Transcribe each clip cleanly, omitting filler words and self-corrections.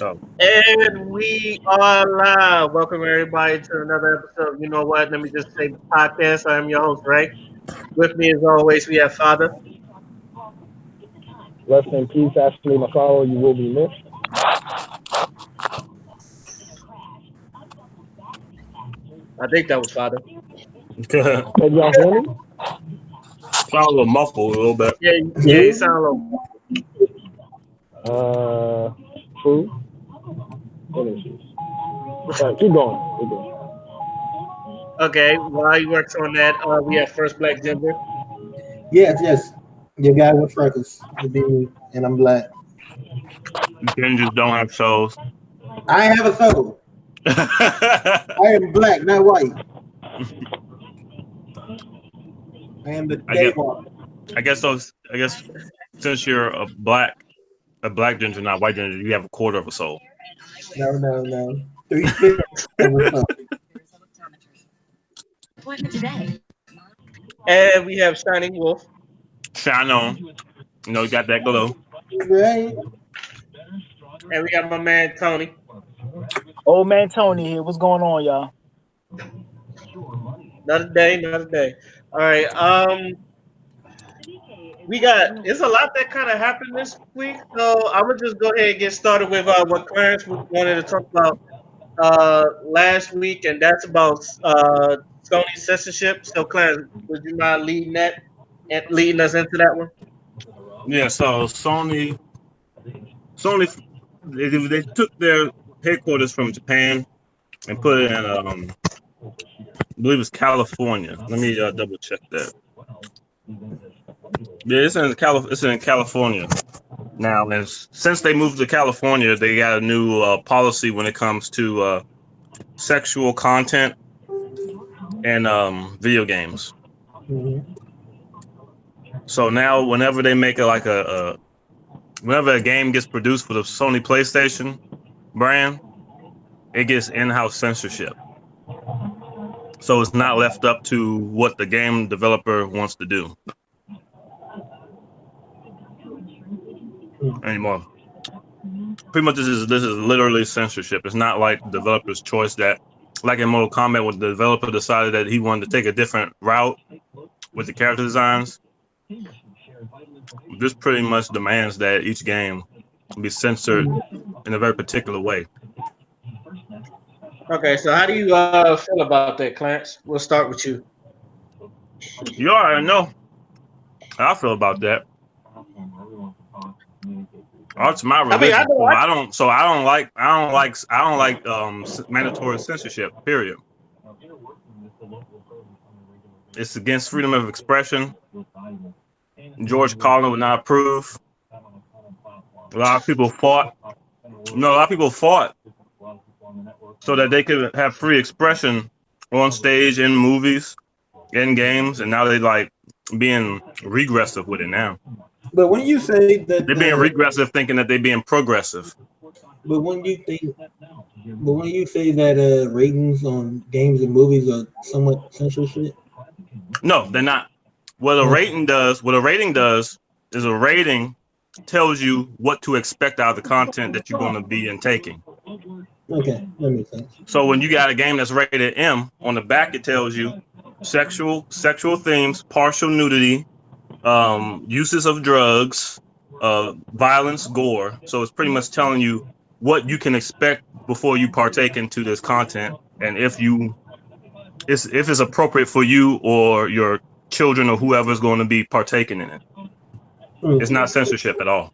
Oh, And we are live. Welcome everybody to another episode. You know what? Let me just say podcast. I am your host, Ray. With me as always, we have Father. Rest in peace, Ashley McCall. You will be missed. I think that was Father. sound Can y'all hear me? a little muffled a little bit. Yeah, yeah, you sound a little. True. Finishes. Keep going. Keep going. Okay, while you works on that, we have First Black Ginger. Yes, yes. Your guy with freckles. It'd be me, and I'm black. Gingers don't have souls. I have a soul. I I am black, not white. I am the guess. daywalker. I guess those. I guess since you're a black ginger, not white ginger, you have a quarter of a soul. No, no, no. 3/5 of a soul. And we have Shining Wolf. Shine on. You know, you got that glow. Right? And we got my man Tony. Old man Tony here. What's going on, y'all? Another day, another day. All right. We got it's a lot that kind of happened this week, so I'm gonna just go ahead and get started with what Clarence wanted to talk about last week, and that's about Sony censorship. So, Clarence, would you mind leading that and leading us into that one? Yeah. So Sony, they took their headquarters from Japan and put it in I believe it's California. Let me double check that. Yeah, it's in California now. And since they moved to California, they got a new policy when it comes to sexual content and video games. Mm-hmm. So now, whenever they make whenever a game gets produced for the Sony PlayStation brand, it gets in-house censorship. So it's not left up to what the game developer wants to do anymore. Pretty much, this is literally censorship. It's not like developer's choice that, like in Mortal Kombat, when the developer decided that he wanted to take a different route with the character designs. This pretty much demands that each game be censored in a very particular way. Okay, so how do you feel about that, Clarence? We'll start with you. You already know how I feel about that. It's my I mean, I religion, know. so I don't like mandatory censorship. Period. It's against freedom of expression. George Carlin would not approve. A lot of people fought. A lot of people fought so that they could have free expression on stage, in movies, in games, and now they like being regressive with it now. But when you say that, They're being regressive, thinking that they're being progressive. but when you say that ratings on games and movies are somewhat censorship. No, they're not. What a rating does is a rating tells you what to expect out of the content that you're going to be intaking. Okay, that makes sense. So when you got a game that's rated M, on the back it tells you sexual themes, partial nudity, uses of drugs, violence, gore. So it's pretty much telling you what you can expect before you partake into this content, and if it's appropriate for you or your children or whoever's going to be partaking in it. It's not censorship at all.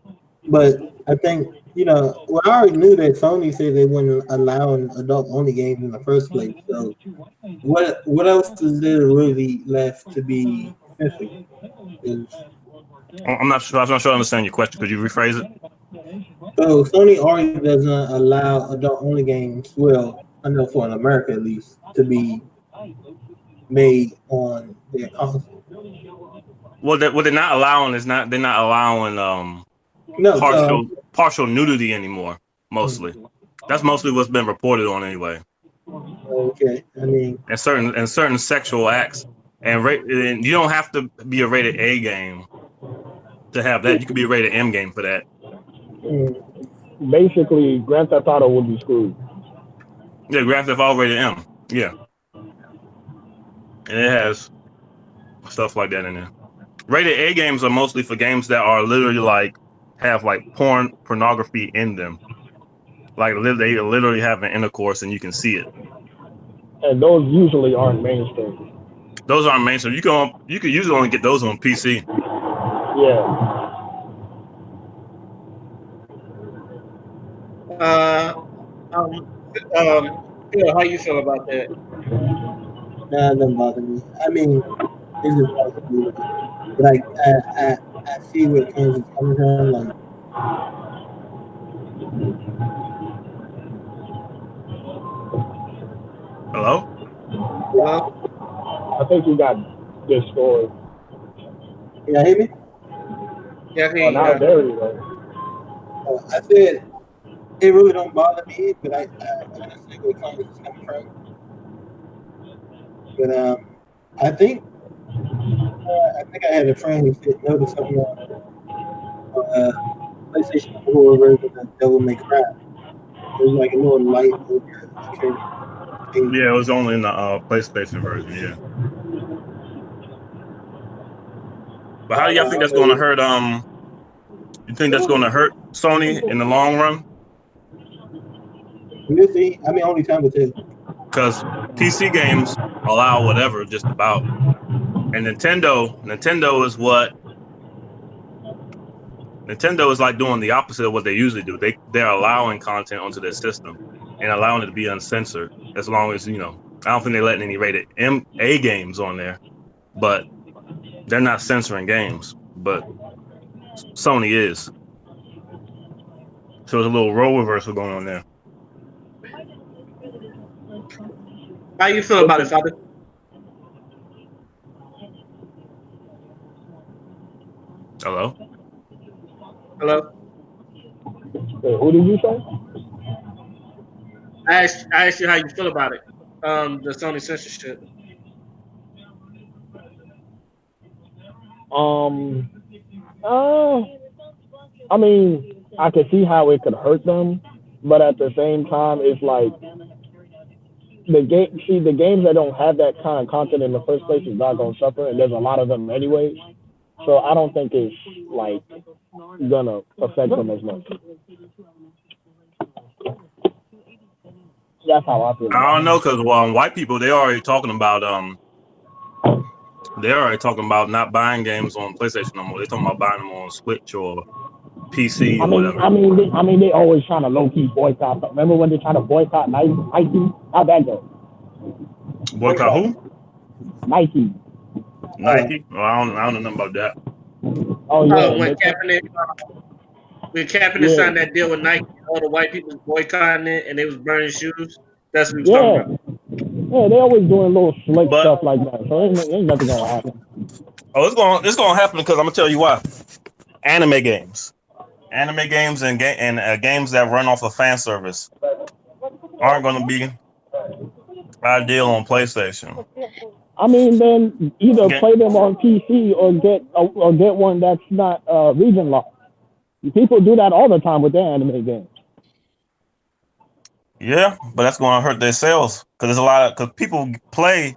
But I think, well, I already knew that Sony said they wouldn't allow adult-only games in the first place. So what else is there really left to be censored? I'm not sure I understand your question. Could you rephrase it? So Sony already doesn't allow adult-only games, well, I know for in America at least, to be made on their console. What they're not allowing is they're not allowing partial nudity anymore. Mostly, that's mostly what's been reported on anyway. Okay, I mean, And certain sexual acts, and you don't have to be a rated A game to have that. You could be a rated M game for that. basically Grand Theft Auto would be screwed. Yeah, Grand Theft Auto rated M. Yeah, and it has stuff like that in there. Rated A games are mostly for games that are literally like have like pornography in them. Like they literally have an intercourse and you can see it. And those usually aren't mainstream. Those aren't mainstream. You can usually only get those on PC. Yeah. Phil, how you feel about that? Nah, it doesn't bother me. I mean, it's just possible. Like I see where Kansas is coming from. Like Hello? Hello? I think you got this story. y'all hear me? Yeah, I Oh, can now hear you. there you go. I said it really don't bother me, but I understand where Kansas is coming from. But I think I had a friend who said notice something on PlayStation 4 version of Devil May Cry. It was like a little light over thing. Yeah, it was only in the PlayStation version. Yeah. But how do y'all think that's going to hurt? You think that's going to hurt Sony in the long run? We'll see. I mean, only time will tell. Because PC games allow whatever, just about. And Nintendo is what Nintendo is like doing the opposite of what they usually do. They're allowing content onto their system and allowing it to be uncensored. As long as I don't think they're letting any rated A games on there, but they're not censoring games. But Sony is. So there's a little role reversal going on there. How you feel about it, Father? Hello? Hello? Wait, who did you say? I asked you how you feel about it. The Sony censorship. I mean, I can see how it could hurt them, but at the same time, it's like the games that don't have that kind of content in the first place is not gonna suffer, and there's a lot of them anyways. So I don't think it's like gonna affect them as much. That's how I feel. I don't know, because white people they're already talking about not buying games on PlayStation no more. They're talking about buying them on Switch or PC or whatever. I mean, they always trying to low key boycott. Remember when they tried to boycott Nike? How'd that go? Boycott who? Nike. Nike? Well, I don't know nothing about that. Oh yeah. When Kaepernick signed that deal with Nike, all the white people was boycotting it and they was burning shoes. That's what he was talking about. Yeah, they always doing little slick stuff like that. So ain't nothing gonna happen. Oh, it's gonna happen because I'm gonna tell you why. Anime games and games that run off of fan service aren't gonna be ideal on PlayStation. I mean, then either play them on PC or get one that's not region locked. People do that all the time with their anime games. Yeah, but that's going to hurt their sales because there's a lot because people play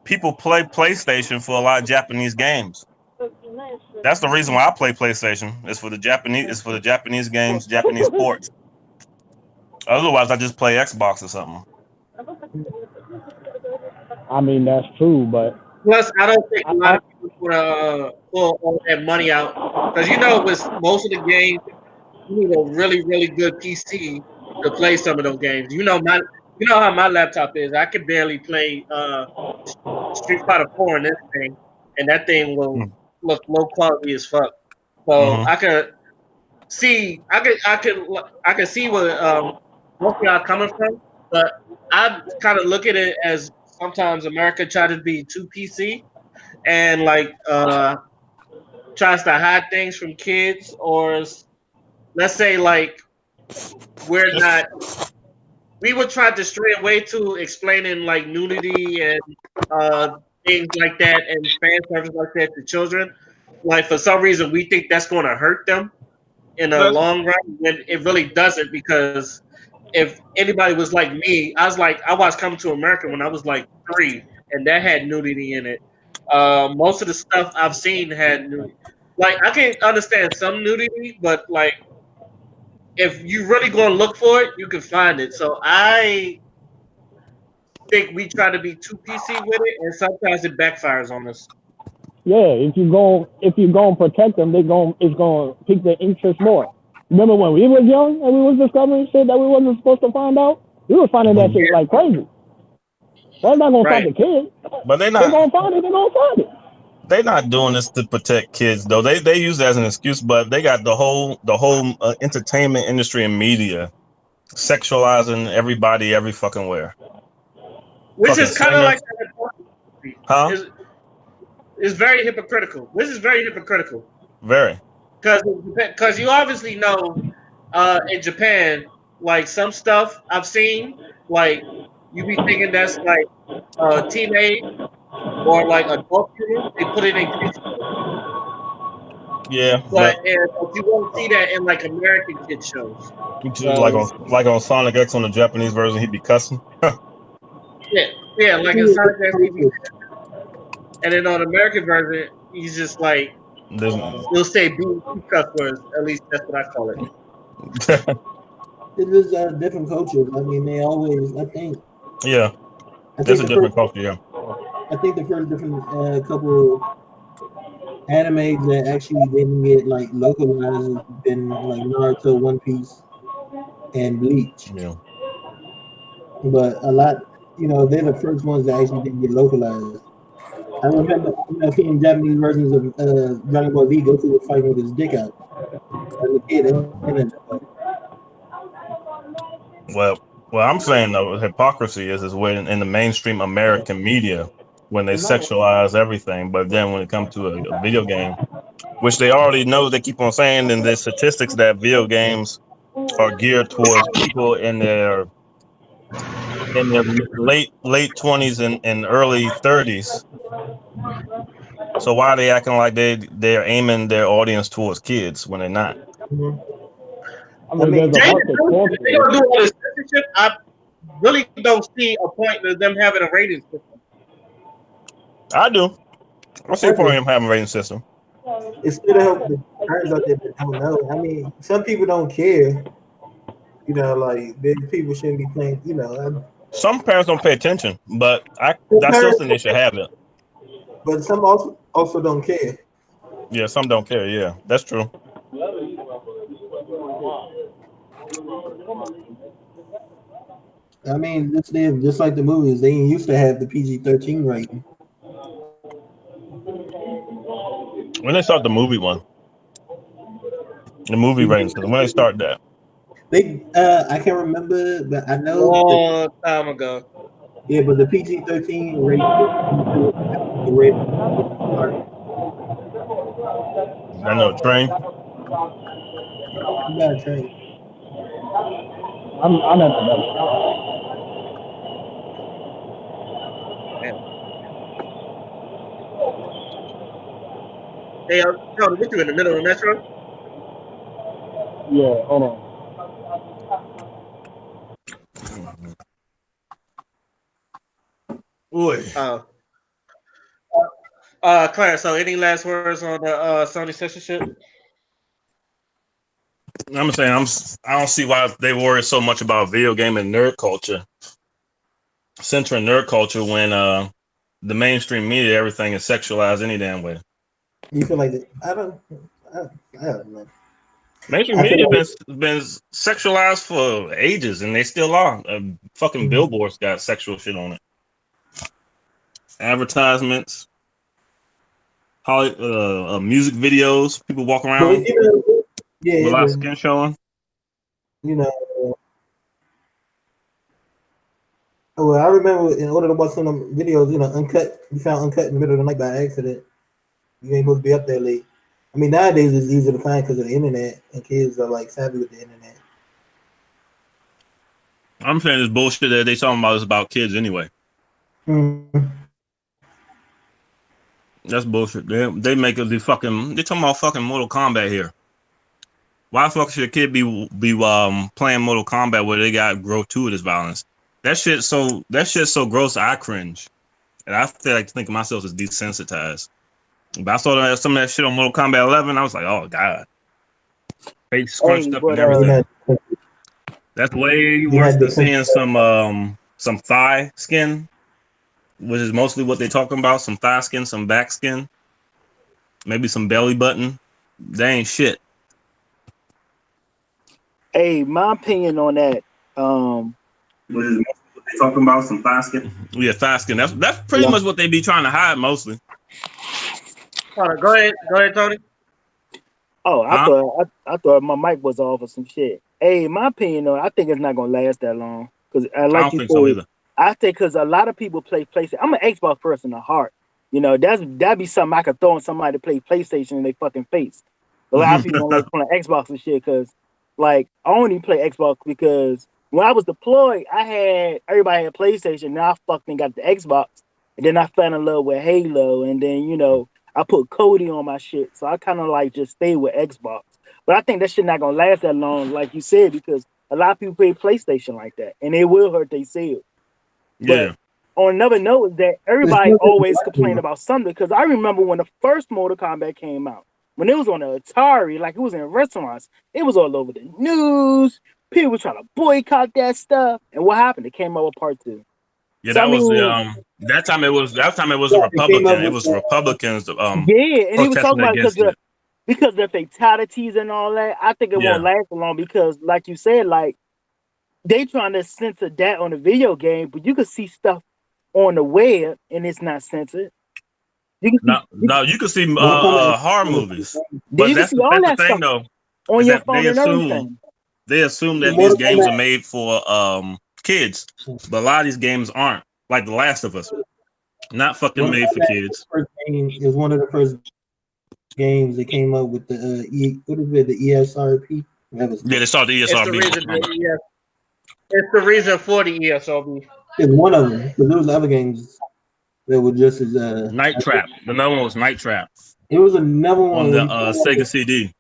PlayStation for a lot of Japanese games. That's the reason why I play PlayStation. It's for the Japanese games, Japanese ports. Otherwise, I just play Xbox or something. I mean, that's true, but plus, I don't think a lot of people want to pull all that money out because with most of the games, you need a really, really good PC to play some of those games. You know how my laptop is. I can barely play Street Fighter 4 in this thing, and that thing will look low quality as fuck. So I can see, I can see where most of y'all coming from, but I kind of look at it as sometimes America try to be too PC and tries to hide things from kids, or let's say we would try to stray away to explaining like nudity and things like that and fan service like that to children. Like for some reason we think that's going to hurt them, in a long run when it really doesn't. Because if anybody was like me, I watched Coming to America when I was like 3, and that had nudity in it. Most of the stuff I've seen had nudity. Like I can understand some nudity, but like if you really go and look for it, you can find it. So I think we try to be too PC with it, and sometimes it backfires on us. Yeah, if you go and protect them, it's going to pique their interest more. Remember when we was young and we was discovering shit that we wasn't supposed to find out? We were finding that shit like crazy. That's not gonna stop Right. the kids. But They're gonna find it. They're gonna find it. they not doing this to protect kids though. They use it as an excuse, but they got the whole entertainment industry and media sexualizing everybody every fucking where. Which Fucking is kind of singers, like that. huh? Is very hypocritical. This is very hypocritical Very. because you obviously know in Japan, like some stuff I've seen, like you be thinking that's like teenage or like adult humor. They put it in kids shows, Yeah, but you won't see that in like American kid shows. like So on Sonic X on the Japanese version, he'd be cussing. yeah, yeah, like in Sonic TV, and then on the American version, he's just like There's, he'll say B cuss words. At least that's what I call it. It is different cultures. I mean, they always. yeah, I that's think a the first. different culture. Yeah, I think the first different couple animes that actually didn't get like localized has been like Naruto, One Piece, and Bleach. yeah. But a lot, they're the first ones that actually didn't get localized. I remember seeing Japanese versions of Dragon Ball Z. Goku was fighting with his dick out as a kid. Well, I'm saying though, hypocrisy is when in the mainstream American media when they sexualize everything, but then when it comes to a video game, which they already know, they keep on saying in the statistics that video games are geared towards people in their late 20s and early 30s. So why are they acting like they're aiming their audience towards kids when they're not? I mean, there's a If market for they gonna do all this censorship, I really don't see a point of them having a rating system. I do. I see a point in having a rating system. It's still to help the parents out there that don't know. I mean, some people don't care. Like people shouldn't be playing. Some parents don't pay attention, but I still think they should have it. But some also don't care. Yeah, some don't care. Yeah, that's true. I mean, just like the movies, they used to have the PG-13 rating. When they start the movie ratings, because when they start that, I can't remember, but I know long time ago. Yeah, but the PG-13 rating, the rating start. I know Train. You got a train. I'm at the better. Hey, Tony, what you in the middle of the metro? Yeah, hold on. Boy. Clarence, so any last words on the Sony censorship? I'm saying I don't see why they worry so much about video game and nerd culture, centering nerd culture when the mainstream media everything is sexualized any damn way. You feel like that? I don't know. Mainstream media been sexualized for ages, and they still are. Fucking billboards got sexual shit on it. Advertisements, music videos. People walk around with a lot of skin showing. Well, I remember in order to watch some of them videos, uncut. You found uncut in the middle of the night by accident. You ain't supposed to be up there late. I mean, nowadays it's easy to find because of the internet, and kids are like savvy with the internet. I'm saying this bullshit that they talking about is about kids anyway. That's bullshit. They make it they talking about fucking Mortal Kombat here. Why the fuck should a kid be playing Mortal Kombat where they got gratuitous violence? That shit's so gross. I cringe, and I feel like to think of myself as desensitized. But I saw some of that shit on Mortal Kombat 11. I was like, oh god, face scrunched Hey, up and but everything. Yeah, That's way you worse had than the seeing some thigh skin, which is mostly what they're talking about. Some thigh skin, some back skin, maybe some belly button. They ain't shit. hey, my opinion on that. Which is mostly what they talking about. Some thigh skin. Yeah, thigh skin. That's pretty Yeah. much what they be trying to hide mostly. Hold on, go ahead, Tony. Oh, Huh? I thought my mic was off or some shit. Hey, my opinion on it, I think it's not gonna last that long. Cause I like don't you think so said, either. I think because a lot of people play PlayStation. I'm an Xbox person at heart. You know, that'd be something I could throw on somebody to play PlayStation in their fucking face. A lot of people don't like playing Xbox and shit because, like, I only play Xbox because when I was deployed, everybody had PlayStation. Now I fucking got the Xbox, and then I fell in love with Halo, and then I put Cody on my shit, so I kind of like just stay with Xbox. But I think that shit not gonna last that long, like you said, because a lot of people play PlayStation like that, and it will hurt their sales. But Yeah. on another note, is that It's everybody still always complain intellectual. about something. Because I remember when the first Mortal Kombat came out, when it was on the Atari, like it was in restaurants, it was all over the news. People were trying to boycott that stuff, and what happened? It came out with part two. Yeah, So I that was mean, that time it was a Yeah, they came Republican. up It with was Republicans yeah, and he was protesting talking about against it. because the fatalities and all that. I think it won't Yeah. last long because, like you said, like they trying to censor that on the video game, but you can see stuff on the web and it's not censored. You can see, No, you can see one comment. horror movies, then but you can see all that's the that thing stuff though, on is your that phone and everything. they assume that these Mortal games are Kombat made for kids, but a lot of these games aren't. Like The Last of Us, not fucking Mortal made for Kombat kids. first game is one of the first games that came up with the what is it, the ESRP? That was Yeah, called. they started the It's the ESRB. reason. It's the reason for the ESOB. It's one of them, but there was other games that were just as Night Trap. Another one was Night Trap it was another one on where the you Sega CD.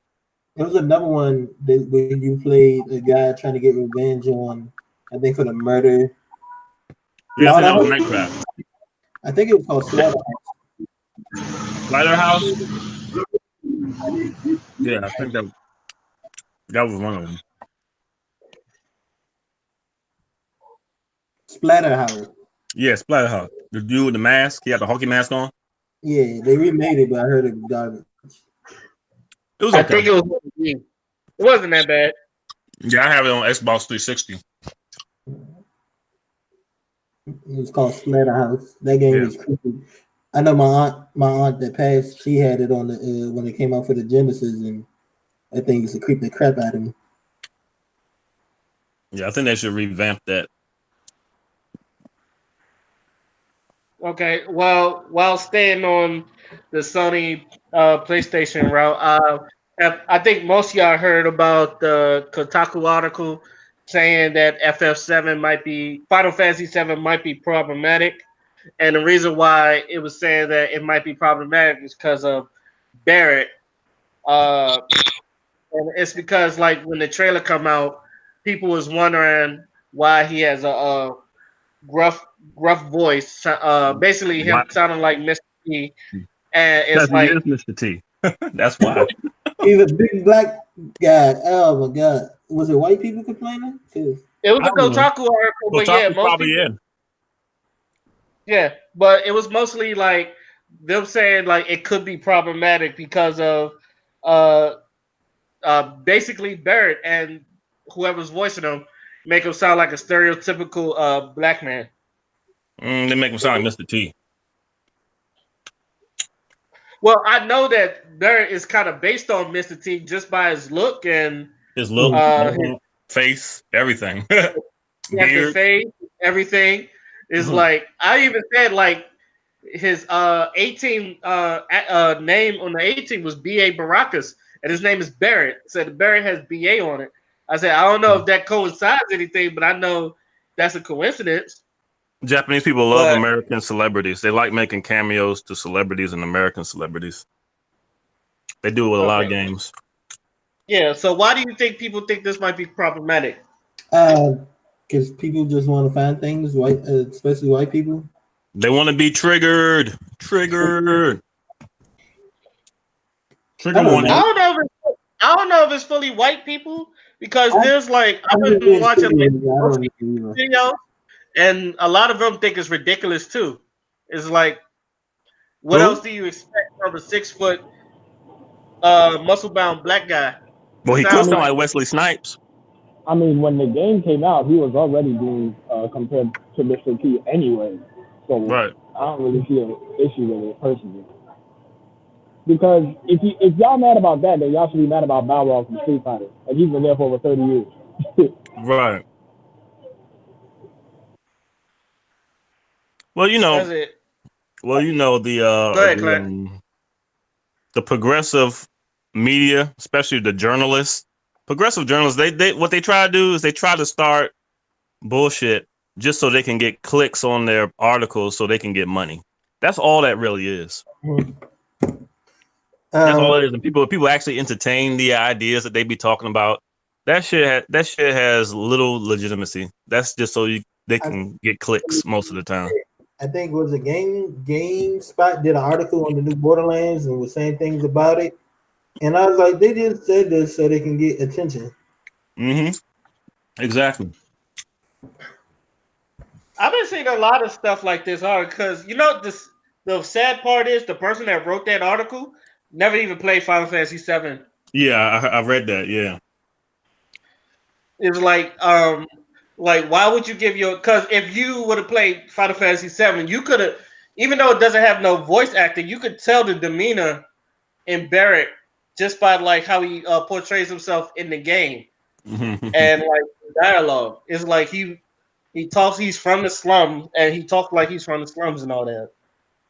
it was another one that where you played a guy trying to get revenge on, I think, for the murder. Yeah, I think that was Slaughterhouse. Night Trap. I think it was called Slaughterhouse. Lighthouse. Yeah, I think that was one of them. Splatterhouse. Yeah, Splatterhouse. The dude with the mask. He had the hockey mask on. Yeah, they remade it, but I heard it was garbage. It was I okay. think it was. It wasn't that bad. Yeah, I have it on Xbox 360. It was called Splatterhouse. That game Yeah. was creepy. I know my aunt that passed, she had it on the when it came out for the Genesis, and that thing used to creep the crap out of me. Yeah, I think they should revamp that. Okay, well, while staying on the Sony PlayStation route, I think most of y'all heard about the Kotaku article saying that Final Fantasy 7 might be problematic, and the reason why it was saying that it might be problematic is because of Barrett. And it's because like when the trailer come out, people was wondering why he has a gruff voice, basically him Why? sounding like Mr. T, and Because it's he like is Mr. T. That's why. He's a big black guy. Oh my god, was it white people complaining? Too? it was I a don't know. Kotaku article, but yeah, Kotaku's most probably people, in. yeah, but it was mostly like them saying like it could be problematic because of uh basically Barrett and whoever's voicing him make him sound like a stereotypical black man. They make him sound like Mr. T. Well, I know that Barrett is kind of based on Mr. T just by his look and His look, his face, everything. yeah, his Beard. face, everything is Mhm. like I even said like his 18 name on the 18 was B.A. Baracus and his name is Barrett. Said Barrett has B.A. on it. I said I don't know if that coincides anything, but I know that's a coincidence. Japanese people love But American celebrities. They like making cameos to celebrities and American celebrities. They do it with a lot of okay. games. Yeah. So why do you think people think this might be problematic? Because people just want to find things, especially white people. They want to be triggered. Triggered. I Trigger don't I warning. know. don't know. I don't know if it's fully white people because I, there's like I've I'm just been being watching like serious. I don't know. videos, and a lot of them think it's ridiculous too. It's like, what else Who? do you expect from a 6 foot muscle bound black guy? Well, It he I could sounds mean, sound like like Wesley Snipes. when the game came out, he was already being compared to Mr. T anyway. So Right. I don't really see an issue with it personally. Because if y'all mad about that, then y'all should be mad about Bow Wow from Street Fighter, and he's been there for over 30 years. Right. Well, that's it. the Go ahead, Clarence. the progressive media, especially the journalists, progressive journalists, they what they try to do is they try to start bullshit just so they can get clicks on their articles so they can get money. That's all that really is. That's all it is. And people actually entertain the ideas that they be talking about. That shit has little legitimacy. That's just so they I, can get clicks most of the time. I think it was a GameSpot did an article on the new Borderlands and was saying things about it, and I was like, they just said this so they can get attention. Mm-hmm. Exactly. I've been seeing a lot of stuff like this because this. The sad part is the person that wrote that article never even played Final Fantasy VII. Yeah, I read that. Yeah. It's like why would you give your? Because if you would have played Final Fantasy VII, you could have, even though it doesn't have no voice acting, you could tell the demeanor in Barrett just by like how he portrays himself in the game and like dialogue. It's like he talks. He's from the slum, and he talks like he's from the slums and all that.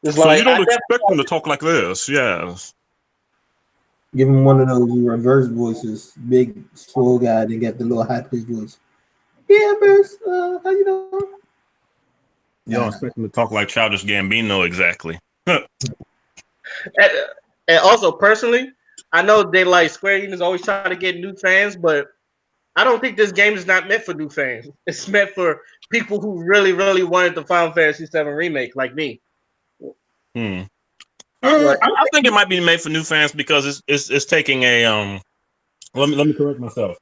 It's So you like I don't definitely. expect them to talk like this, yes. Give him one of those reverse voices, big swole guy, then get the little high pitched voice. Yeah, Bruce, how you doing? You don't expect them to talk like Childish Gambino exactly. And, and also personally, I know they like Square Enix always trying to get new fans, but I don't think this game is not meant for new fans. It's meant for people who really, really wanted the Final Fantasy VII remake, like me. Hmm. Like, I think it might be made for new fans because it's taking a Let me correct myself.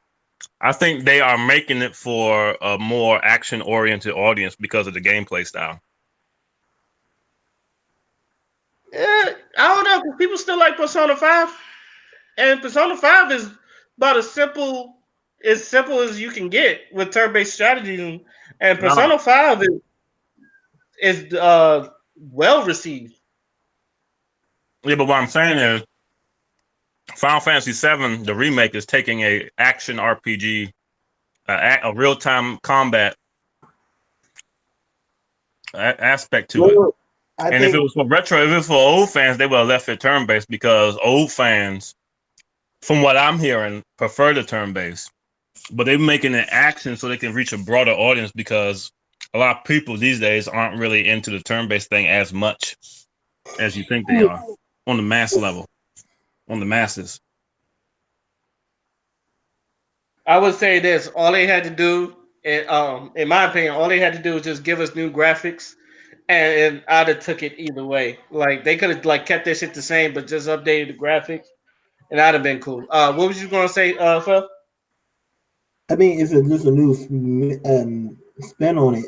I think they are making it for a more action oriented audience because of the gameplay style. I don't know, because people still like Persona 5, and Persona 5 is about as simple as you can get with turn-based strategies, and No. Persona 5 is well received. Yeah, but what I'm saying is Final Fantasy VII, the remake, is taking a action RPG, a real time combat aspect to it. Well, I And if it think was for retro, if it was for old fans, they would have left it turn based because old fans, from what I'm hearing, prefer the turn based. But they're making it action so they can reach a broader audience because a lot of people these days aren't really into the turn based thing as much as you think they are on the mass level, on the masses. I would say this: all they had to do, in my opinion, all they had to do was just give us new graphics, and I'd have took it either way. Like they could have like kept that shit the same, but just updated the graphics, and I'd have been cool. What was you gonna say, Phil? it's just a new spin on it.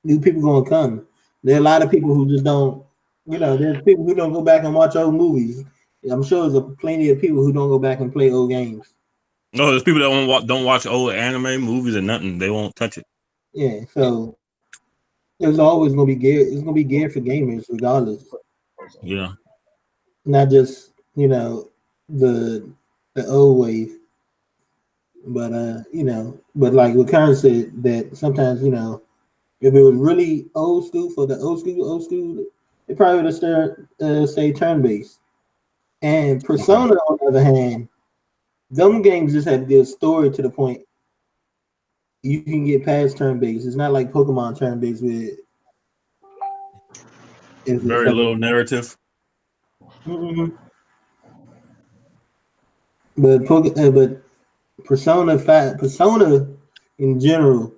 New people gonna come. There are a lot of people who just don't. There's people who don't go back and watch old movies. I'm sure there's plenty of people who don't go back and play old games. No, there's people that don't watch old anime movies and nothing. They won't touch it. Yeah, so there's always gonna be gear. It's gonna be geared for gamers, regardless. Yeah. Not just the old wave, but but like what Karen said, that sometimes if it was really old school for the old school, it probably would have say turn based. And Okay. Persona, on the other hand, them games just have good story to the point you can get past turn based. It's not like Pokemon turn based with it's just Very like little narrative. mm-hmm. but Persona in general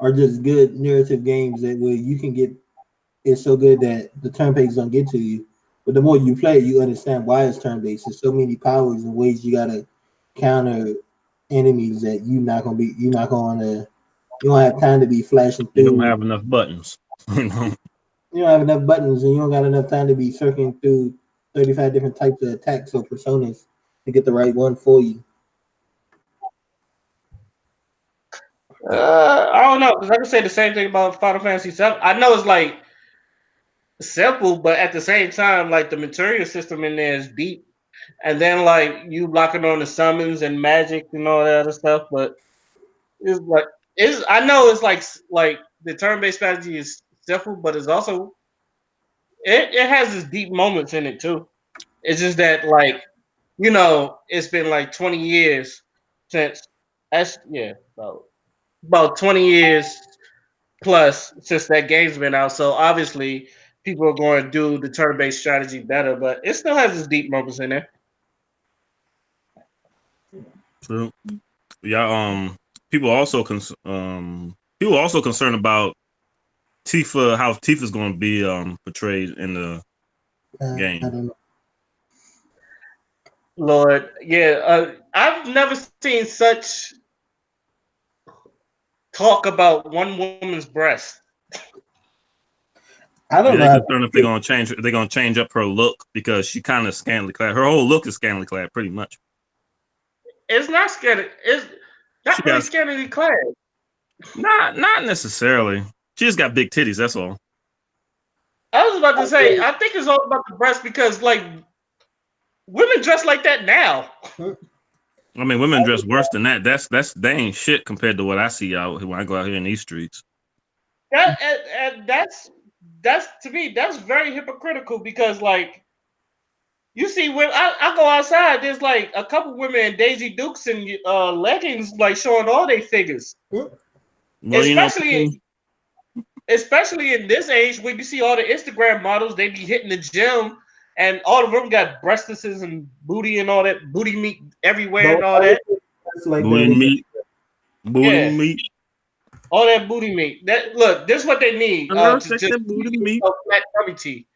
are just good narrative games that where you can get it's so good that the turn based don't get to you. But the more you play, you understand why it's turn based. There's so many powers and ways you gotta counter enemies that you don't have time to be flashing You don't through. have enough buttons. You know? You don't have enough buttons and you don't got enough time to be circling through 35 different types of attacks or personas to get the right one for you. I don't know because I can say the same thing about Final Fantasy VII. I know it's like simple, but at the same time, like the material system in there is deep, and then like you locking on the summons and magic and all that other stuff. But it's like I know it's like the turn based strategy is simple, but it's also it has its deep moments in it too. It's just that like it's been like 20 years since that's about 20 years plus since that game's been out. So obviously people are going to do the turn-based strategy better, but it still has its deep moments in there. True. Yeah. People also people also concerned about Tifa, how Tifa's going to be portrayed in the I game. don't know. Lord, yeah, I've never seen such talk about one woman's breast. I Yeah, don't know. they're concerned if they're going to change. They're going to change up her look because she kind of scantily clad. Her whole look is scantily clad, pretty much. It's not scary. It's She not really got scantily clad. not necessarily. She just got big titties. That's all. I was about to say, I think it's all about the breast because like women dress like that now. I mean, women dress worse than that. They ain't shit compared to what I see out when I go out here in these streets. And that's to me that's very hypocritical because like you see when I go outside, there's like a couple women in Daisy Dukes and leggings like showing all their figures, Well, especially especially in this age when you see all the Instagram models, they be hitting the gym and all of them got breastises and booty and all that booty meat everywhere and Don't all ever that. put dress like that booty in meat, booty Yeah, meat. all that booty meat. That look, this is what they need Girl, to take just that booty meat. sell flat tummy tea.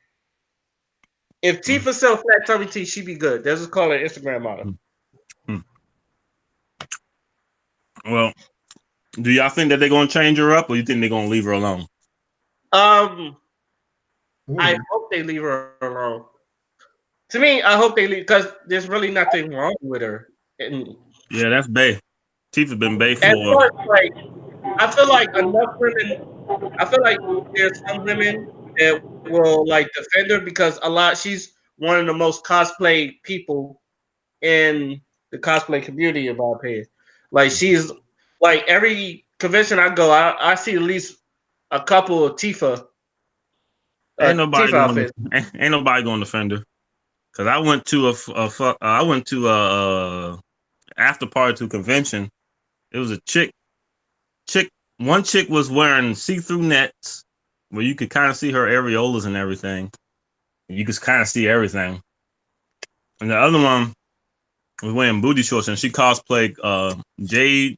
If Tifa sell flat tummy tea, she be good. That's just call her Instagram model. Well, do y'all think that they're gonna change her up, or you think they're gonna leave her alone? Um, I Mm. hope they leave her alone. To me, I hope they leave because there's really nothing wrong with her. Yeah, that's Bay. Tifa's been Bay And for. plus, like I feel like enough women. I feel like there's some women that will like defend her because a lot. She's one of the most cosplay people in the cosplay community, in my opinion. Like she's like every convention I go, I see at least a couple of Ain't nobody Tifa going outfits. to. Ain't nobody going to defend her. Cause I went to I went to a after party to a convention. It was a chick. One chick was wearing see-through nets where you could kind of see her areolas and everything. You could kind of see everything. And the other one was wearing booty shorts, and she cosplayed Jade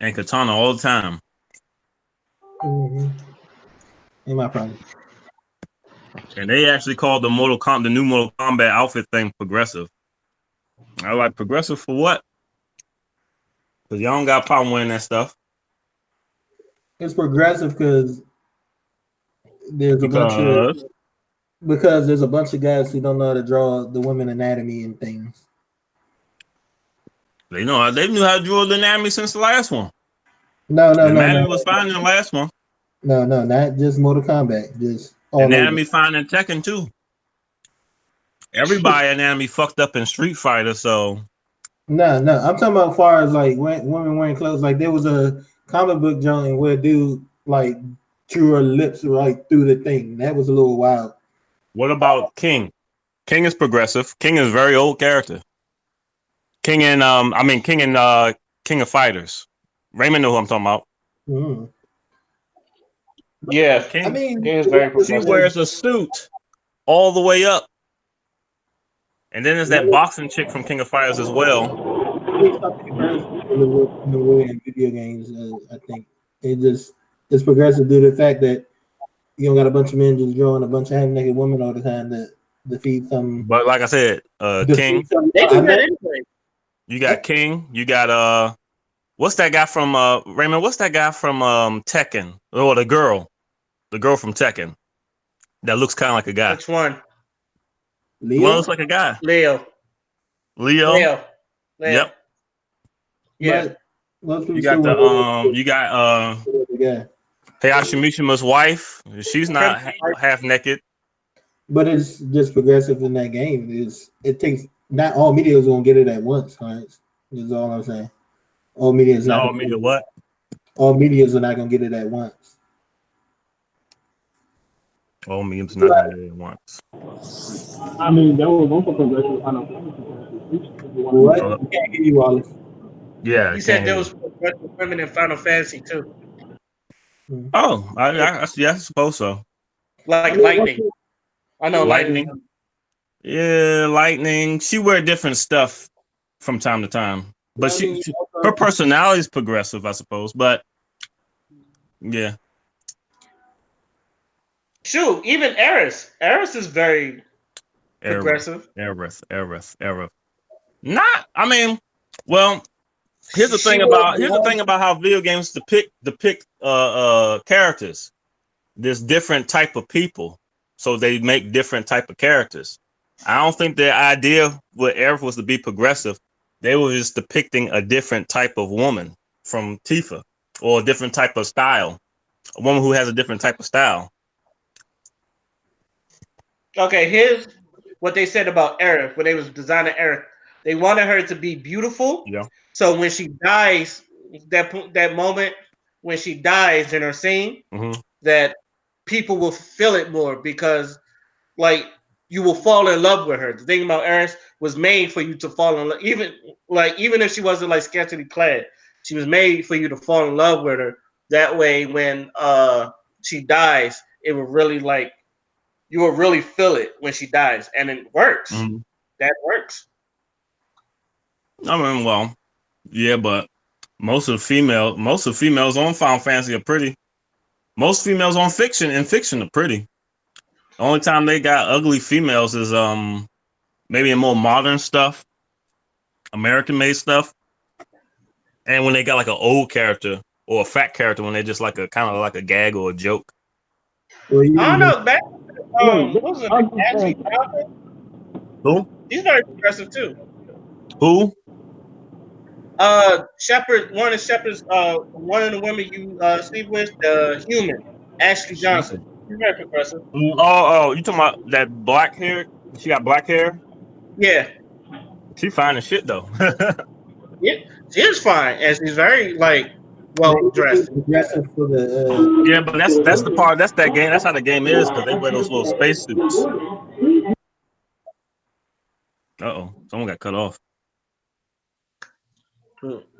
and Katana all the time. Mm-hmm. Ain't my problem. And they actually called the new Mortal Kombat outfit thing progressive. I was like, progressive for what? Because y'all don't got a problem wearing that stuff. It's progressive there's a bunch of Because because there's a bunch of guys who don't know how to draw the women anatomy and things. they knew how to draw the anatomy since the last one. No, The no, no, no, anatomy was fine in the last one. no, no, not just Mortal Kombat, just The all over. anatomy fine in Tekken too. Everybody anatomy fucked up in Street Fighter, so No, no, I'm talking about as far as like women wearing clothes. Like there was a comic book joint where dude like drew her lips right through the thing. That was a little wild. what about King? King is progressive. King is a very old character. King and King of Fighters. Raymond know who I'm talking about. Mm. Yeah, I King mean, King is very she progressive. wears a suit all the way up. And then there's that boxing chick from King of Fighters as well. In video games, I think it's progressive due to the fact that you don't got a bunch of men just drawing a bunch of half-naked women all the time to defeat some. But like I said, King. They do that anyway. You got King. You got what's that guy from Raymond? What's that guy from Tekken? Oh, the girl from Tekken that looks kind of like a guy. Which one? Leo? One looks like a guy. Leo. Yep. Yeah. You got Heihachi Mishima's wife. She's not half naked. But it's just progressive in that game. It takes not all media is gonna get it at once, Heinz. Is all I'm saying. All media is not. All media what? All medias are not gonna get it at once. All media's not gonna get it at once. I mean, that was also progressive Final Fantasy. What? I can't hear you, Wallace. Yeah. You said there was progressive women in Final Fantasy too. Oh, I suppose so. Like Lightning. I know Lightning. Yeah, Lightning. She wear different stuff from time to time, but her personality is progressive, I suppose. But yeah. Shoot, even Eris. Eris is very progressive. Eris. Not. I mean, well. Here's the thing about how video games depict characters. There's different type of people, so they make different type of characters. I don't think the idea with Eris was to be progressive. They were just depicting a different type of woman from Tifa, or a different type of style. A woman who has a different type of style. Okay, here's what they said about Eris when they was designing Eris. They wanted her to be beautiful. Yeah. So when she dies, that moment when she dies in her scene, that people will feel it more because, like, you will fall in love with her. The thing about Eris was made for you to fall in love. Even if she wasn't like scantily clad, she was made for you to fall in love with her. That way, when she dies, it will really you will really feel it when she dies, and it works. That works. I mean, well. Yeah, but most of the females on Final Fantasy are pretty. Most females on fiction are pretty. The only time they got ugly females is maybe in more modern stuff, American made stuff, and when they got like an old character or a fat character when they're just like a kind of like a gag or a joke. I don't know. What was it? Ashley Johnson? Who? He's very progressive too. Who? Shepard, one of Shepard's, one of the women you sleep with, the human, Ashley Johnson. She's very progressive. Oh, you talking about that black hair? She got black hair? Yeah. She fine as shit though. Yeah, she is fine, and she's very well dressed. Yeah, but that's the part. That's that game. That's how the game is because they wear those little spacesuits. Someone got cut off.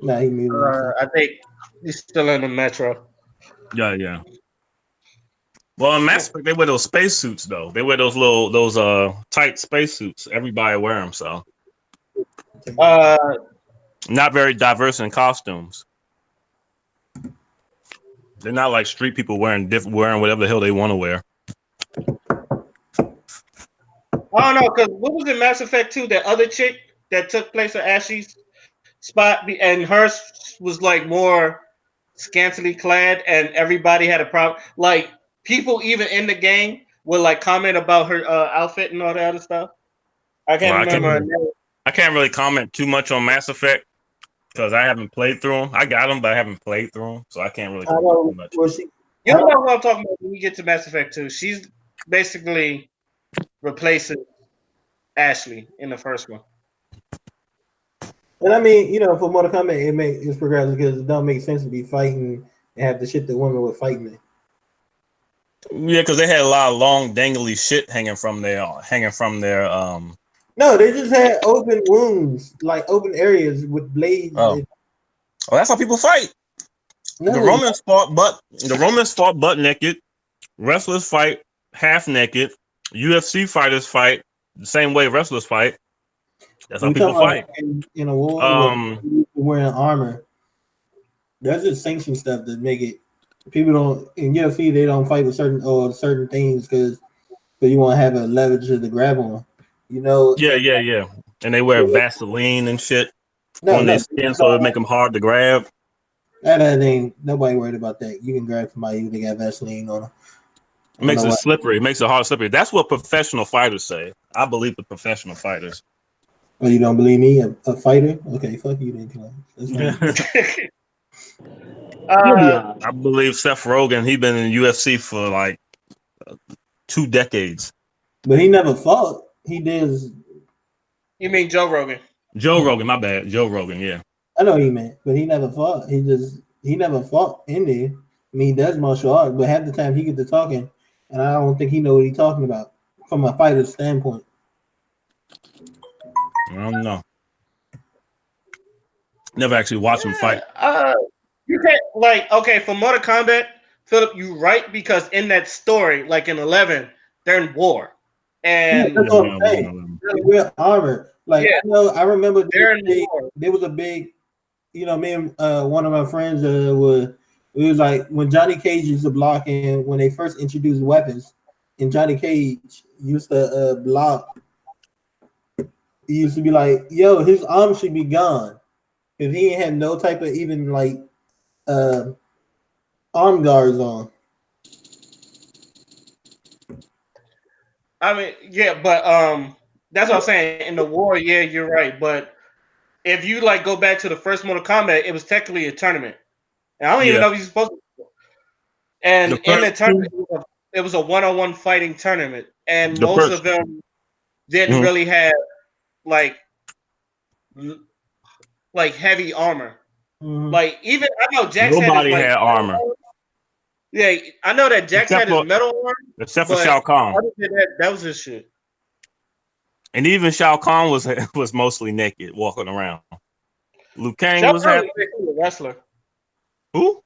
Nah, he muted himself. I think he's still in the metro. Yeah. Well, in Mass Effect, they wear those spacesuits though. They wear those tight spacesuits. Everybody wear them, so. Not very diverse in costumes. They're not like street people wearing whatever the hell they want to wear. I don't know, because what was in Mass Effect 2? That other chick that took place at Ashley's spot, and hers was like more scantily clad, and everybody had a problem. Like, people even in the game would like comment about her outfit and all that other stuff. I can't remember her name. I can't really comment too much on Mass Effect because I haven't played through them. I got them, but I haven't played through them, so I can't really comment too much. You know what I'm talking about when we get to Mass Effect 2. She's basically replacing Ashley in the first one. And I mean, for Mortal Kombat, it's progressive because it don't make sense to be fighting and have the shit that women were fighting in. Yeah, because they had a lot of long, dangly shit hanging from their. No, they just had open wounds, like open areas with blades. Oh, that's how people fight. No. The Romans fought butt naked. Wrestlers fight half naked. UFC fighters fight the same way wrestlers fight. That's how We people talking fight. about in a war where Um, people wearing armor. There's just sanction stuff that make it. People don't in UFC. They don't fight with certain things because you want to have a leverage to grab on. You know. yeah. And they wear Vaseline and shit No, on their no. skin, so it make them hard to grab. That ain't nobody worried about that. You can grab somebody who they got Vaseline on them. It makes it slippery. It makes it hard slippery. That's what professional fighters say. I believe the professional fighters. Oh, you don't believe me? A fighter? Okay, fuck you then. That's fine. You'll be all right. I believe Seth Rogen. He been in UFC for like 2 decades. But he never fought. He did. You mean Joe Rogan? Joe Rogan, my bad. Joe Rogan, yeah. I know he meant, but he never fought. He never fought in there. I mean, he does martial arts, but half the time he gets to talking, and I don't think he know what he's talking about from a fighter's standpoint. I don't know. Never actually watched him fight. You can't okay for Mortal Kombat, Philip. You right because in that story, like in 11, they're in war, and That's what I'm saying. They wear armor. Like I remember they're in war. there was a big, me and one of my friends it was like when Johnny Cage used to block and when they first introduced weapons, and Johnny Cage used to block. He used to be like, "Yo, his arm should be gone," because he ain't had no type of even like arm guards on. I mean, yeah, but that's what I'm saying. In the war, yeah, you're right. But if you like go back to the first Mortal Kombat, it was technically a tournament, and I don't even know if you're supposed to. And in the tournament, it was a one-on-one fighting tournament, and most of them didn't really have like heavy armor. Mm-hmm. Like even I know Jax Nobody had his, had armor. Yeah, I know that Jax had his metal armor, except for Shao Kahn. Other than that was his shit. And even Shao Kahn was mostly naked, walking around. Liu Kang Shao was Kahn happy. was basically a wrestler. Who?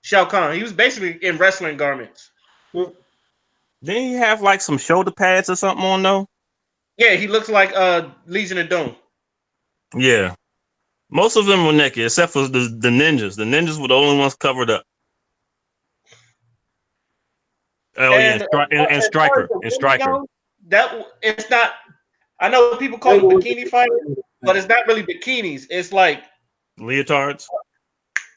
Shao Kahn. He was basically in wrestling garments. Didn't he have like some shoulder pads or something on though? Yeah, he looks like Legion of Doom. Yeah. Most of them were naked, except for the ninjas. The ninjas were the only ones covered up. Oh and Striker. And Striker. That it's not. I know people call them bikini fighters, but it's not really bikinis. It's like leotards.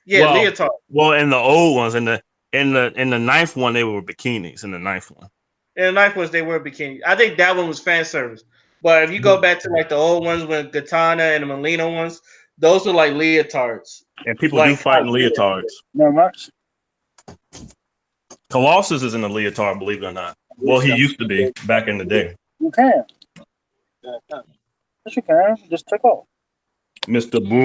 Yeah, leotards. Well, in the old ones, in the ninth one, they were bikinis. In the ninth one. In the ninth ones, they were bikinis. I think that one was fan service. But if you go back to like the old ones with Katana and the Molina ones, those were like leotards. And people do fight in leotards. Not much. Colossus is in the leotard, believe it or not. Well, he used to be back in the day. You can. Yes, you can. Just take off. Mr. Bull.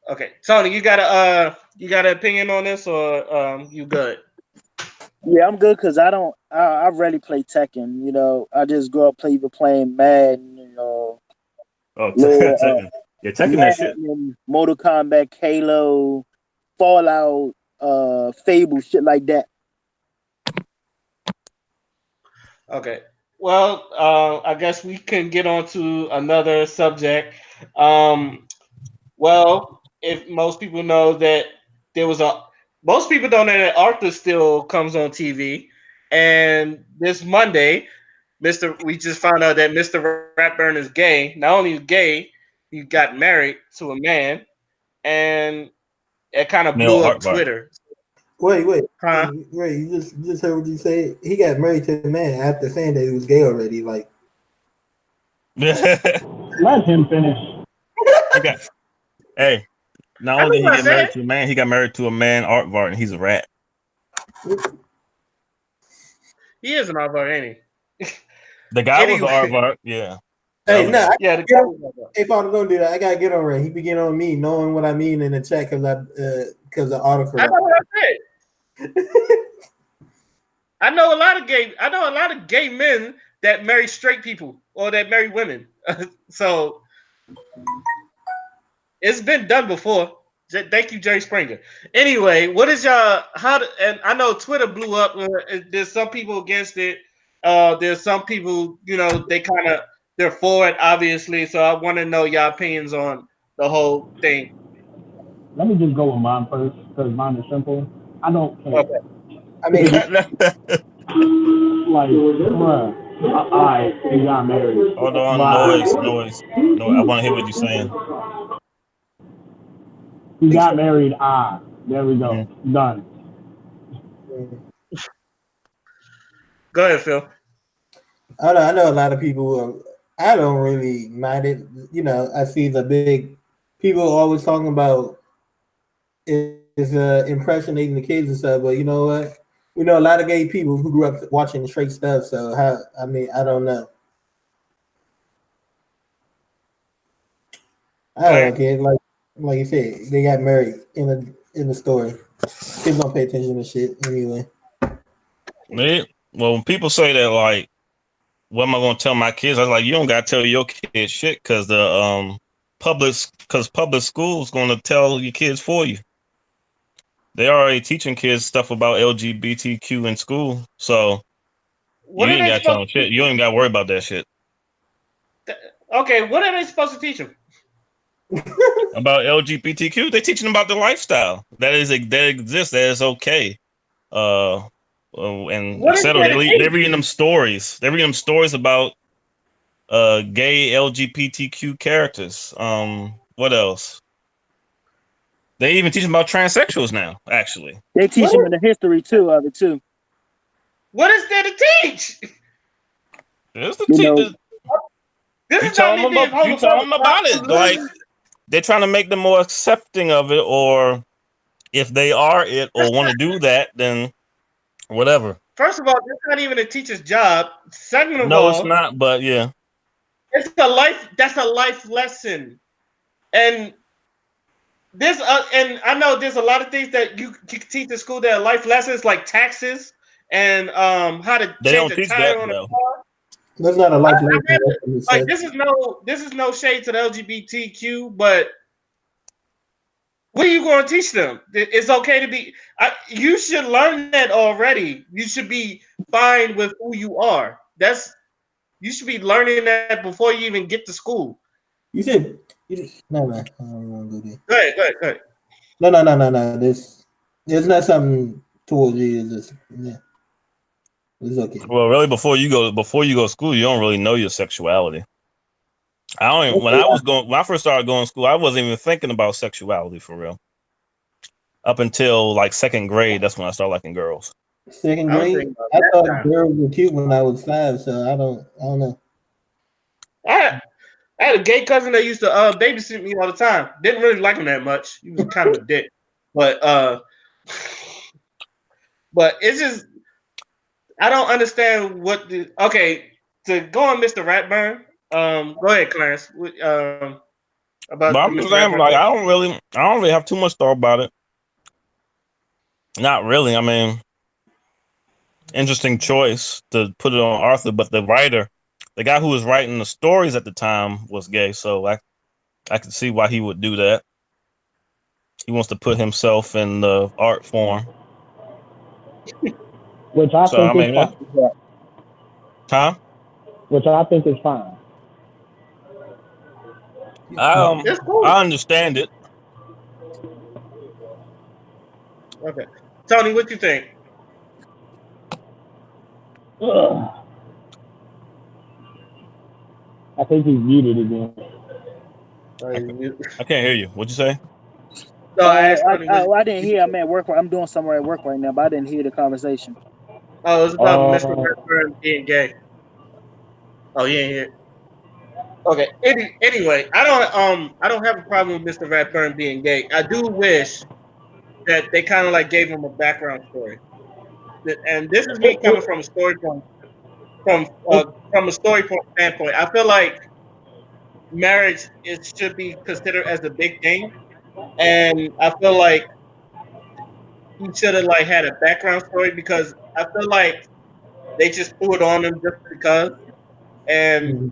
Okay, Tony, you got an opinion on this, or you good? Yeah, I'm good because I rarely play Tekken. You know, I just grew up playing Madden. You know. Oh, Tekken. Yeah, Tekken that shit. Mortal Kombat, Halo, Fallout, Fable, shit like that. Okay. Well, I guess we can get on to another subject. Well, if most people know that most people don't know that Arthur still comes on TV, and this Monday, we just found out that Mr. Ratburn is gay. Not only is gay, he got married to a man, and it kind of blew up Twitter. Wait! Huh? Wait! You just heard what you said. He got married to a man after saying that he was gay already. Like, let him finish. Hey, not only did he get married to a man, he got married to a man, Aardvark, and he's a rat. He is an Aardvark, ain't he? The guy was an Aardvark, yeah. Hey, if I'm gonna do that, I gotta get on right. He begin on me, knowing what I mean in the chat because of autocorrect. I know what I said. I know a lot of gay men that marry straight people or that marry women. So it's been done before. Thank you, Jerry Springer. Anyway, what is and I know Twitter blew up. There's some people against it. There's some people, they're for it, obviously. So I want to know your opinions on the whole thing. Let me just go with mine first because mine is simple. I don't care. Okay. I mean, Like, bruh, alright, he got married. Hold on, Bye. noise. No, I want to hear what you're saying. He think got so. married. There we go. Mhm. Done. Go ahead, Phil. I know a lot of people. I don't really mind it. I see the big people always talking about is impressionating the kids and stuff. But you know what? We know a lot of gay people who grew up watching straight stuff. So how? I mean, I don't know. I don't Clarence. care. Like you said, they got married in the story. Kids don't pay attention to shit anyway. Well, when people say that, like, what am I going to tell my kids? I was like, you don't got to tell your kids shit because public school's going to tell your kids for you. They already teaching kids stuff about LGBTQ in school, so you What are ain't they got to tell supposed them to shit. You ain't got to worry about that shit teach? Okay, what are they supposed to teach them? about LGBTQ. They teaching them about the lifestyle that exists, that is okay. Uh, and What is etc. there to They teach? reading them stories. They reading them stories about gay LGBTQ characters. What else? They even teaching about transsexuals now. Actually, They teach What them is, in the history too of it too. what is there to teach? there's the You know, This you is not tell me them being about homophobic. about it. Like they're trying to make them more accepting of it, or if they are it or want to do that, then whatever. First of all, that's not even a teacher's job. Second of No, it's all, not. But yeah, that's a life lesson. And and I know there's a lot of things that you can teach in school that are life lessons, like taxes and how to they change don't a teach that tire on a though. car. That's not a I, life I lesson. have That's what it like said. this is no shade to the LGBTQ, but what are you going to teach them? It's okay to be. You should learn that already. You should be fine with who you are. You should be learning that before you even get to school. You said no. I don't want to go there. Go ahead. No. There's not something towards you. It's just, yeah, it's okay. Well, really, before you go to school, you don't really know your sexuality. I don't. Even, when I first started going to school, I wasn't even thinking about sexuality for real. Up until like second grade, that's when I started liking girls. Second I was grade, thinking about I that thought time. girls were cute when I was 5, so I don't know. I, I had a gay cousin that used to babysit me all the time. Didn't really like him that much. He was kind of a dick, but but it's just I don't understand what the okay to go on Mr. Ratburn. Go ahead, Clarence. About But the I'm Mr. just saying, Ratburn. like, I don't really have too much thought about it. Not really. I mean, interesting choice to put it on Arthur, but the guy who was writing the stories at the time, was gay, so I could see why he would do that. He wants to put himself in the art form. Which I So I think is mean, yeah, fine. huh? Which I think is fine. I It's um cool. I understand it. Okay, Tony, what you think? Ugh. I think he's muted again. I, I can't hear you. What'd you say? No, I asked Tony. I didn't hear. I'm at work. I'm doing somewhere at work right now, but I didn't hear the conversation. Oh, it's about Mr. Uh, Redburn being gay. Oh, you ain't here. Okay. Anyway, I don't have a problem with Mr. Redburn being gay. I do wish that they kind of like gave him a background story. And this is me it, coming it, it, from a story point standpoint. I feel like marriage it should be considered as a big thing, and I feel like he should have like had a background story because I feel like they just threw it on him just because. And Mhm.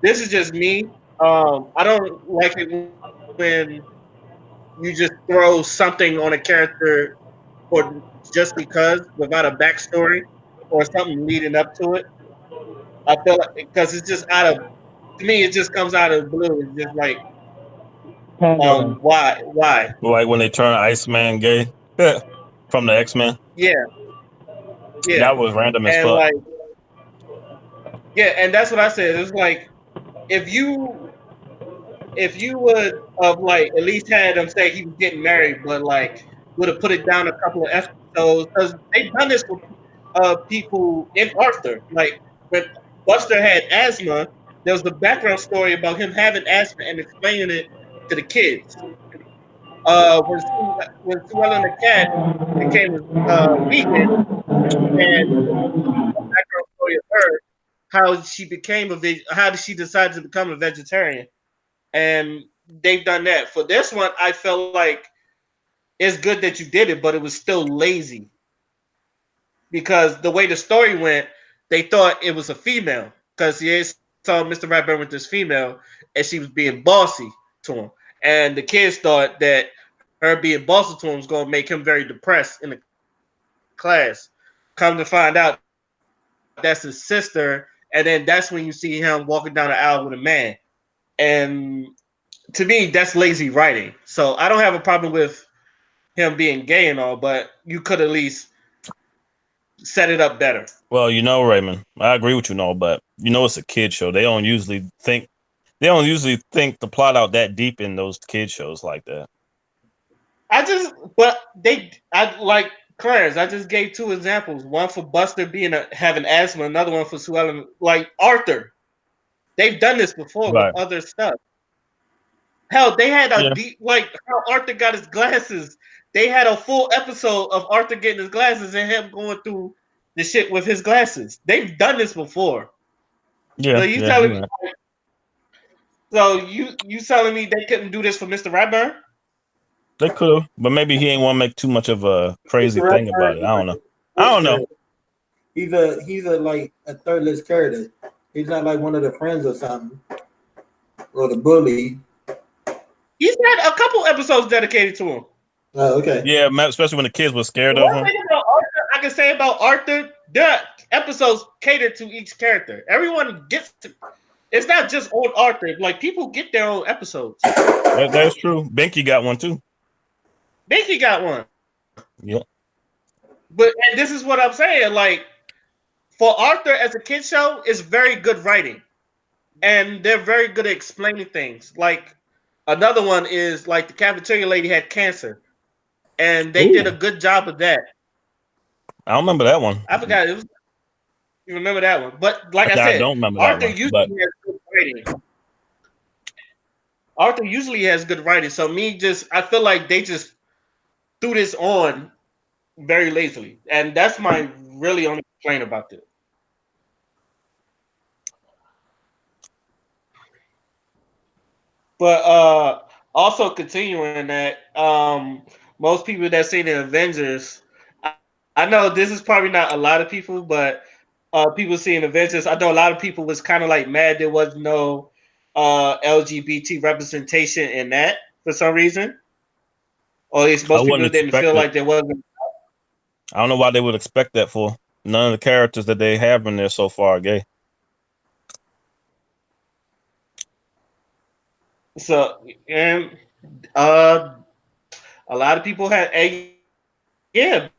this is just me. I don't like it when you just throw something on a character for just because without a backstory. or something leading up to it. I feel like because it's just out of to me, it just comes out of the blue. It's just like, Pandering. why? Like when they turn Iceman gay from the X-Men. Yeah, yeah, That was random as and fuck. like, yeah, and that's what I said. It's like if you if you would have like at least had him say he was getting married, but like would have put it down a couple of episodes because they've done this with people in Arthur. Like when Buster had asthma, there was the background story about him having asthma and explaining it to the kids. When Sue Ellen the cat became vegan, and the background story of her, how she became how did she decide to become a vegetarian, and they've done that. For this one, I felt like it's good that you did it, but it was still lazy because the way the story went, they thought it was a female because they saw Mr. Ratburn with this female and she was being bossy to him, and the kids thought that her being bossy to him was going to make him very depressed in the class. Come to find out, that's his sister, and then that's when you see him walking down the aisle with a man. And to me, that's lazy writing. So I don't have a problem with him being gay and all, but you could at least set it up better. Well, Raymond, I agree with you, but it's a kid show. They don't usually think the plot out that deep in those kid shows like that. I like Clarence. I just gave two examples. One for Buster having asthma, another one for Sue Ellen. Like Arthur, they've done this before with Right. other stuff. Hell, they had a Yeah. deep like how Arthur got his glasses. They had a full episode of Arthur getting his glasses and him going through the shit with his glasses. They've done this before. So Yeah. you Yeah. telling You're me? right. So you telling me they couldn't do this for Mr. Ratburn? They could have, but maybe he ain't want to make too much of a crazy Mr. thing Redfern about it. is I don't like know. a I third don't know. character. He's a like a thirdless character. He's not like one of the friends or something or the bully. He's had a couple episodes dedicated to him. Oh, okay. Yeah, especially when the kids were scared The of one him. thing about Arthur, I can say about Arthur, their episodes cater to each character. Everyone gets to. It's not just on Arthur. Like people get their own episodes. That's true. Binky got one too. Binky got one. Yeah. And this is what I'm saying. Like for Arthur as a kid show, it's very good writing, and they're very good at explaining things. Like another one is like the cafeteria lady had cancer, and they did a Ooh. good job of that. I don't remember that one. I forgot it was. You remember that one? But like I I said, don't remember that Arthur one. usually But has good writing. Arthur usually has good writing. So I feel like they just threw this on very lazily, and that's my really only complaint about this. But also continuing that, most people that say the Avengers, I know this is probably not a lot of people, but people seeing Avengers, I know a lot of people was kind of like mad there was no LGBT representation in that for some reason. Or at least I most wouldn't people didn't feel expect it. like there wasn't. I don't know why they would expect that for. None of the characters that they have in there so far are gay. So and uh, a lot of people had yeah,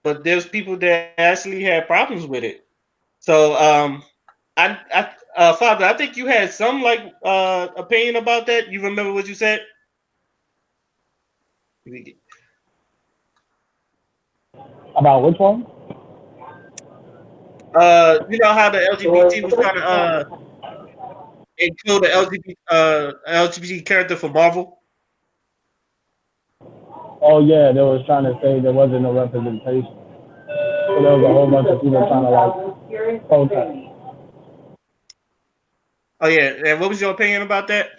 but there's people that actually had problems with it. So Father, I think you had some like opinion about that. You remember what you said? About which one? You know how the LGBT was trying to include the LGBT character for Marvel. Oh yeah, they was trying to say there wasn't no representation. So there was a whole bunch of people trying to like protest. Oh yeah, and what was your opinion about that?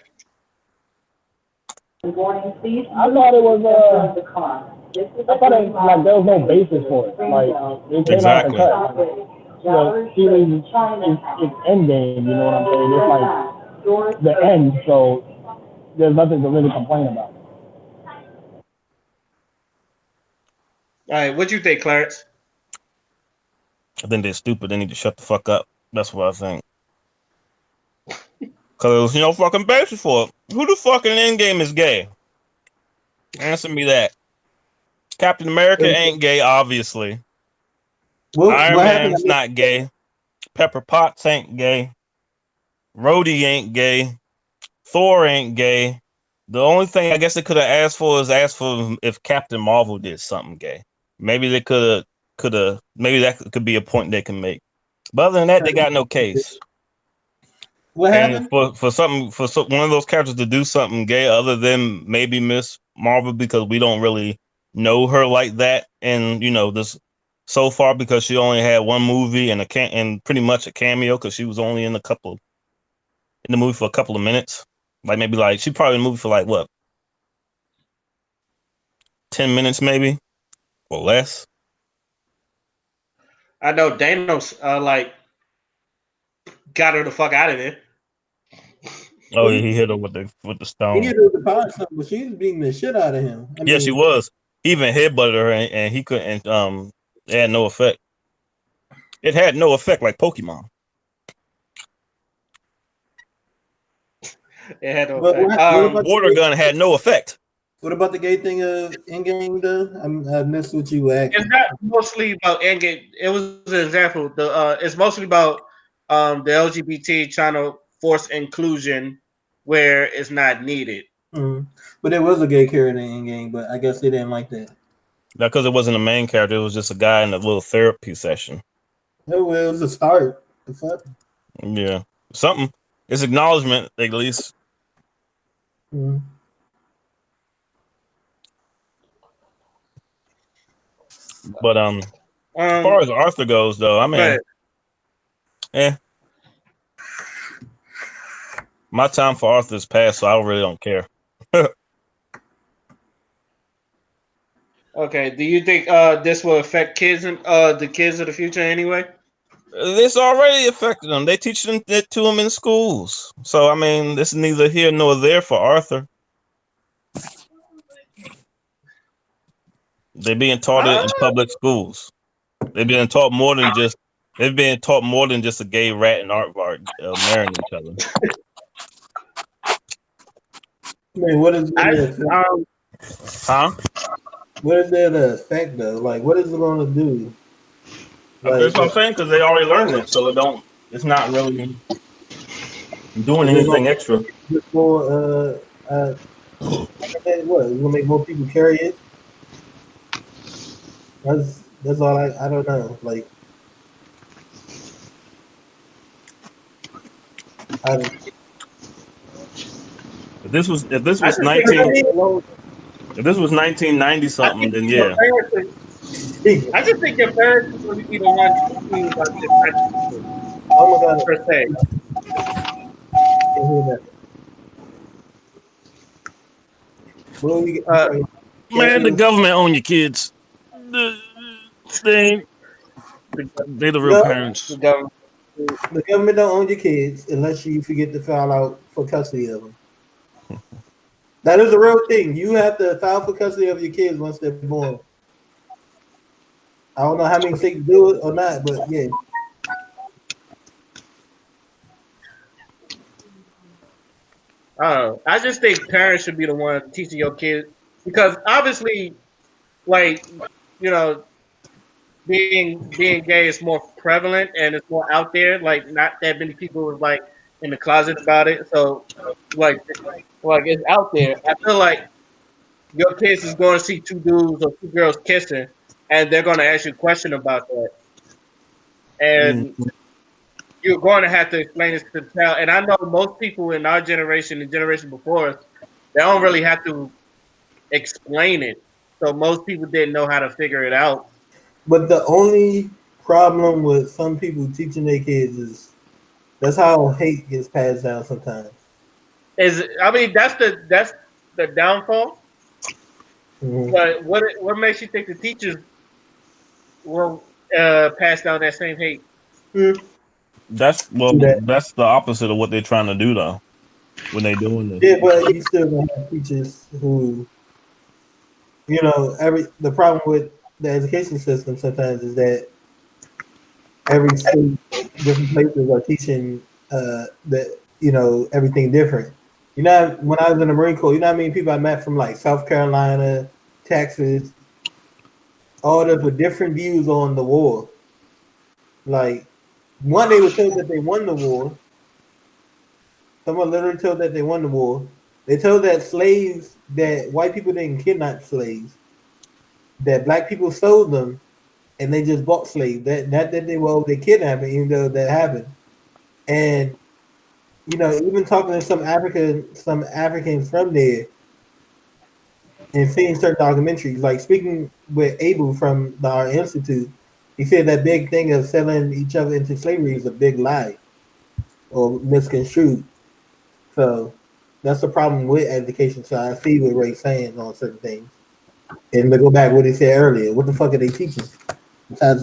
I thought it was I thought it, like there was no basis for it. Like it came out the Exactly. cut. Series it's end game. You know what I'm saying? It's like the end. So there's nothing to really complain about. All right, what you think, Clarence? I think they're stupid. They need to shut the fuck up. That's what I think. Cause you know, fucking basis for it. Who the fucking Endgame is gay? Answer me that. Captain America ain't gay, obviously. Iron What happened? Man's not gay. Pepper Potts ain't gay. Rhodey ain't gay. Thor ain't gay. The only thing I guess they could have asked for is asked for if Captain Marvel did something gay. Maybe they could have. Maybe that could be a point they can make. But other than that, they got no case. What And happened? for one of those characters to do something gay, other than maybe Miss Marvel, because we don't really know her like that, and you know this so far because she only had one movie and and pretty much a cameo because she was only in the movie for a couple of minutes, like she probably in the movie for like what 10 minutes maybe or less. I know Thanos like got her the fuck out of there. Oh yeah, he hit her with the He stone. had to deposit something, but she was beating the shit out of him. I Yeah, she mean, was. He even headbutted her and he couldn't. It had no effect. It had no effect like Pokemon. It had no but effect. what about Water gun had no effect. what about the gay thing of Endgame though? I missed what you were asking. It's not mostly about Endgame. It was an example. It's mostly about the LGBT trying to force inclusion where it's not needed. But there was a gay character in Endgame, but I guess they didn't like that. Because it wasn't a main character, it was just a guy in a little therapy session. Oh well, it was a start. The fuck? Yeah, something. It's acknowledgement at least. Mm. But as far as Arthur goes, though, I mean, my time for Arthur's passed, so I really don't care. Okay. Do you think this will affect kids and the kids of the future anyway? This already affected them. They teach them it to them in schools. So I mean, this is neither here nor there for Arthur. They're being taught it in public schools. They're being taught more than just. They're being taught more than just a gay rat and aardvark marrying each other. Man, what is Huh? what is there to affect though? Like, what is it going to do? That's what I'm saying because they already learned it, so it don't. It's not really doing anything extra. More, what? It's gonna make more people curious. That's all. I don't know. Like, If this was 1990 something, then yeah. I just think your parents is going to be the ones teaching you about this type of shit. oh my god, Per se. can't hear that. Well, Man, the government own your kids. They the real parents. The government. the government don't own your kids unless you forget to file out for custody of them. That is a real thing. You have to file for custody of your kids once they're born. I don't know how many states do it or not, but yeah. I don't know. I just think parents should be the one teaching your kids because obviously, like you know, being gay is more prevalent and it's more out there. Like not that many people are like in the closet about it. So like it's out there. I feel like your kids is going to see two dudes or two girls kissing, and they're going to ask you a question about that, and you're going to have to explain this to the child. And I know most people in our generation, the generation before us, they don't really have to explain it. So most people didn't know how to figure it out. But the only problem with some people teaching their kids is that's how hate gets passed down sometimes. That's the downfall. Mm-hmm. But what makes you think the teachers will pass down that same hate? Mm-hmm. That's the opposite of what they're trying to do though. When they doing this. Yeah, but you still gonna have teachers who, the problem with the education system sometimes is that every state, different places are teaching that everything different. You know, when I was in the Marine Corps, you know how many people I met from like South Carolina, Texas, all those with different views on the war. Like one, they were told that they won the war. Someone literally told that they won the war. They told that slaves, that white people didn't kidnap slaves, that black people sold them, and they just bought slaves. That not that they kidnapping, even though that happened. And even talking to some Africans from there, and seeing certain documentaries, like speaking with Abel from our institute, he said that big thing of selling each other into slavery is a big lie or misconstrued. So that's the problem with education. So I see what Ray's saying on certain things. And to go back to what he said earlier, what the fuck are they teaching? That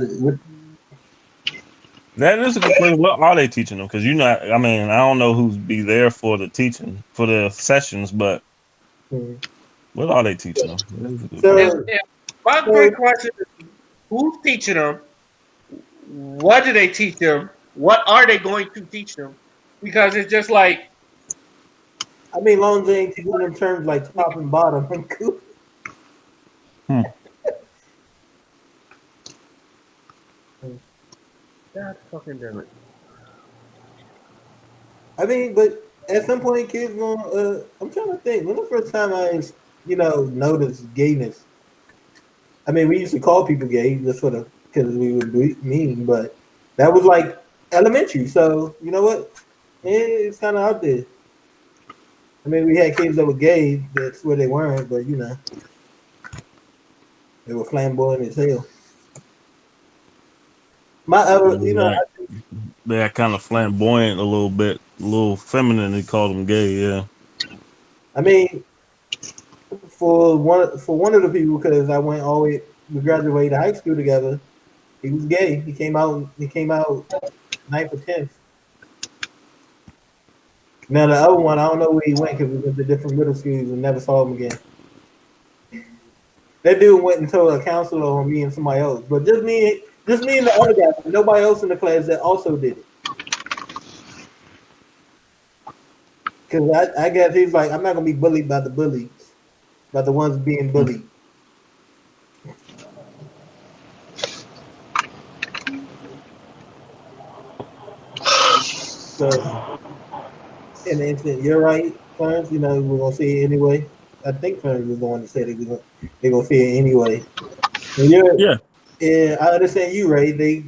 is a good question. What are they teaching them? Because I mean, I don't know who's be there for the teaching for the sessions, but what are they teaching them? My quick question is, who's teaching them? What do they teach them? What are they going to teach them? Because it's just like, I mean, long as they ain't teaching them terms like top and bottom. I'm cool. God fucking damn it. I mean, but at some point, kids going. I'm trying to think. When the first time I, noticed gayness? I mean, we used to call people gay just sort of because we were mean, but that was like elementary. So you know what? It's kind of out there. I mean, we had kids that were gay. That's where they weren't, but they were flamboyant as hell. They're kind of flamboyant a little bit, a little feminine. They call them gay, yeah. I mean, for one of the people, because we graduated high school together. He was gay. He came out 9th or 10th. Now the other one, I don't know where he went because we went to different middle schools and never saw him again. That dude went and told a counselor on me and somebody else, but just me and the other guy. Nobody else in the class that also did it. Because I guess he's like, I'm not gonna be bullied by the bullies, by the ones being bullied. So, in the instant, you're right, Clarence. We're gonna see it anyway. I think Clarence was the one to say they're gonna see it anyway. Yeah, I understand you, Ray. They,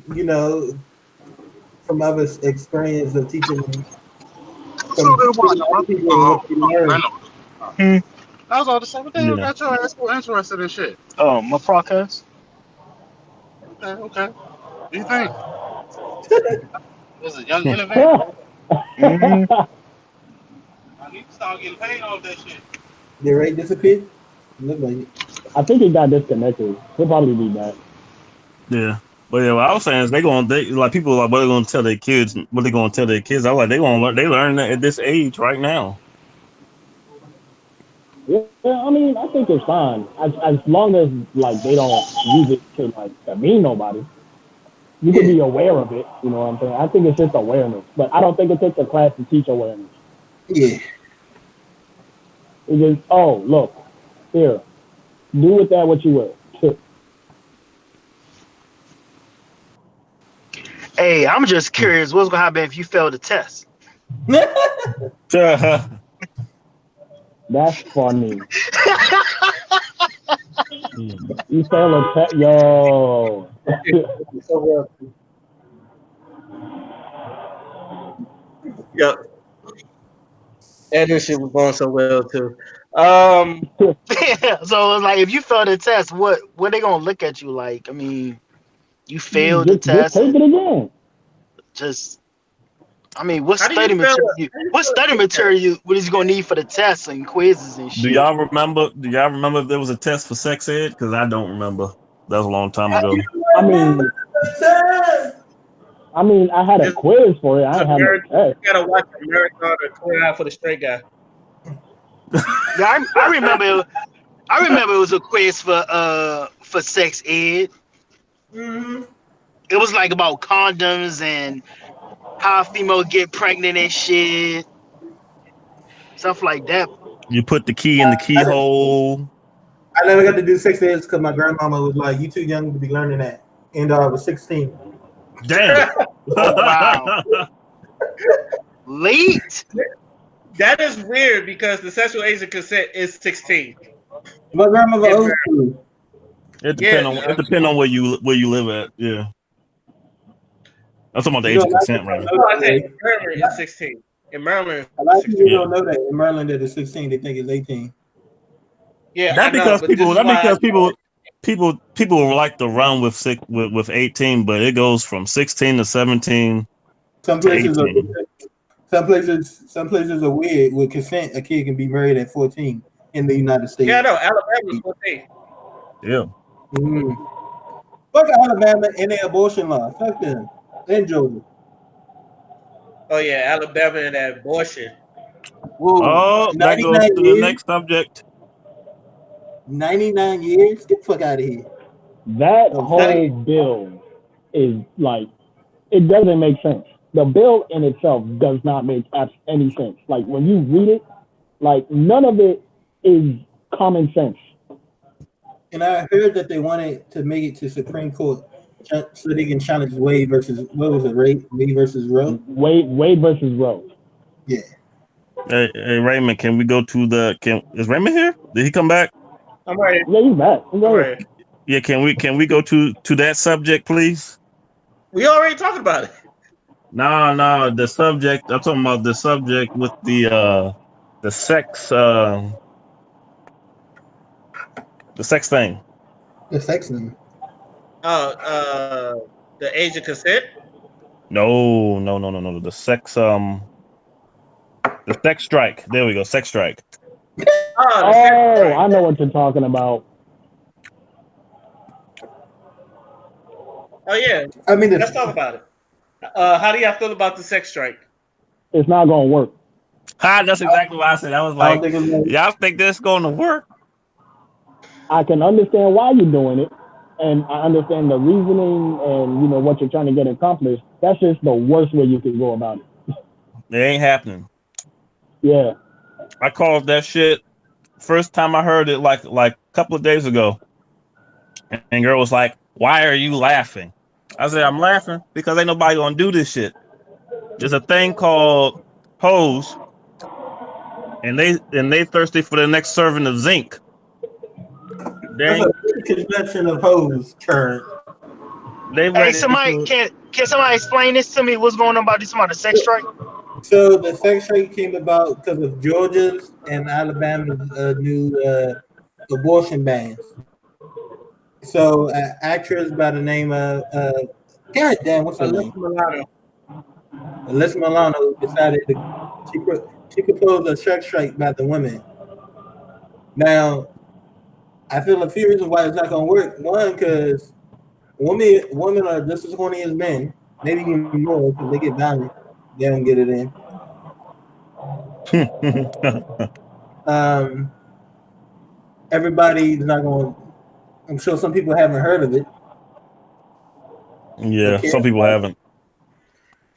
from other experience of teaching them. So they watching, bro. I was about to say, what the hell got your ass so interested in shit? Oh, my podcast. Okay. What do you think? Was a young innovator? I need to start getting paid off that shit. Did Ray disappear? Look like it. I think he got disconnected. He'll probably be back. Yeah. But yeah, what I was saying is like people like what they're gonna tell their kids, what they're gonna tell their kids. I was like, they learn that at this age right now. Yeah, I mean, I think it's fine as long as like they don't use it to demean nobody. You can be aware of it. You know what I'm saying? I think it's just awareness, but I don't think it takes a class to teach awareness. Yeah. It's just, oh, look, here, do with that what you will. Hey, I'm just curious, what's gonna happen if you fail the test? That's funny. You fail a test, yo. Yep. And this shit was going so well too. Yeah, so it's like if you fail the test, what they gonna look at you like? I mean, you failed the test. Just take it again. I mean, what study material what is you gonna need for the tests and quizzes and shit? Do y'all remember if there was a test for sex ed? Because I don't remember. That was a long time ago. I mean, I had a quiz for it. I had no test. You gotta watch a marathon or clear out for the straight guy. Yeah, I remember. I remember it was a quiz for sex ed. Mm-hmm. it was like about condoms and how females get pregnant and shit, stuff like that. You put the key in the keyhole. I never got to do sex ed because my grandmama was like, "You too young to be learning that." And I was 16. Damn. Oh wow, late. That is weird because the sexual age of consent is 16. My grandmother Yeah, old school. It depend on where you live at. Yeah. I'm talking about the You age know, of consent, right? no, I said in Maryland is 16. In Maryland, a lot of it's people 16. don't know that in Maryland that it's 16. They think it's 18. Yeah, I That know, because but this is why. people like to run with 18, but it goes from 16 to 17 Some to places are 18. some places are weird. With consent, a kid can be married at 14 in the United States. Yeah, I know. Alabama's 14. Yeah. Mm. Fuck Alabama and their abortion law. Fuck them. And Georgia. Oh yeah, Alabama and that abortion. Whoa. Oh, that goes 99 to the years? next subject. 99 years? Get the fuck out of here. That Oh, whole bill is like, it doesn't make sense. The bill in itself does not make any sense. Like when you read it, like none of it is common sense. and I heard that they wanted to make it to Supreme Court so they can challenge Wade versus, what was it, Wade versus Roe? Wade versus Roe. Yeah. Hey, Raymond, can we go to is Raymond here? Did he come back? I'm ready. Yeah, he's back. I'm ready. Yeah, can we go to that subject, please? We already talked about it. No, the subject. I'm talking about the subject with the sex the sex thing. The sex thing. The age of consent. No. The sex strike. There we go. Sex strike. Oh, I know what you're talking about. Oh yeah. I mean, Let's talk about it. How do y'all feel about the sex strike? It's not gonna work. That's exactly what I said. I was I like, don't think it's y'all think this going to work? I can understand why you're doing it, and I understand the reasoning and what you're trying to get accomplished. That's just the worst way you could go about it. It ain't happening. Yeah. I called that shit first time I heard it like a couple of days ago. And girl was like, "Why are you laughing?" I said, "I'm laughing because ain't nobody gonna do this shit. There's a thing called hoes, and they thirsty for the next serving of zinc. That's a conception of hoes, Karen. They Hey, ready somebody can somebody explain this to me? What's going on about this about the sex strike? So the sex strike came about because of Georgia's and Alabama's new abortion bans. So an actress by the name of God damn, what's her name? Alyssa Milano decided she proposed a sex strike by the women. Now, I feel a few reasons why it's not gonna work. One, because women are just as horny as men, maybe even more because they get violent. They don't get it in. Everybody's not going. I'm sure some people haven't heard of it. Yeah, some people haven't.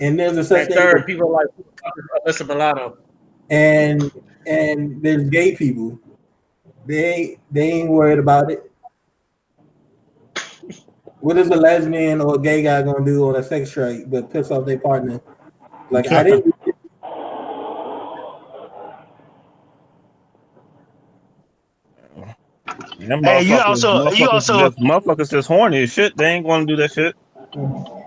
And there's a such And thing. third, people like Alyssa Milano. And there's gay people. They ain't worried about it. What is a lesbian or a gay guy gonna do on a sex strike but piss off their partner? Like I didn't. Hey, you also motherfuckers just horny as shit. They ain't gonna do that shit.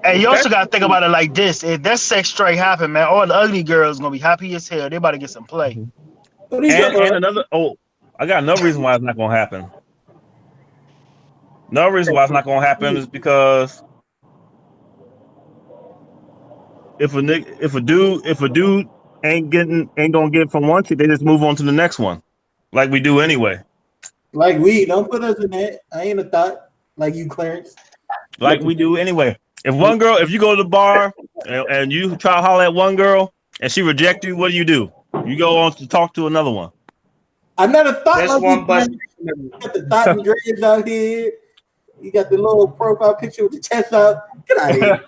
Hey, you also gotta think about it like this: if that sex strike happen, man, all the ugly girls gonna be happy as hell. They about to get some play. And another I got another reason why it's not gonna happen. Another reason why it's not gonna happen is because if a dude ain't gonna get from one chick, they just move on to the next one, like we do anyway. Like we don't put us in that. I ain't a thought like you, Clarence. Like we do anyway. If you go to the bar and you try to holler at one girl and she reject you, what do? You go on to talk to another one. I'm not a thought There's like one bus. got the thought and dreads out here. You got the little profile picture with the chest out. Get out of here.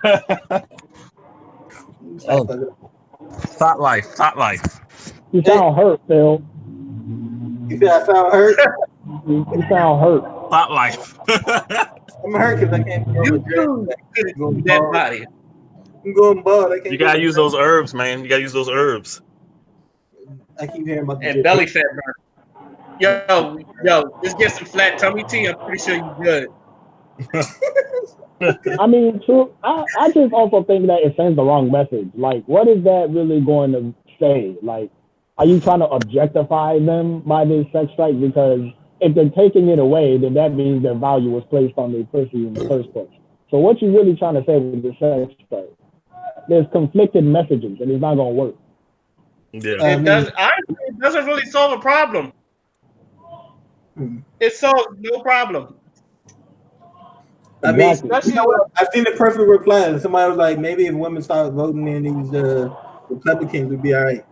Stop fucking up. Thought life, thought life. You sound hurt, Phil. You feel I sound hurt? You sound hurt. Thought life. I'm hurt because I can't go You with dress. too could see that body. I'm going bald. I can't. You gotta use those herbs, man. You gotta use those herbs. I keep hearing about the And belly fat burn. Yo, just get some flat tummy tea. I'm pretty sure you're good. I mean, true. I just also think that it sends the wrong message. Like, what is that really going to say? Like, are you trying to objectify them by this sex strike? Because if they're taking it away, then that means their value was placed on their pussy in the first place. So what you really trying to say with the sex strike? There's conflicted messages, and it's not going to work. Yeah. It doesn't really solve a problem. It solves no problem. I mean, Exactly. you know what? I've seen the perfect reply. Somebody was like, maybe if women start voting in these Republicans, would be all right.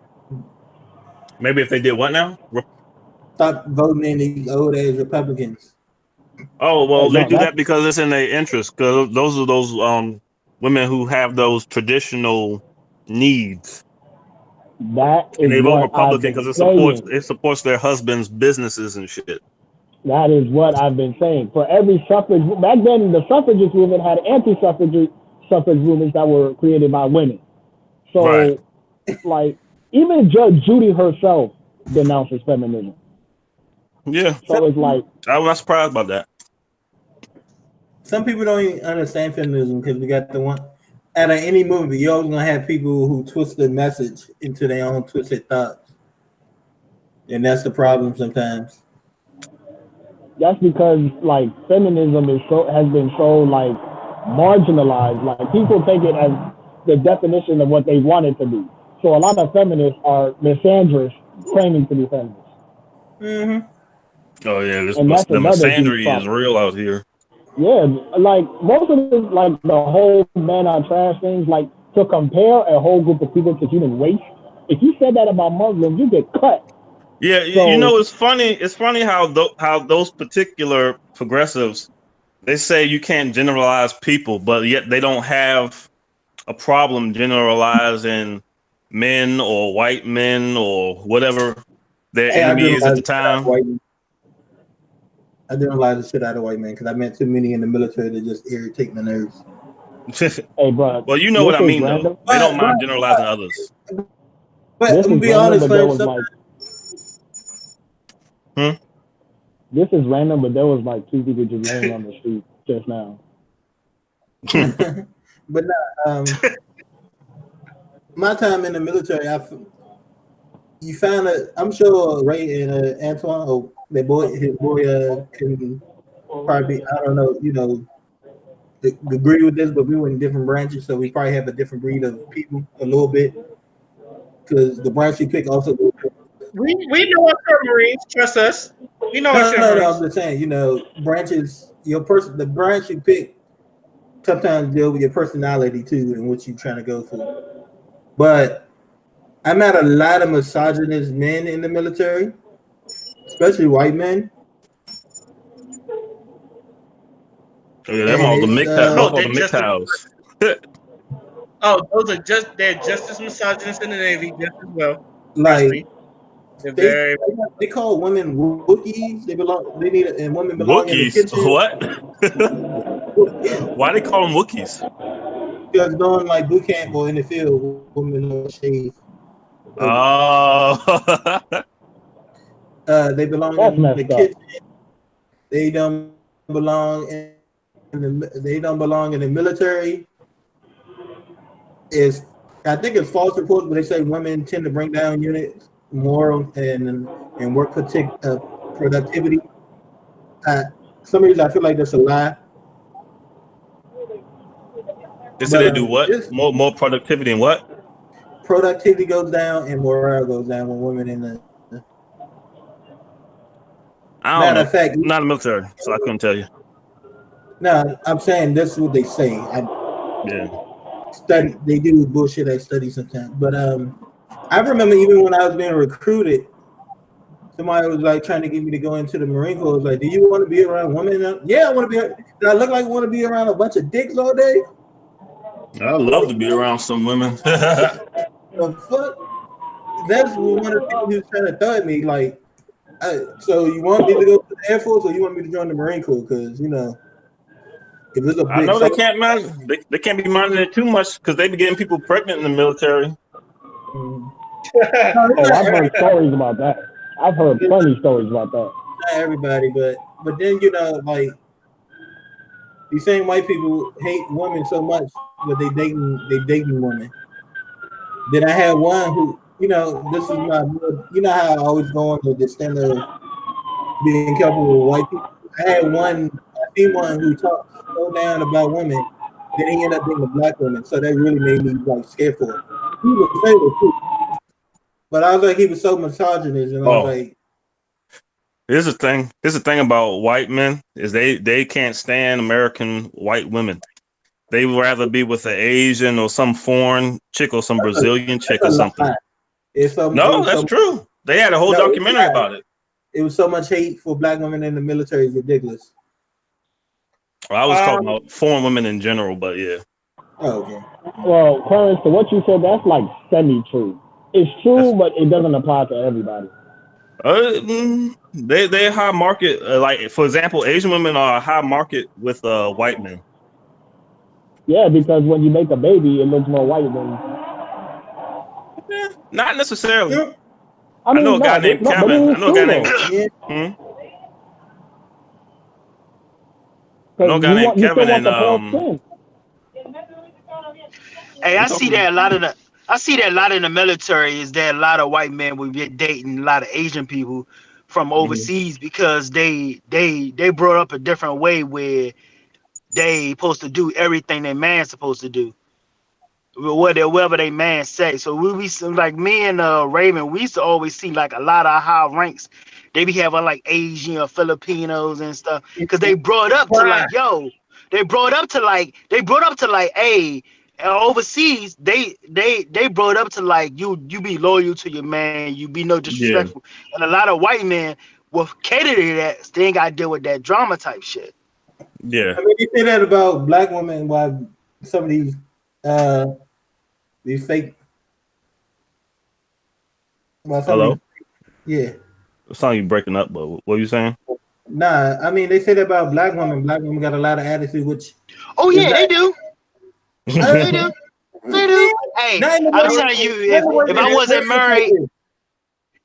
Maybe if they did what now? Stop voting in these old ass Republicans. Oh well, Hey, they no, do that because it's in their interest. Because those are those women who have those traditional needs. That is And they vote what I've Republican been because saying. it supports their husbands' businesses and shit. That is what I've been saying. For every suffrage, back then the suffragist movement had anti-suffrage movements that were created by women. So, Right. like, even Judge Judy herself denounces feminism. Yeah. So it's like, I'm not surprised about that. Some people don't even understand feminism because we got the one out of any movie, you're always gonna have people who twist the message into their own twisted thoughts, and that's the problem sometimes. that's because like feminism has been so like marginalized. Like people take it as the definition of what they want it to be. So a lot of feminists are misandrous claiming to be feminists. Mm-hmm. Oh yeah, And that's the another huge misandry is problem. real out here. Yeah, like most of it, like the whole men are trash things, like to compare a whole group of people to human waste. If you said that about Muslims, you get cut. Yeah, So, you know, it's funny. It's funny how those particular progressives, they say you can't generalize people, but yet they don't have a problem generalizing men or white men or whatever their Hey, enemy is at the time. I didn't realize the shit out of white men because I met too many in the military that just irritate my nerves. hey, bro. Well, you know what I mean, random. though. They don't mind generalizing others. But This I'm gonna is be random, honest, but there was Clarence. like, this is random, but there was like two people just laying on the street just now. But my time in the military, you found I'm sure Ray and Antoine, or his boy can probably, I don't know, agree with this, but we were in different branches, so we probably have a different breed of people a little bit, because the branch you pick also. We know our Marines. Trust us. We know our No, Marines. I'm just saying, branches, the branch you pick sometimes deal with your personality too and what you're trying to go for. But I met a lot of misogynist men in the military, especially white men. Oh, yeah, them all the MGTOWs. Oh, they're just as misogynist in the Navy, just as well. Trust Like me. They're they call women Wookiees. They need and women belong in the Wookiees? kitchen. What? Yeah. Why they call them Wookiees? Because during like boot camp or in the field, women don't shave. Oh. They belong That's in the messed up. kitchen. They don't belong they don't belong in the military. I think it's false reports, but they say women tend to bring down units more and work productivity. Some reason I feel like that's a lie. They say they do what? More productivity and what? Productivity goes down and morale goes down when women in the. I don't Matter know. of fact, I'm not in the military, so I couldn't tell you. No, I'm saying that's what they say. Yeah. They do bullshit at study sometimes. But I remember even when I was being recruited, somebody was like trying to get me to go into the Marine Corps. I was like, do you want to be around women? Yeah, I want to be. Did I look like I want to be around a bunch of dicks all day? I love to be around some women. The fuck? That's one of the things he was trying to throw at me. Like, so you want me to go to the Air Force or you want me to join the Marine Corps? Because if it's a I big know they soldier, can't mind. They can't be minding it too much because they be getting people pregnant in the military. no, Oh, I've heard stories about that. I've heard plenty stories about that. not everybody, but then like these same white people hate women so much, but they dating women. Then I had one who, this is my, how I always go on the extent of being careful with white people. I seen one who talked so down about women, then he ended up being a black woman. So that really made me like scared for him. He was fatal too, but I was like, he was so misogynist, and I was Oh, like, here's the thing. Here's the thing about white men is they can't stand American white women. They would rather be with an Asian or some foreign chick or some Brazilian chick or that's a something. lie. It No, was that's so true. They had a whole no, it's a documentary lie. about it. It was so much hate for black women in the military is ridiculous. I was talking about foreign women in general, but yeah. Oh, okay. Well, Clarence, to what you said, that's like semi-true. It's true, but it doesn't apply to everybody. They high market. Like for example, Asian women are a high market with white men. Yeah, because when you make a baby, it looks more white than. Not necessarily. Yeah. I I know mean, a guy no, named but it Kevin. I is know a true guy named. though. Yeah. I know a Because guy named you still Kevin, want and the pale skin. Hey, we I see talking. that a lot of the. I see that a lot in the military is that a lot of white men will be dating a lot of Asian people from Mhm. overseas because they brought up a different way where they supposed to do everything their man's supposed to do. Whatever they man say. So we like me and Raven, we used to always see like a lot of high ranks. They be having like Asian or Filipinos and stuff because they brought up to Why? like yo, they brought up to like hey. Overseas, they brought up to like you be loyal to your man, you be no Yeah, disrespectful, and a lot of white men will cater to that. So they ain't got to deal with that drama type shit. yeah. I mean, you say that about black women. Why some of these fake, well, some of these, Hello. yeah. It's not you breaking up, but what are you saying? Nah, I mean, they say that about black women. Black women got a lot of attitude, which Oh is yeah, not. they do, they do. They do. Hey, Not in the I'm way, telling you, not in the way if I that wasn't married, stereotype is.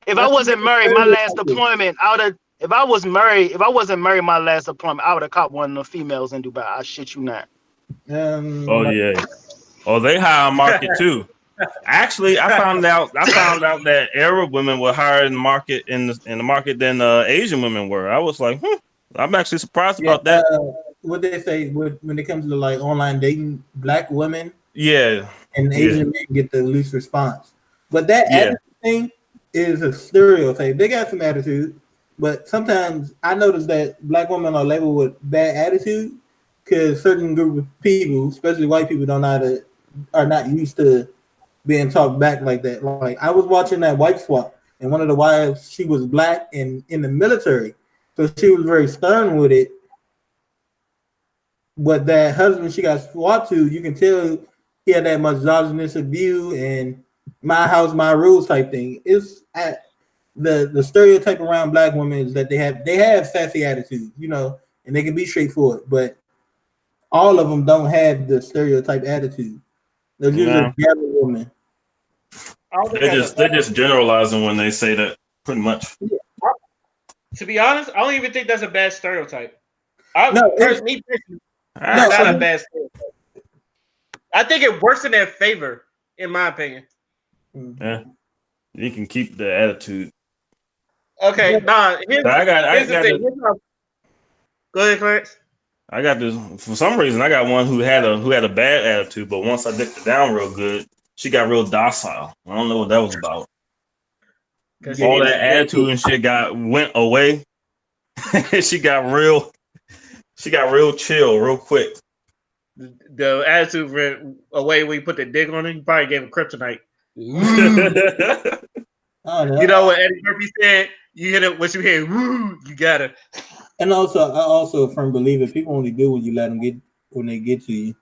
if I Not the way wasn't the married, my last stereotype is. deployment, I would have. If I wasn't married, my last deployment, I would have caught one of the females in Dubai. I shit you not. Oh Like, yeah. Oh, they high market too. Actually, I found out that Arab women were higher in the market in the market than Asian women were. I was like, I'm actually surprised yeah, about that. what they say when it comes to like online dating, black women Yeah, and yeah, Asian men get the least response. But that yeah, attitude thing is a stereotype. They got some attitude, but sometimes I notice that black women are labeled with bad attitude because certain group of people, especially white people, don't know how to are not used to being talked back like that. Like I was watching that Wife Swap, and one of the wives she was black and in the military, so she was very stern with it. But that husband she got swapped to, you can tell he had that misogynistic view and my house, my rules type thing. It's the stereotype around black women is that they have sassy attitudes, and they can be straightforward, but all of them don't have the stereotype attitude. There's usually a nah. gathered woman. I don't think They that's a just they fact. just generalizing when they say that. Pretty much. To be honest, I don't even think that's a bad stereotype. I No, it's personally, it's no. Actually, not a bad stereotype. I think it works in their favor, in my opinion. yeah, you can keep the attitude. Okay, nah. Here's So I here's the got thing. this. Go ahead, Clarence. I got this. For some reason, I got one who had a bad attitude, but once I dipped it down real good, she got real docile. I don't know what that was about. Because she All needed that some dick. attitude and shit went away. she got real. She got real chill real quick. The attitude went away when you put the dick on it. You probably gave him kryptonite. I don't You know. know what Eddie Murphy said? You hit it. What you hear? Woo! You got it. And also, I also a firm believer people only do when you let them get when they get to you.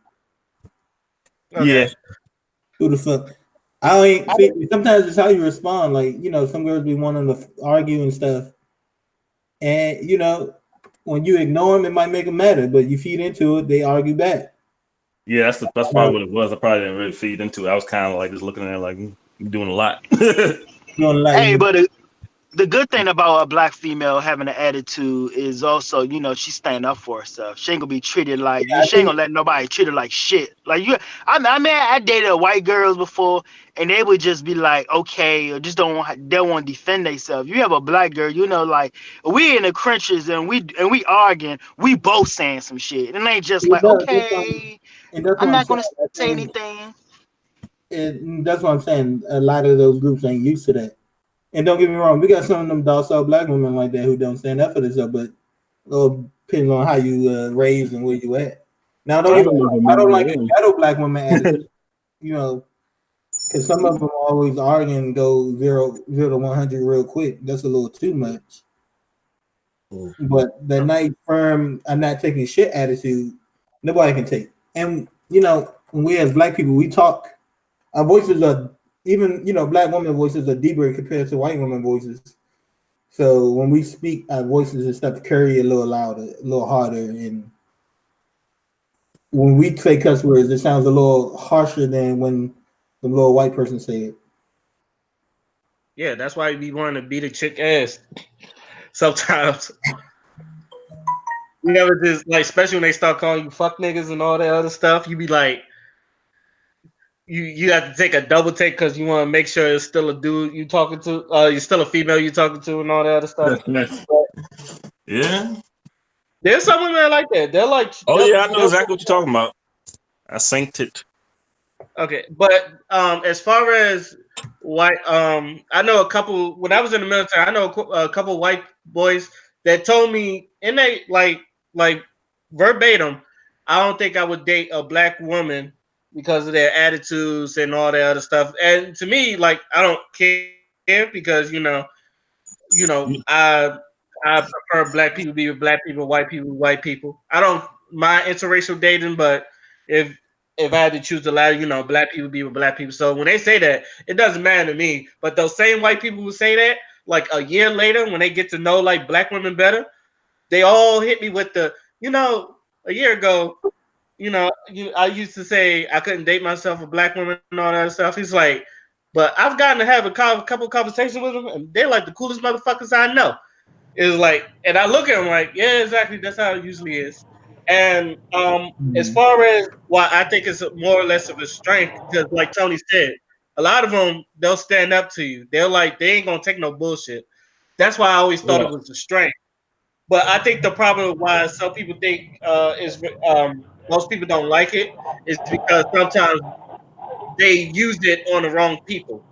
Yeah. Okay. Who the fuck? I ain't see. Sometimes it's how you respond. Like some girls be wanting to argue and stuff, and when you ignore them, it might make them matter. But you feed into it, they argue back. Yeah, that's probably what it was. I probably didn't really feed into it. I was kind of like just looking at it like you're doing a lot. You don't like Hey, me. but the good thing about a black female having an attitude is also, she stand up for herself. She ain't gonna be treated like I she ain't think gonna let nobody treat her like shit. Like I dated white girls before, and they would just be like, okay, or just don't want to defend themselves. You have a black girl, like we in the trenches and we arguing, we both saying some shit. And it ain't just it like, does. okay, And that's I'm what I'm not saying. gonna I say think anything. that's what I'm saying. A lot of those groups ain't used to that. And don't get me wrong, we got some of them docile black women like that who don't stand up for themselves, but depends on how you raised and where you at. Now, don't I get me don't wrong, even I know don't who like it a is. ghetto black woman attitude, you know, because some of them always argue and go zero to 100 real quick. That's a little too much. But the nice, firm, I'm not taking shit attitude, nobody can take. And when we as black people, we talk. Our voices are even black women voices are deeper compared to white women voices. So when we speak, our voices and stuff carry a little louder, a little harder, and when we say cuss words, it sounds a little harsher than when the little white person say it. Yeah, that's why you be wanting to beat a chick ass. Sometimes you ever just like, especially when they start calling you fuck niggas and all that other stuff, you be like, you have to take a double take because you want to make sure it's still a dude you talking to, you're still a female you talking to, and all that other stuff. But Yeah. there's some women that like that. They're like, Oh yeah, I know they'll exactly what you're talking about. I synced it. okay, but as far as white, I know a couple. When I was in the military, I know a couple white boys that told me, and they like verbatim, I don't think I would date a black woman because of their attitudes and all that other stuff. And to me, like, I don't care because I prefer black people be with black people, white people with white people. I don't mind interracial dating, but if if I had to choose the latter, black people be with black people. So when they say that, it doesn't matter to me. But those same white people who say that, like a year later, when they get to know like black women better, they all hit me with a year ago, I used to say I couldn't date myself a black woman and all that stuff. He's like, but I've gotten to have a couple conversations with them, and they're like the coolest motherfuckers I know. It's like, and I look at him like, yeah, exactly. That's how it usually is. And as Mm. far as why I think it's more or less of a strength, because like Tony said, a lot of them they'll stand up to you. They ain't gonna take no bullshit. That's why I always thought it Yeah. was a strength. But I think the problem why some people think is most people don't like it is because sometimes they use it on the wrong people.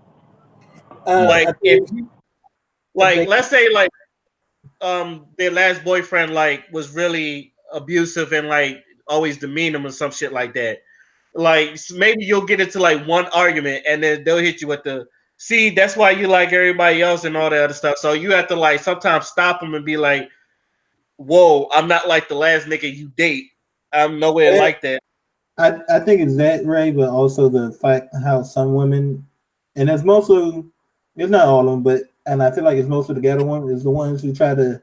Like I if think you I like, think let's say like their last boyfriend like was really abusive and like always demean them or some shit like that. Like maybe you'll get into like one argument and then they'll hit you with the see that's why you like everybody else and all that other stuff. So you have to like sometimes stop them and be like, whoa, I'm not like the last nigga you date. I'm nowhere eh, like that. I think it's that Ray, but also the fact how some women, and it's mostly it's not all of them, but and I feel like it's most of the ghetto ones is the ones who try to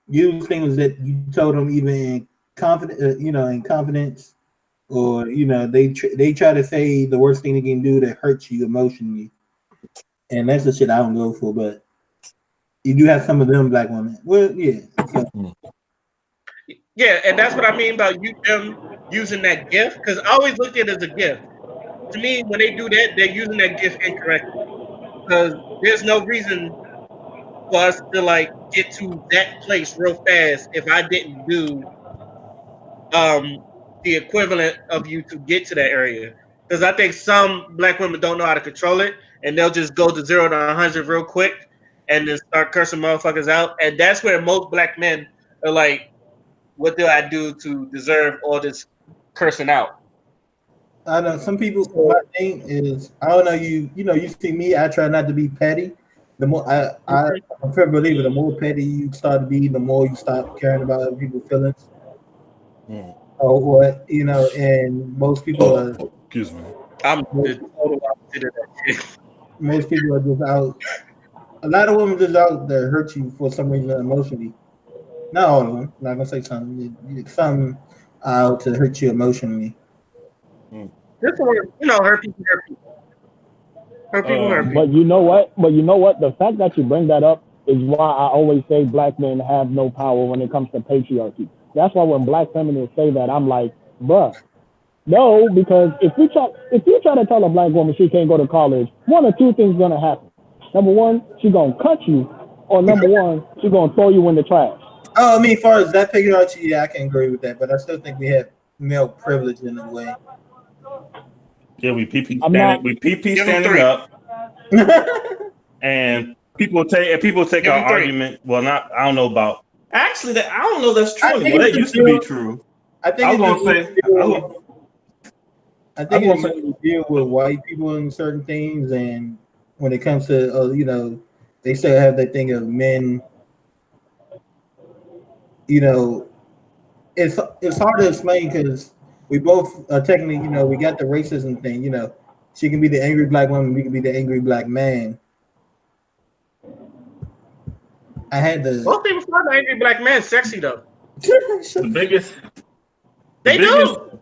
use things that you told them even in in confidence, or they try to say the worst thing they can do that hurts you emotionally, and that's the shit I don't go for. But you do have some of them black women. Well, yeah. So Yeah, and that's what I mean about them using that gift because I always looked at it as a gift. To me, when they do that, they're using that gift incorrectly because there's no reason for us to like get to that place real fast if I didn't do um the equivalent of you to get to that area. Because I think some black women don't know how to control it and they'll just go to 0 to 100 real quick and then start cursing motherfuckers out. And that's where most black men are like, what do I do to deserve all this cursing out? I know some people. My So thing is, I don't know you. You see me. I try not to be petty, The more I'm a firm believer, the more petty you start to be, the more you stop caring about other people's feelings. Or what, and most people are Excuse me. I'm most, the total opposite of that shit. most people are just out. A lot of women just out there hurt you for some reason emotionally. Not all of them. Not gonna say some. Some out to hurt you emotionally. This one, hurt people, hurt people. Hurt people, hurt people. But you know what? But you know what? The fact that you bring that up is why I always say black men have no power when it comes to patriarchy. That's why when black feminists say that, I'm like, bruh, no, because if you try to tell a black woman she can't go to college, one or two things gonna happen. Number one, she gonna cut you, or number one, she gonna throw you in the trash. Oh, I mean, as far as that patriarchy, yeah, I can agree with that. But I still think we have male privilege in a way. Yeah, we PP I'm standing, not. we PP Give him standing 3. up, and people take Give our him 3. argument. Well, not I don't know about actually that I don't know that's true I think anymore. it's That just used to be real. true. I I think was it's gonna just say I I think was it gonna say usually deal with white people in certain things, and when it comes to they still have that thing of men. You know, it's hard to explain because we both technically, we got the racism thing. She can be the angry black woman, we can be the angry black man. I had the Most people find the angry black man sexy though. the biggest the They biggest do.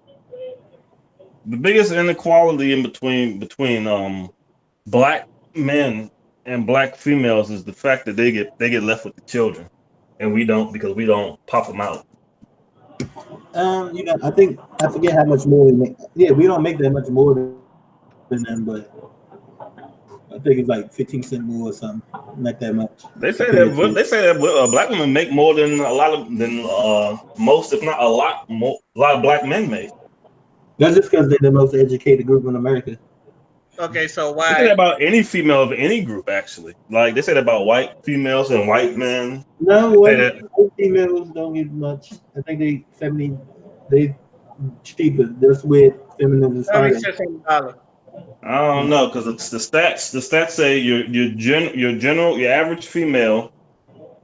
the biggest inequality in between black men and black females is the fact that they get left with the children, and we don't because we don't pop them out. I think I forget how much more we make. Yeah, we don't make that much more than them, but I think it's like 15 cents more or something, not that much compared to. They say that black women make more than a lot of than most, if not a lot more, a lot of black men make. That's just because they're the most educated group in America. Okay, so They say that why? about any female of any group, actually. Like they say that about white females and white men. No, They say white that females don't get much. I think they cheaper. That's where feminism Let me started. say something. I don't know because it's the stats. The stats say your average female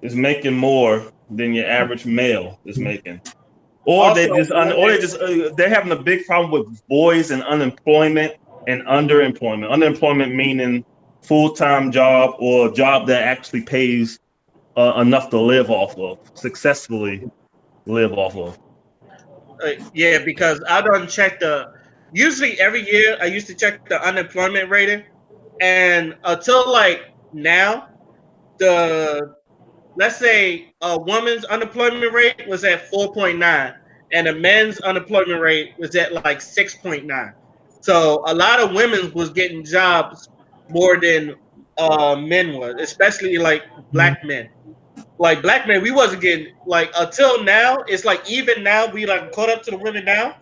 is making more than your average male is making. Or Also, they're having a big problem with boys and unemployment and underemployment. Underemployment meaning full-time job or a job that actually pays enough to live off of, successfully live off of. yeah, because I don't check the. Usually, every year I used to check the unemployment rating, and until like now, the let's say a woman's unemployment rate was at 4.9, and a men's unemployment rate was at like 6.9. So a lot of women was getting jobs more than men was, especially like black men. Like black men, we wasn't getting like until now. It's like even now we like caught up to the women now,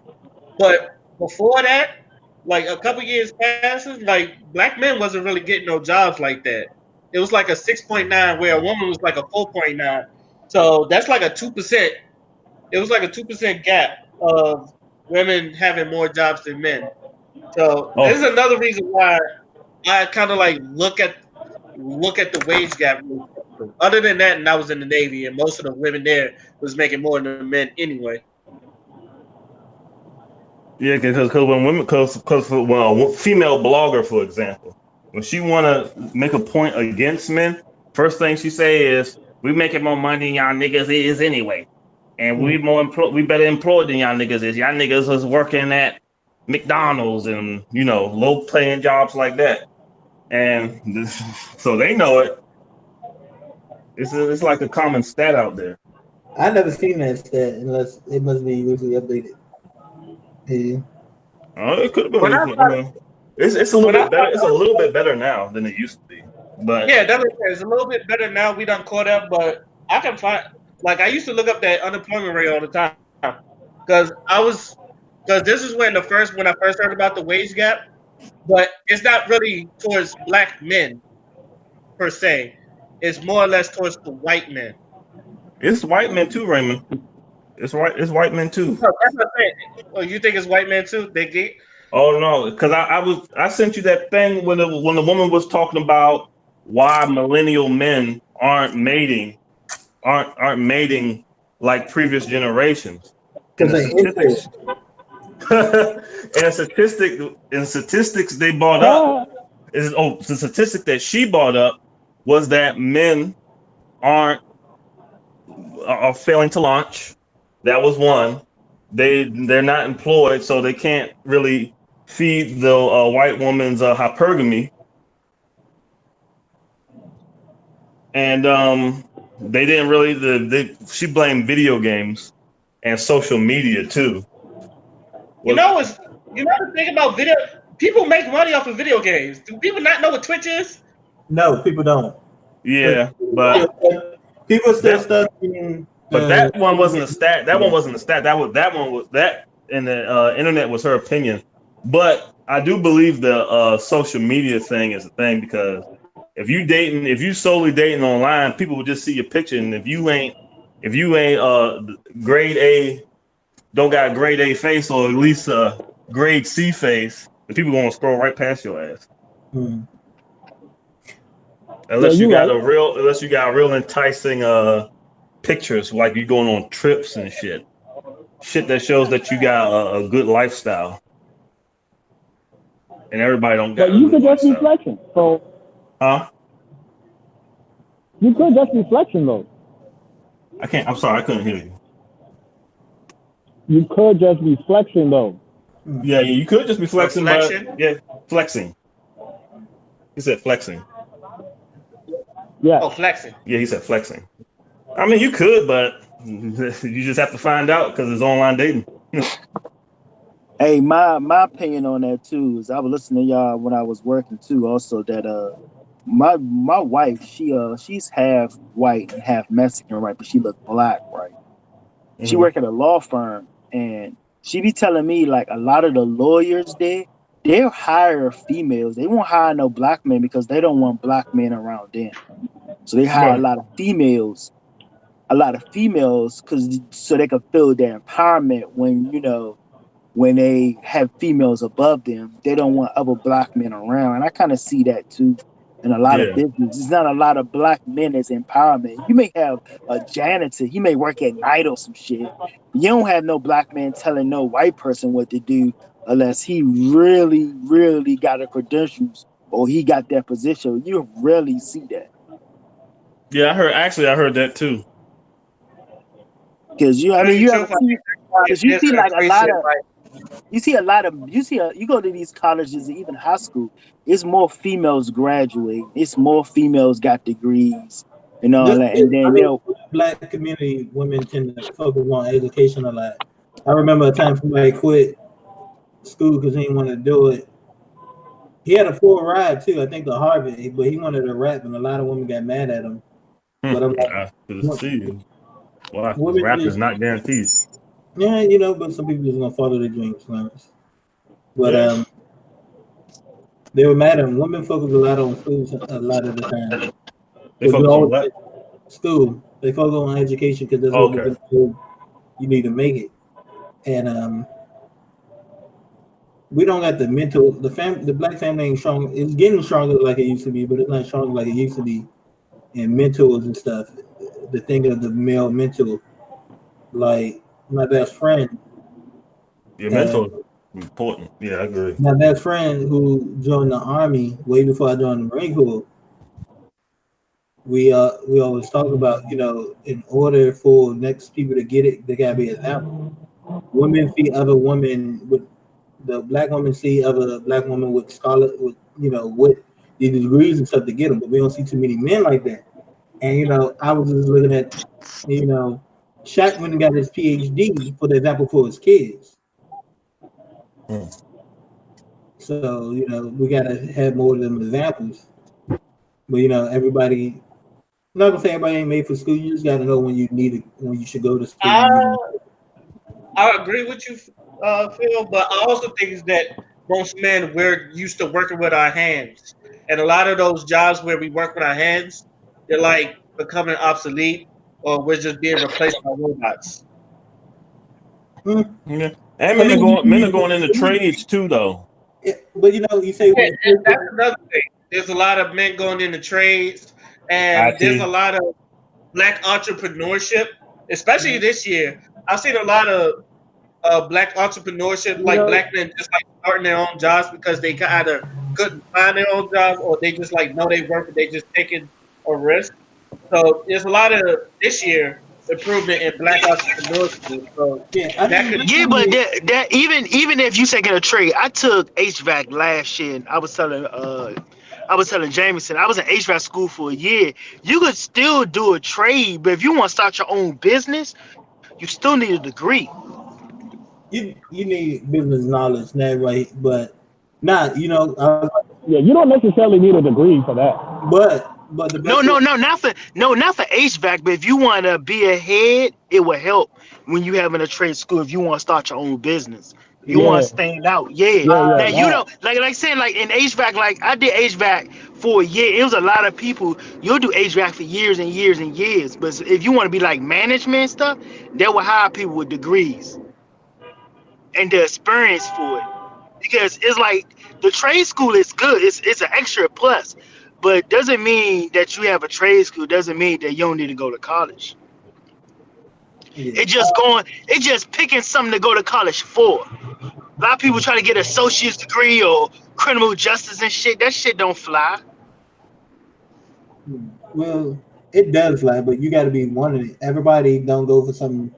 but before that, like a couple years passes, like black men wasn't really getting no jobs like that. It was like a 6.9 where a woman was like a 4.9. So that's like a 2%. It was like a 2% gap of women having more jobs than men. So this is Oh, another reason why I kind of like look at the wage gap. Other than that, and I was in the Navy, and most of the women there was making more than the men anyway. yeah, because when women, because well, a female blogger, for example, when she want to make a point against men, first thing she say is, "We making more money than y'all niggas is anyway, and we better employed than y'all niggas is. Y'all niggas is working at McDonald's and low paying jobs like that." And so they know it. It's like a common stat out there. I never seen that stat unless it must be usually updated. Yeah. Oh, it could have When I been. I started, mean, it's a little when I bit better. started, It's a little bit better now than it used to be. But yeah, that's what it is. It's a little bit better now. We done caught up, but I can find like I used to look up that unemployment rate all the time because this is when I first heard about the wage gap, but it's not really towards black men per se. It's more or less towards the white men. it's white men too, Raymond. It's right. It's white men too. No, that's what I'm saying. Oh, you think it's white men too? They get Oh no, because I sent you that thing when the woman was talking about why millennial men aren't mating like previous generations. And Because the they into statistics and statistics they brought up Ah, is the statistic that she brought up was that men aren't are failing to launch. That was one. They're not employed, so they can't really feed the white woman's hypergamy, and they didn't really. She blamed video games and social media too. You Was know, it's you know the thing about video. People make money off of video games. Do people not know what Twitch is? no, people don't. But Yeah, but people still that stuck in but the that one wasn't a stat. That one wasn't a stat. That one was that, and the internet was her opinion. But I do believe the social media thing is a thing because if you solely dating online, people will just see your picture, and if you ain't grade A, don't got grade A face or at least grade C face, the people gonna scroll right past your ass. Hmm. yeah, you're right. Unless you got real enticing pictures like you going on trips and shit that shows that you got a good lifestyle, and everybody don't But got a you good could just be lifestyle. flexing. So Huh? you could just be flexing though. I can't. I'm sorry, I couldn't hear you. You could just be flexing though. Yeah, you could just be flexing, but Reflection. yeah, flexing. He said flexing. Yes. Oh, flexing. Yeah, he said flexing. I mean, you could, but you just have to find out because it's online dating. Hey, my opinion on that too is I was listening to y'all when I was working too. Also, that my wife she's half white and half Mexican, right? But she look black, right? She Hmm. work at a law firm, and she be telling me like a lot of the lawyers there, they'll hire females. They won't hire no black men because they don't want black men around them. So they hire Right. a lot of females because so they can feel their empowerment when when they have females above them, they don't want other black men around. And I kind of see that too in a lot of Yeah. business. It's not a lot of black men as empowerment. You may have a janitor, he may work at night or some shit. You don't have no black man telling no white person what to do unless he really, really got the credentials or he got that position. You rarely see that. Yeah, I heard. Actually, I heard that too. Because To tell you the you ever truth, I see, think everybody because you is see like a lot increasing. of you go to these colleges, even high school, it's more females graduate, it's more females got degrees and all that, and I then mean, they'll for the black community, women tend to focus on education a lot. I remember a time somebody quit school because he didn't want to do it. He had a full ride too, I think, to Harvard, but he wanted to rap, and a lot of women got mad at him. Hmm. But I'm I could like, see. Why? Because women rap is just, not guaranteed. yeah, but some people just gonna follow their dreams, Clarence. But Yeah. they were mad at him. Women focus a lot on school a lot of the time They because we focus on always what? school. They focus on education because that's what we're Okay. gonna do. You need to make it, and we don't got the mental. The black family ain't strong. It's getting stronger like it used to be, but it's not strong like it used to be. And mentors and stuff. The thing of the male mental, like my best friend. Your Uh, mental is important. Yeah, I agree. my best friend who joined the army way before I joined the Marine Corps. We always talk about, in order for next people to get it, they gotta be example. Women see other women with the black women see other black women with scholar with with the degrees and stuff to get them, but we don't see too many men like that. And I was just looking at, you know, Shaq went and got his PhD for the example for his kids. Hmm. So we gotta have more of them examples. But everybody. I'm not gonna say everybody ain't made for school. You just gotta know when you need it, when you should go to school. I When you don't. I agree with you, Phil, but I also think is that most men we're used to working with our hands, and a lot of those jobs where we work with our hands, they're like becoming obsolete, or we're just being replaced by robots. Hmm. Yeah. And I mean, men are going into trades too, though. but you say Yeah, when and that's another thing. There's a lot of men going into trades, and there's a IT. lot of black entrepreneurship, especially this year. I've seen a lot of black entrepreneurship, You like know, black men just like starting their own jobs because they either couldn't find their own jobs or they just like know they work, but they just taking a risk. So there's a lot of this year improvement in black entrepreneurship. So Yeah, I that mean, could Yeah, but that even if you taking a trade, I took HVAC last year, and I was telling Jameson, I was in HVAC school for a year. You could still do a trade, but if you want to start your own business, you still need a degree. you need business knowledge and that right, but not yeah, you don't necessarily need a degree for that. but the No, best way. no, no, not for HVAC. But if you want to be ahead, it will help when you having a trade school. If you want to start your own business, you want to Yeah, stand out. Yeah. yeah, Now you that. know, like saying like in HVAC, like I did HVAC for a year. It was a lot of people. You'll do HVAC for years and years and years. But if you want to be like management stuff, they will hire people with degrees and the experience for it. Because it's like the trade school is good. It's an extra plus, but doesn't mean that you have a trade school. Doesn't mean that you don't need to go to college. Yeah, It just going. It just picking something to go to college for. A lot of people try to get an associate's degree or criminal justice and shit. That shit don't fly. well, it does lie, but you got to be wanting it. Everybody don't go for something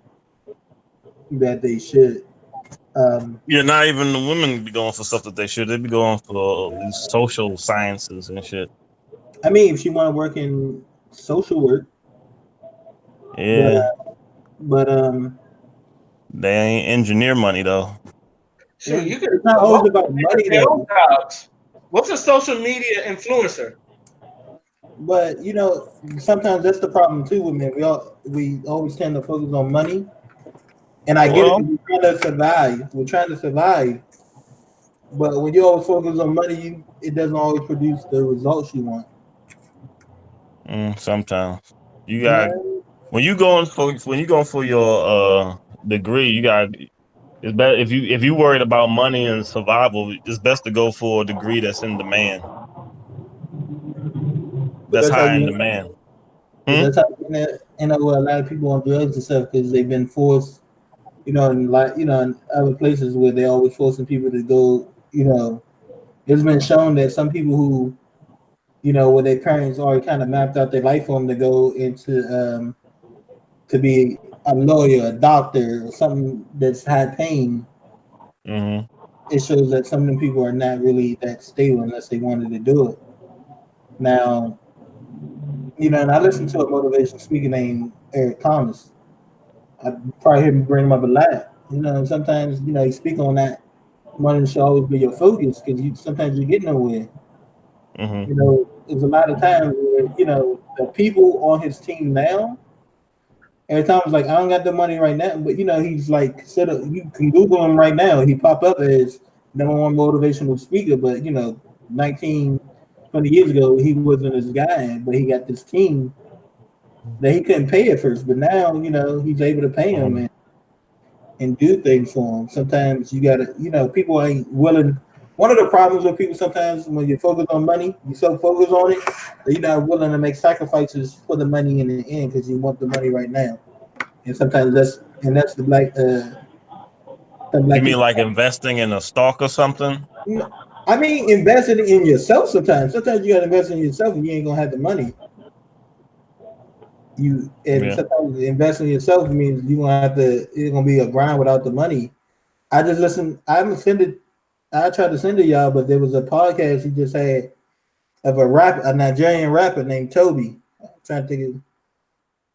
that they should. Um, Yeah, not even the women be going for stuff that they should. They be going for these social sciences and shit. I mean, if you want to work in social work, but Yeah, but they ain't engineer money though. shoot. You could it's not always most about people make money their own though. jobs. What's a social media influencer? But sometimes that's the problem too with men. We always tend to focus on money, and I get it. Well, We're trying to survive. We're trying to survive, but when you always focus on money, it doesn't always produce the results you want. sometimes you got Yeah, when you going for your degree, you got it's better if you worried about money and survival. It's best to go for a degree that's in demand, but that's that's how high in you. demand. But Hmm? that's how you end up with a lot of people on drugs and stuff because they've been forced. And like in other places where they're always forcing people to go. It's been shown that some people who where their parents already kind of mapped out their life for them to go into to be a lawyer, a doctor, or something that's high paying. Hmm. It shows that some of them people are not really that stable unless they wanted to do it. Now, and I listened to a motivational speaker named Eric Thomas. I probably hear me bring him up a lot. And sometimes you speak on that. Money should always be your focus because sometimes you get nowhere. Hmm. There's a lot of times where the people on his team now. Every time it's like I don't got the money right now, but he's like you can Google him right now. He pop up as #1 motivational speaker, but 19, 20 years ago he wasn't this guy, but he got this team that he couldn't pay at first, but now he's able to pay him Hmm. and do things for them. Sometimes you gotta, people ain't willing. One of the problems with people sometimes when you focus on money, you so focused on it that you're not willing to make sacrifices for the money in the end because you want the money right now. And sometimes that's the You black mean people. like investing in a stock or something? I mean, investing in yourself sometimes. Sometimes you gotta invest in yourself and you ain't gonna have the money. And Yeah. sometimes investing in yourself means you gonna have to. It's gonna be a grind without the money. I just listened. I haven't sent it. I tried to send it y'all, but there was a podcast he just had of a Nigerian rapper named Toby. I'm trying to think.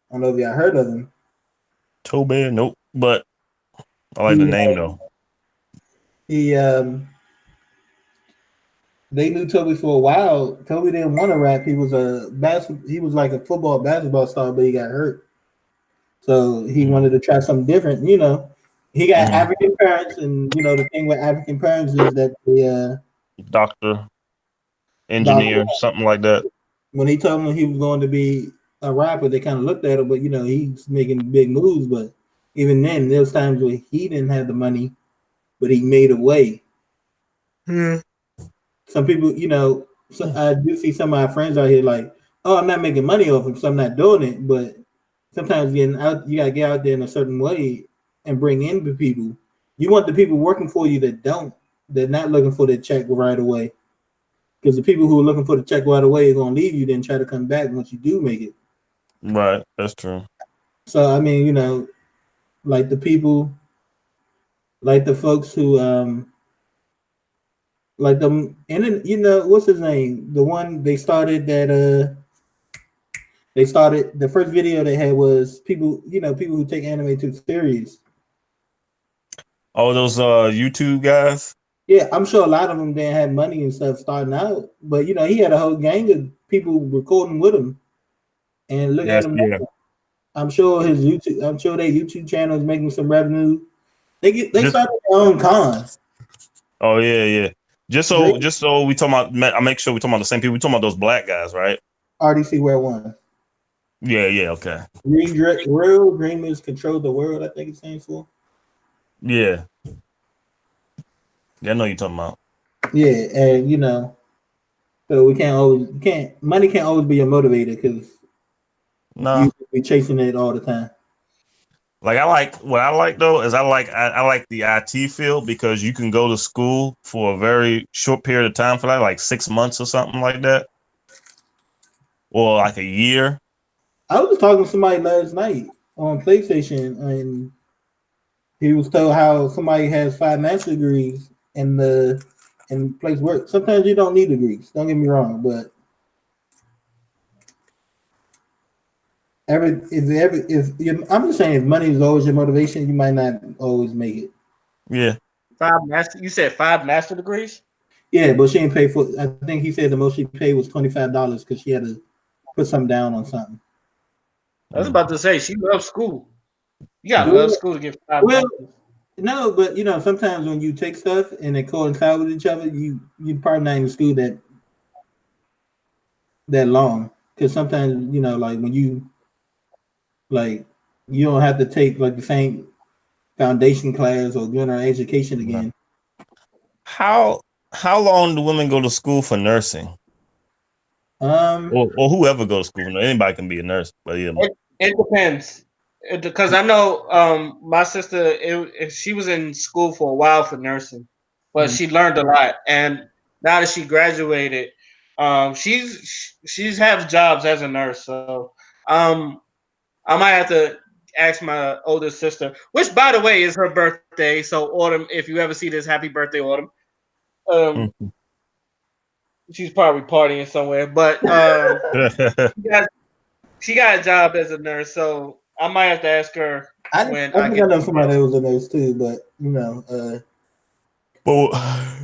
I don't know if y'all heard of him. Toby, nope. But I like the He name though. he they knew Toby for a while. Toby didn't want to rap. He was like a football basketball star, but he got hurt. So he wanted to try something different. He got Hmm. African parents, and the thing with African parents is that Doctor, doctor engineer, something like that. when he told him he was going to be a rapper, they kind of looked at him, but he's making big moves. But even then, there was times where he didn't have the money, but he made a way. Yeah. Some people, So I do see some of my friends out here like, oh, I'm not making money off him, so I'm not doing it. But sometimes getting out, you gotta get out there in a certain way and bring in the people. You want the people working for you that don't, they're not looking for the check right away. Because the people who are looking for the check right away are gonna leave you, then try to come back once you do make it. Right, that's true. So I mean, like the people, like the folks who like them, and then what's his name? The one they started the first video they had was people, people who take anime too serious. Oh, those YouTube guys. Yeah, I'm sure a lot of them didn't have money and stuff starting out, but he had a whole gang of people recording with him, and look at Yes, him yeah. now. I'm sure their YouTube channel is making some revenue. They Just started their own con. oh yeah, yeah. Just so They just so we talking about, I make sure we talking about the same people. We talking about those black guys, right? RDC Wear One. Yeah, yeah, okay. Real Dreamers Control the World, I think it stands for. Yeah, yeah, I know you're talking about. Yeah, and so money can't always be a motivator because No, you be chasing it all the time. like what I like though is I like the IT field because you can go to school for a very short period of time for that, like 6 months or something like that, or like a year. I was talking to somebody last night on PlayStation, and he was told how somebody has 5 master degrees in place work. Sometimes you don't need degrees. Don't get me wrong, but I'm just saying, if money is always your motivation, you might not always make it. Yeah, You said 5 master degrees? Yeah, but she didn't pay for. I think he said the most she paid was $25 because she had to put something down on something. I was about to say she loves school. You gotta love Well, school to get 5 well, masters. no, but sometimes when you take stuff and they coincide with each other, you probably not in school that long. Because sometimes like when you don't have to take like the same foundation class or general education no. again. How long do women go to school for nursing, Um, or whoever goes to school? Anybody can be a nurse, but yeah, It depends. Because I know my sister, she was in school for a while for nursing, but she learned a lot. And now that she graduated, she's has jobs as a nurse. So um, I might have to ask my older sister, which by the way is her birthday. So Autumn, if you ever see this, happy birthday, Autumn. Um, Mhm. she's probably partying somewhere, but she got, she got a job as a nurse, so I might have to ask her I when I I think I get know the somebody chance. that was a nurse too, but But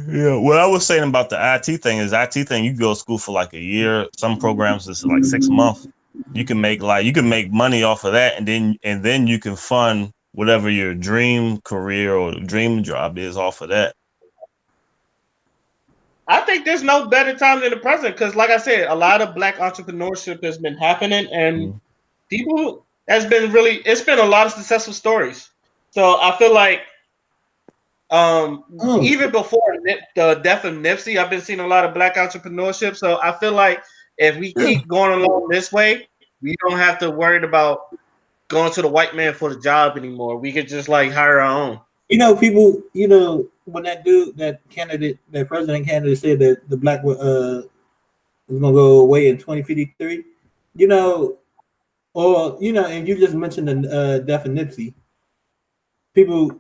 yeah, what I was saying about the IT thing is IT thing. You go to school for like a year. Some programs is like 6 months. You can make money off of that, and then you can fund whatever your dream career or dream job is off of that. I think there's no better time than the present because, like I said, a lot of black entrepreneurship has been happening, and Mm. people has been really. It's been a lot of successful stories. So I feel like oh, even before the death of Nipsey, I've been seeing a lot of black entrepreneurship. So I feel like if we yeah. keep going along this way, we don't have to worry about going to the white man for the job anymore. We could just like hire our own. People, when that president candidate said that the black was gonna go away in 2053, you know, and you just mentioned the death of Nipsey. People,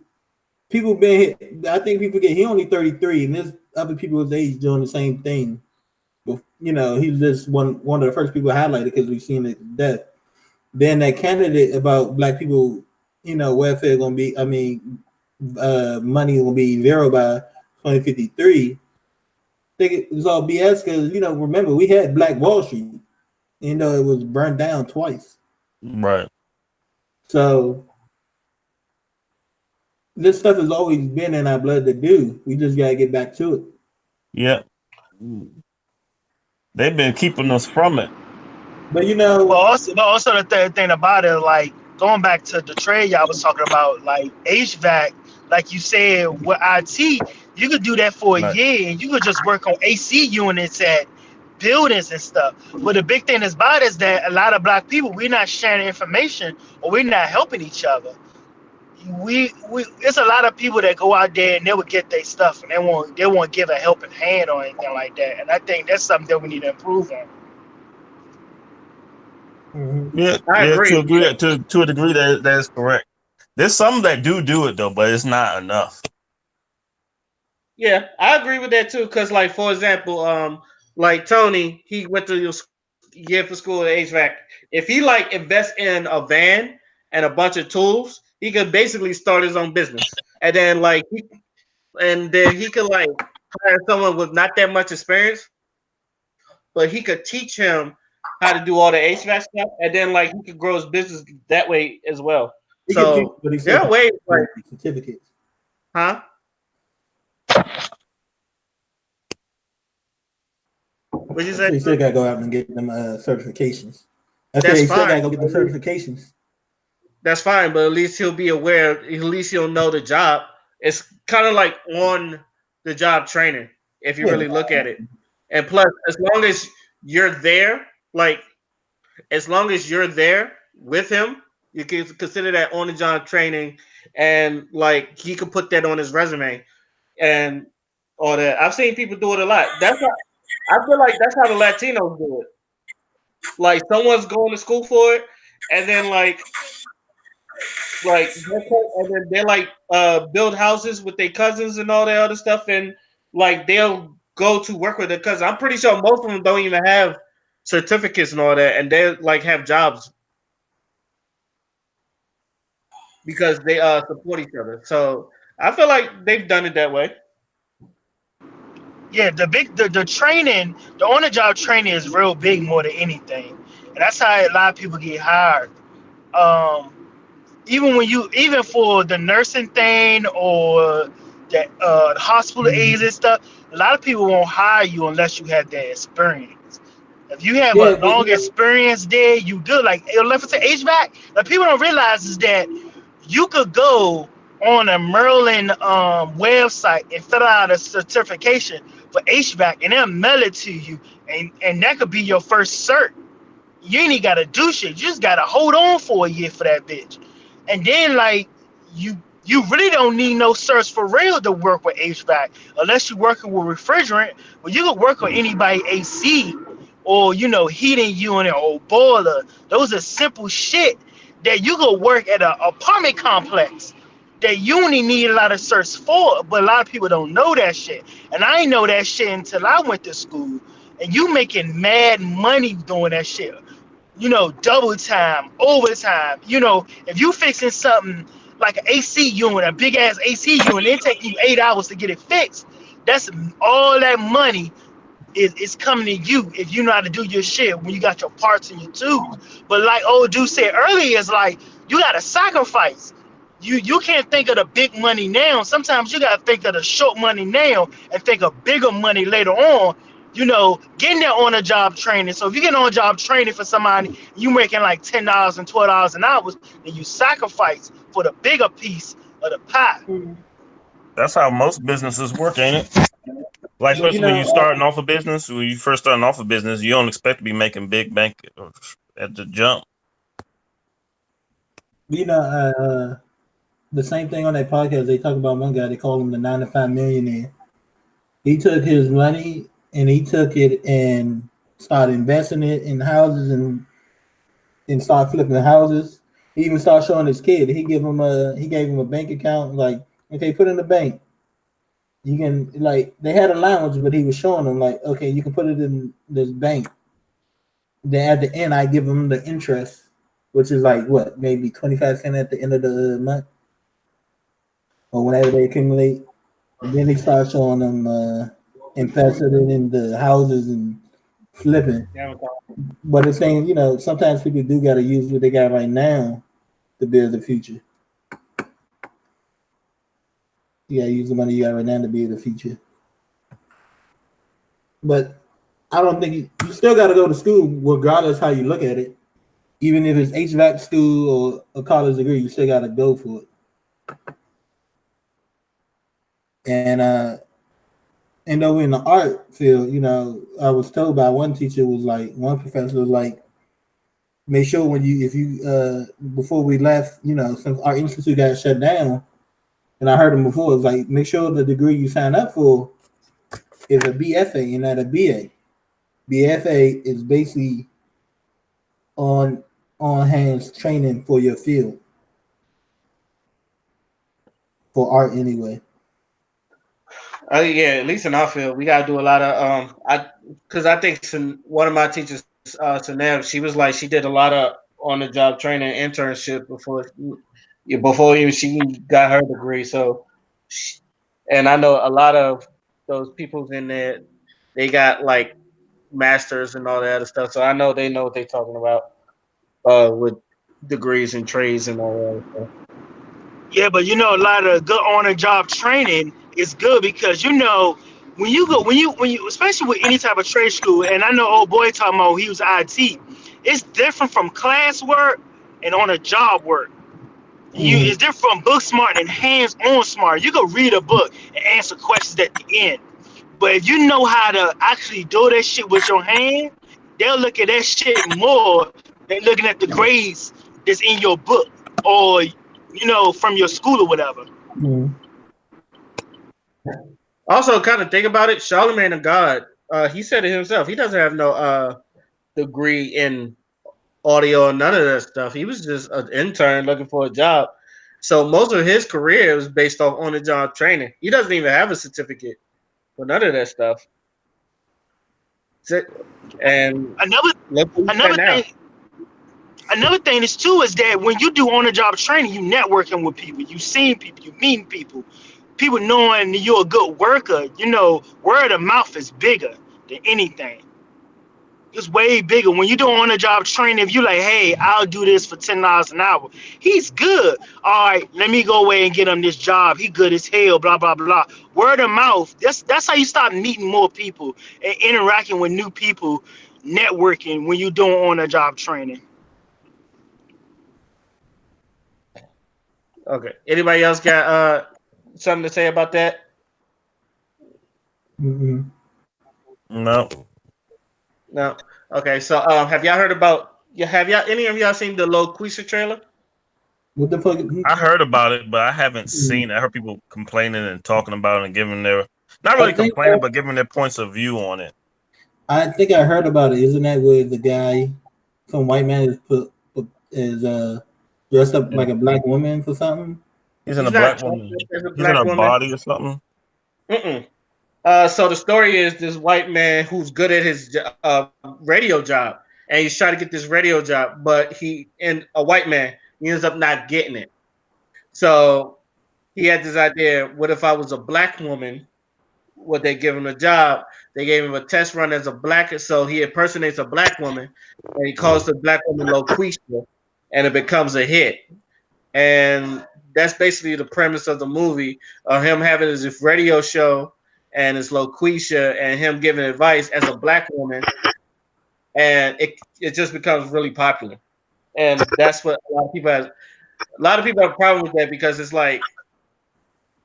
people been. I think people get he only 33, and there's other people his age doing the same thing. But he's just one of the first people highlighted because we've seen it death. Then that candidate about black people, welfare gonna be. I mean, money will be zero by 2053. I think it was all BS because remember we had Black Wall Street. It was burned down twice. Right. So this stuff has always been in our blood to do. We just gotta get back to it. Yeah. They've been keeping us from it. But But also the third thing about it, like going back to the trade y'all was talking about, like HVAC, like you said with IT, you could do that for a Like, year and you could just work on AC units at buildings and stuff. But the big thing about it is that a lot of black people, we're not sharing information or we're not helping each other. We it's a lot of people that go out there and they would get their stuff and they won't give a helping hand or anything like that. And I think that's something that we need to improve on. Mm-hmm. Yeah, I yeah. agree. To a degree that's correct. There's some that do it though, but it's not enough. Yeah, I agree with that too. Cause like for example, like Tony, he went to year for school at HVAC. If he like invest in a van and a bunch of tools, he could basically start his own business. And then he could like hire someone with not that much experience, but he could teach him how to do all the HVAC stuff, and then like he could grow his business that way as well. He can teach, So but he there still are ways like, can certificates. huh? What you So say? you still gotta go out and get them certifications. I said That's you still fine. gotta go get them certifications. That's fine, but at least he'll be aware. At least he'll know the job. It's kind of like on the job training if you Yeah. really look at it. And plus, you're there, like as long as you're there with him, you can consider that on the job training, and like he could put that on his resume and all that. I've seen people do it a lot. I feel like that's how the Latinos do it. Like someone's going to school for it, and then and then they like build houses with their cousins and all that other stuff, and like they'll go to work with their cousins. I'm pretty sure most of them don't even have certificates and all that, and they like have jobs because they support each other. So I feel like they've done it that way. Yeah, the training, the on the job training is real big more than anything, and that's how a lot of people get hired. Um, even for the nursing thing or the hospital aides and stuff, a lot of people won't hire you unless you have that experience. If you have a Yeah, but long experience there, you good. Like let's say HVAC, like people don't realize is that you could go on a Merlin website and fill out a certification for HVAC, and they'll mail it to you, and that could be your first cert. You ain't even gotta do shit. You just gotta hold on for a year for that bitch. And then like you really don't need no certs for real to work with HVAC unless you're working with refrigerant. But you can work on anybody AC or heating unit or boiler. Those are simple shit that you could work at an apartment complex that you only need a lot of certs for, but a lot of people don't know that shit. And I ain't know that shit until I went to school. And you making mad money doing that shit, double time, overtime. If you fixing something like an AC unit, a big ass AC unit, it take you 8 hours to get it fixed. That's all that money is coming to you if you know how to do your shit when you got your parts and your tools. But like old dude said earlier, it's like you gotta sacrifice. You can't think of the big money now. Sometimes you gotta think of the short money now and think of bigger money later on. Getting that on a job training. So if you get on job training for somebody, you making like $10 and $12 an hour, then you sacrifice for the bigger piece of the pie. That's how most businesses work, ain't it? Like but especially when you starting off a business, when you first starting off a business, you don't expect to be making big bank at the jump. you know, the same thing on that podcast. They talk about one guy. They call him the 9 to 5 millionaire. He took his money and he took it and started investing it in houses and start flipping houses. He even started showing his kid. He gave him a bank account. Like, okay, put in the bank. You can like they had allowance, but he was showing them like, okay, you can put it in this bank. Then at the end, I give them the interest, which is like what, maybe 25 cents at the end of the month or whenever they accumulate. And then they start showing them invested it in the houses and flipping. But it's saying, sometimes people do got to use what they got right now to build the future. You got to use the money you got right now to build the future. But I don't think you still got to go to school, regardless how you look at it. Even if it's HVAC school or a college degree, you still got to go for it. And And though in the art field, I was told by one teacher was like one professor was like, make sure when you if you before we left, since our institute got shut down, and I heard him before, it's like make sure the degree you sign up for is a BFA and not a BA. BFA is basically on hands training for your field for art anyway. Oh yeah, at least in our field, we gotta do a lot of because I think one of my teachers, Sanev, she was like she did a lot of on the job training internship before even she got her degree. So, she, and I know a lot of those people in there, they got like masters and all that other stuff. So I know they know what they're talking about with degrees and trades and all that stuff. Yeah, but a lot of good on the job training is good because when you especially with any type of trade school, and I know old boy talking about he was IT, it's different from classwork and on a job work. Mm-hmm. It's different from book smart and hands on smart. You can read a book and answer questions at the end. But if you know how to actually do that shit with your hand, they'll look at that shit more than looking at the grades that's in your book or from your school or whatever. Mm-hmm. Also, kind of think about it. Charlemagne the God, he said it himself. He doesn't have no degree in audio or none of that stuff. He was just an intern looking for a job. So most of his career was based off on the job training. He doesn't even have a certificate for none of that stuff. So- And Another look where he's at another now. thing another thing is too is that when you do on the job training, you networking with people, you seeing people, you meeting people, people knowing you're a good worker. Word of mouth is bigger than anything. It's way bigger when you do on the job training. If you like, hey, I'll do this for $10 an hour. He's good. All right, let me go away and get him this job. He good as hell. Blah blah blah. Word of mouth. That's how you start meeting more people and interacting with new people, networking when you doing on the job training. Okay. Anybody else got something to say about that? Mm-hmm. No, No. Okay. So have y'all heard about? Yeah. Have y'all any of y'all seen the Loquisha trailer? What the fuck? I heard about it, but I haven't seen it. I heard people complaining and talking about it and giving their not I really think complaining, but giving their points of view on it. I heard about it. Isn't that where the guy, some white man, is dressed up And like a black woman for something? he's in a He's not black dressed woman. up as a He's in black her woman. body or something. Mm-mm. So the story is this white man who's good at his radio job, and he's trying to get this radio job, but a white man, he ends up not getting it. So he had this idea: what if I was a black woman? Would they give him a job? They gave him a test run as a black, so he impersonates a black woman, and he calls the black woman Loquisha, and it becomes a hit. And that's basically the premise of the movie of him having his radio show and his Loquisha and him giving advice as a black woman, and it just becomes really popular. And that's what a lot of people have a problem with that because it's like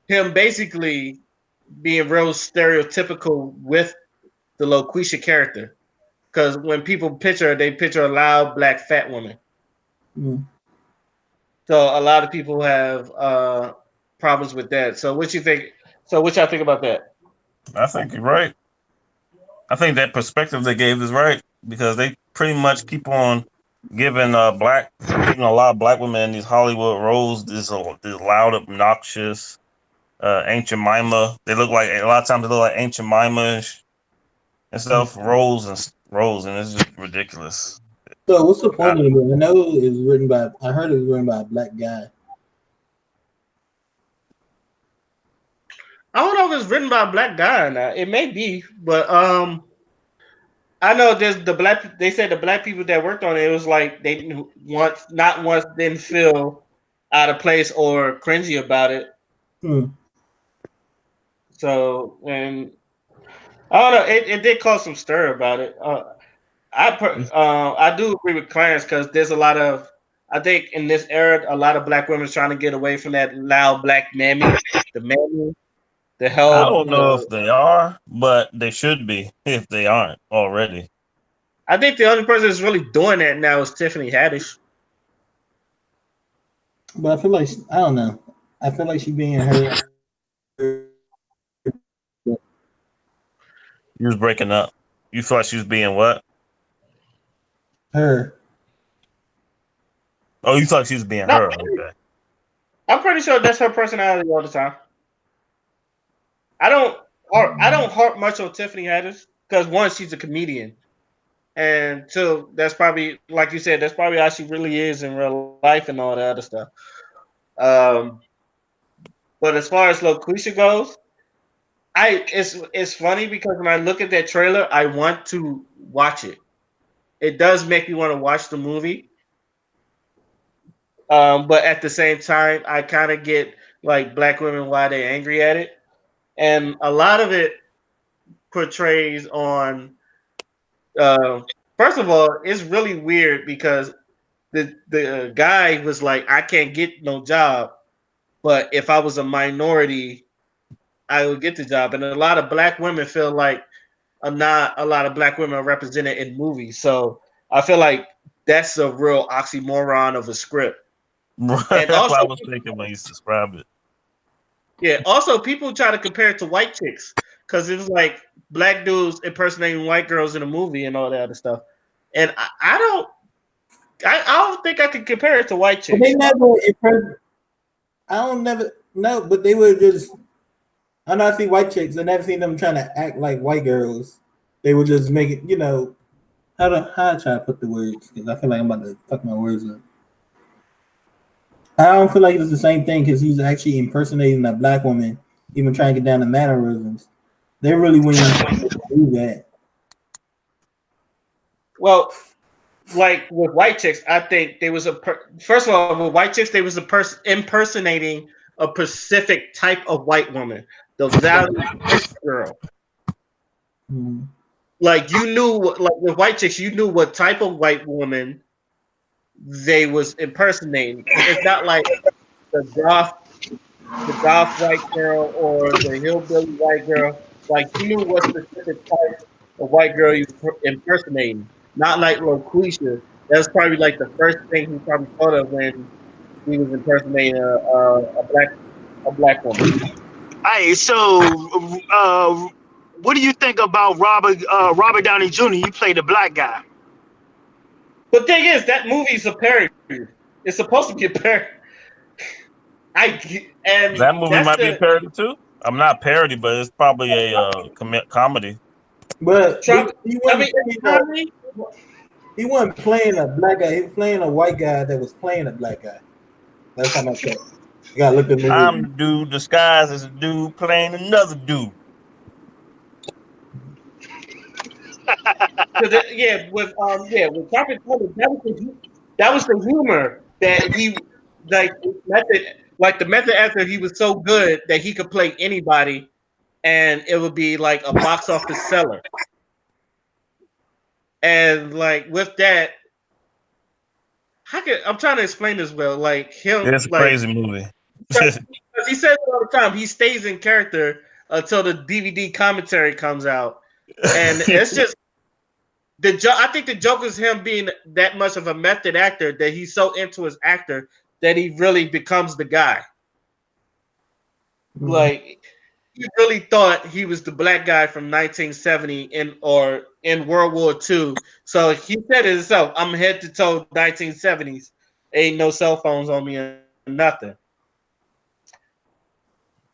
him basically being real stereotypical with the Loquisha character. Because when people picture her, they picture a loud black fat woman. Mm. So a lot of people have problems with that. So what you think? So what y'all think about that? I think you're right. I think that perspective they gave is right because they pretty much keep on giving a lot of black women these Hollywood roles, this loud, obnoxious, ancient mima. They look like a lot of times they look like ancient mima and stuff, roles, and it's just ridiculous. So what's the I, point of the movie? I know it's written by. I heard it was written by a black guy. I don't know if it's written by a black guy or not. It may be, but I know there's the black. They said the black people that worked on it, it was like they once didn't feel out of place or cringy about it. Hmm. So and I don't know. It did cause some stir about it. I do agree with Clarence because there's a lot of I think in this era a lot of black women trying to get away from that loud black mammy, the mammy, to I help. don't know if they are, but they should be if they aren't already. I think the only person that's really doing that now is Tiffany Haddish. But I feel like I don't know. I feel like she being her. You was breaking up. You feel like she was being what? Her. Oh, you thought she was being No, her. Okay. I'm pretty sure that's her personality all the time. I don't I don't harp much on Tiffany Haddish because one, she's a comedian, and two, that's probably like you said, that's probably how she really is in real life and all the other stuff. Um, but as far as Loquisha goes, it's funny because when I look at that trailer, I want to watch it. It does make me want to watch the movie, but at the same time, I kind of get like black women why they angry at it, and a lot of it portrays on. Uh, First of all, it's really weird because the guy was like, I can't get no job, but if I was a minority, I would get the job. And a lot of black women feel like not a lot of black women are represented in movies. So I feel like that's a real oxymoron of a script. And That's what also, I was thinking when you described it. yeah, also people try to compare it to white chicks because it was like black dudes impersonating white girls in a movie and all that other stuff. And I don't think I could compare it to white But they chicks. never. I don't never. No, but they were just. I know I see white chicks. I never seen them trying to act like white girls. They would just make it. How I try to put the words because I feel like I'm about to fuck my words up. I don't feel like it's the same thing because he's actually impersonating a black woman, even trying to get down the mannerisms. They really wouldn't even do that. Well, like with white chicks, I think there was first of all with white chicks, there was a person impersonating a specific type of white woman, the Valley Rich girl. Mm. Like you knew, like with white chicks, you knew what type of white woman they was impersonating. It's not like the the goth white girl or the hillbilly white girl. Like you knew what specific type of white girl you were impersonating. Not like Loquisha. That's probably like the first thing he probably thought of when he was impersonating a black woman. Hey, so what do you think about Robert Downey Jr.? You played the black guy. But thing is, that movie's a parody. It's supposed to be a parody. And That movie that's might be a the parody too. I'm not parody, but it's probably a comedy. But Trump. he I wasn't mean, it's playing comedy. he wasn't playing a black guy. He was playing a white guy that was playing a black guy. That's how much that. You gotta look at the I'm movie. the dude disguised as a dude playing another dude. With Carpet Thunder, that was the humor that he like method like the method actor. He was so good that he could play anybody, and it would be like a box office seller. And like with that, I'm trying to explain this well. Like him, It's a crazy movie. because he says it all the time. He stays in character until the DVD commentary comes out, and it's just I think the joke is him being that much of a method actor that he's so into his actor that he really becomes the guy. Mm-hmm. Like he really thought he was the black guy from 1970 in World War II. So he said it himself, I'm head to toe 1970s. Ain't no cell phones on me or nothing.